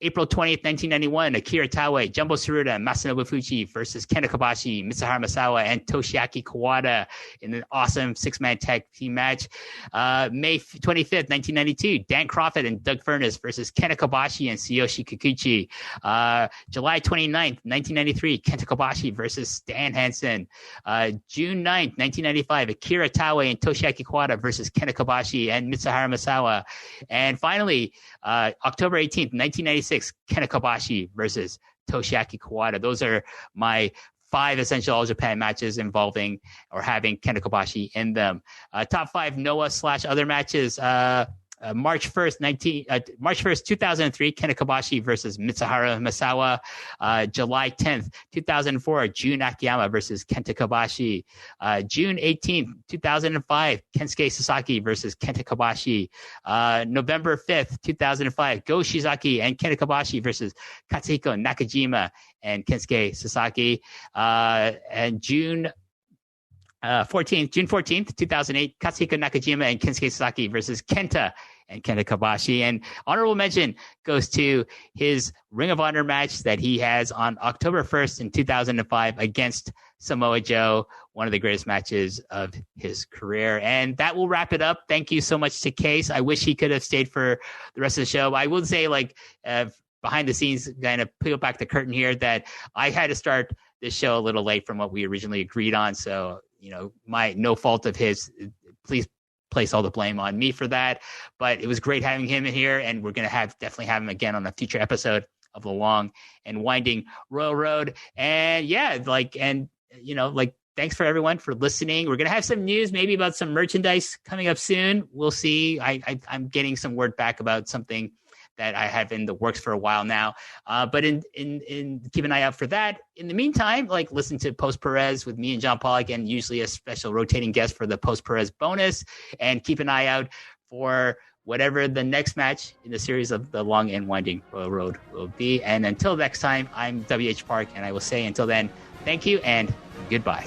April 20th, 1991, Akira Taue, Jumbo Tsuruta, Masanobu Fuji versus Kenta Kobashi, Mitsuharu Misawa, and Toshiaki Kawada in an awesome 6-man tag team match. May 25th, 1992, Dan Crawford and Doug Furness versus Kenta Kobashi and Tsuyoshi Kikuchi. July 29th, 1993, Kenta Kobashi versus Stan Hansen. June 9th, 1995, Akira Taue and Toshiaki Kawada versus Kenta Kobashi and Mitsuharu Misawa. And finally, October 18th, 1996, Kenta Kabashi versus Toshiaki Kawada. Those are my 5 essential All Japan matches involving or having Kenta Kobashi in them. Top 5 Noah/other matches. March 1st, 2003, Kenta Kobashi versus Mitsuharu Misawa. July 10th, 2004, Jun Akiyama versus Kenta Kobashi. June 18th, 2005, Kensuke Sasaki versus Kenta Kobashi. November 5th, 2005, Go Shizaki and Kenta Kobashi versus Katsuhiko Nakajima and Kensuke Sasaki. And June 14th, 2008, Katsuhiko Nakajima and Kensuke Sasaki versus Kenta and Kenta Kabashi. And honorable mention goes to his Ring of Honor match that he has on October 1st in 2005 against Samoa Joe, one of the greatest matches of his career. And that will wrap it up. Thank you so much to Case. I wish he could have stayed for the rest of the show. I will say, behind the scenes, kind of peel back the curtain here, that I had to start this show a little late from what we originally agreed on. So, no fault of his. Please place all the blame on me for that. But it was great having him in here, and we're going to definitely have him again on a future episode of the Long and Winding Royal Road. And yeah, thanks for everyone for listening. We're going to have some news maybe about some merchandise coming up soon. We'll see. I'm getting some word back about something that I have in the works for a while now. But in keep an eye out for that. In the meantime, like listen to Post Perez with me and John Pollock, and usually a special rotating guest for the Post Perez bonus. And keep an eye out for whatever the next match in the series of the Long and Winding Road will be. And until next time, I'm WH Park, and I will say until then, thank you and goodbye.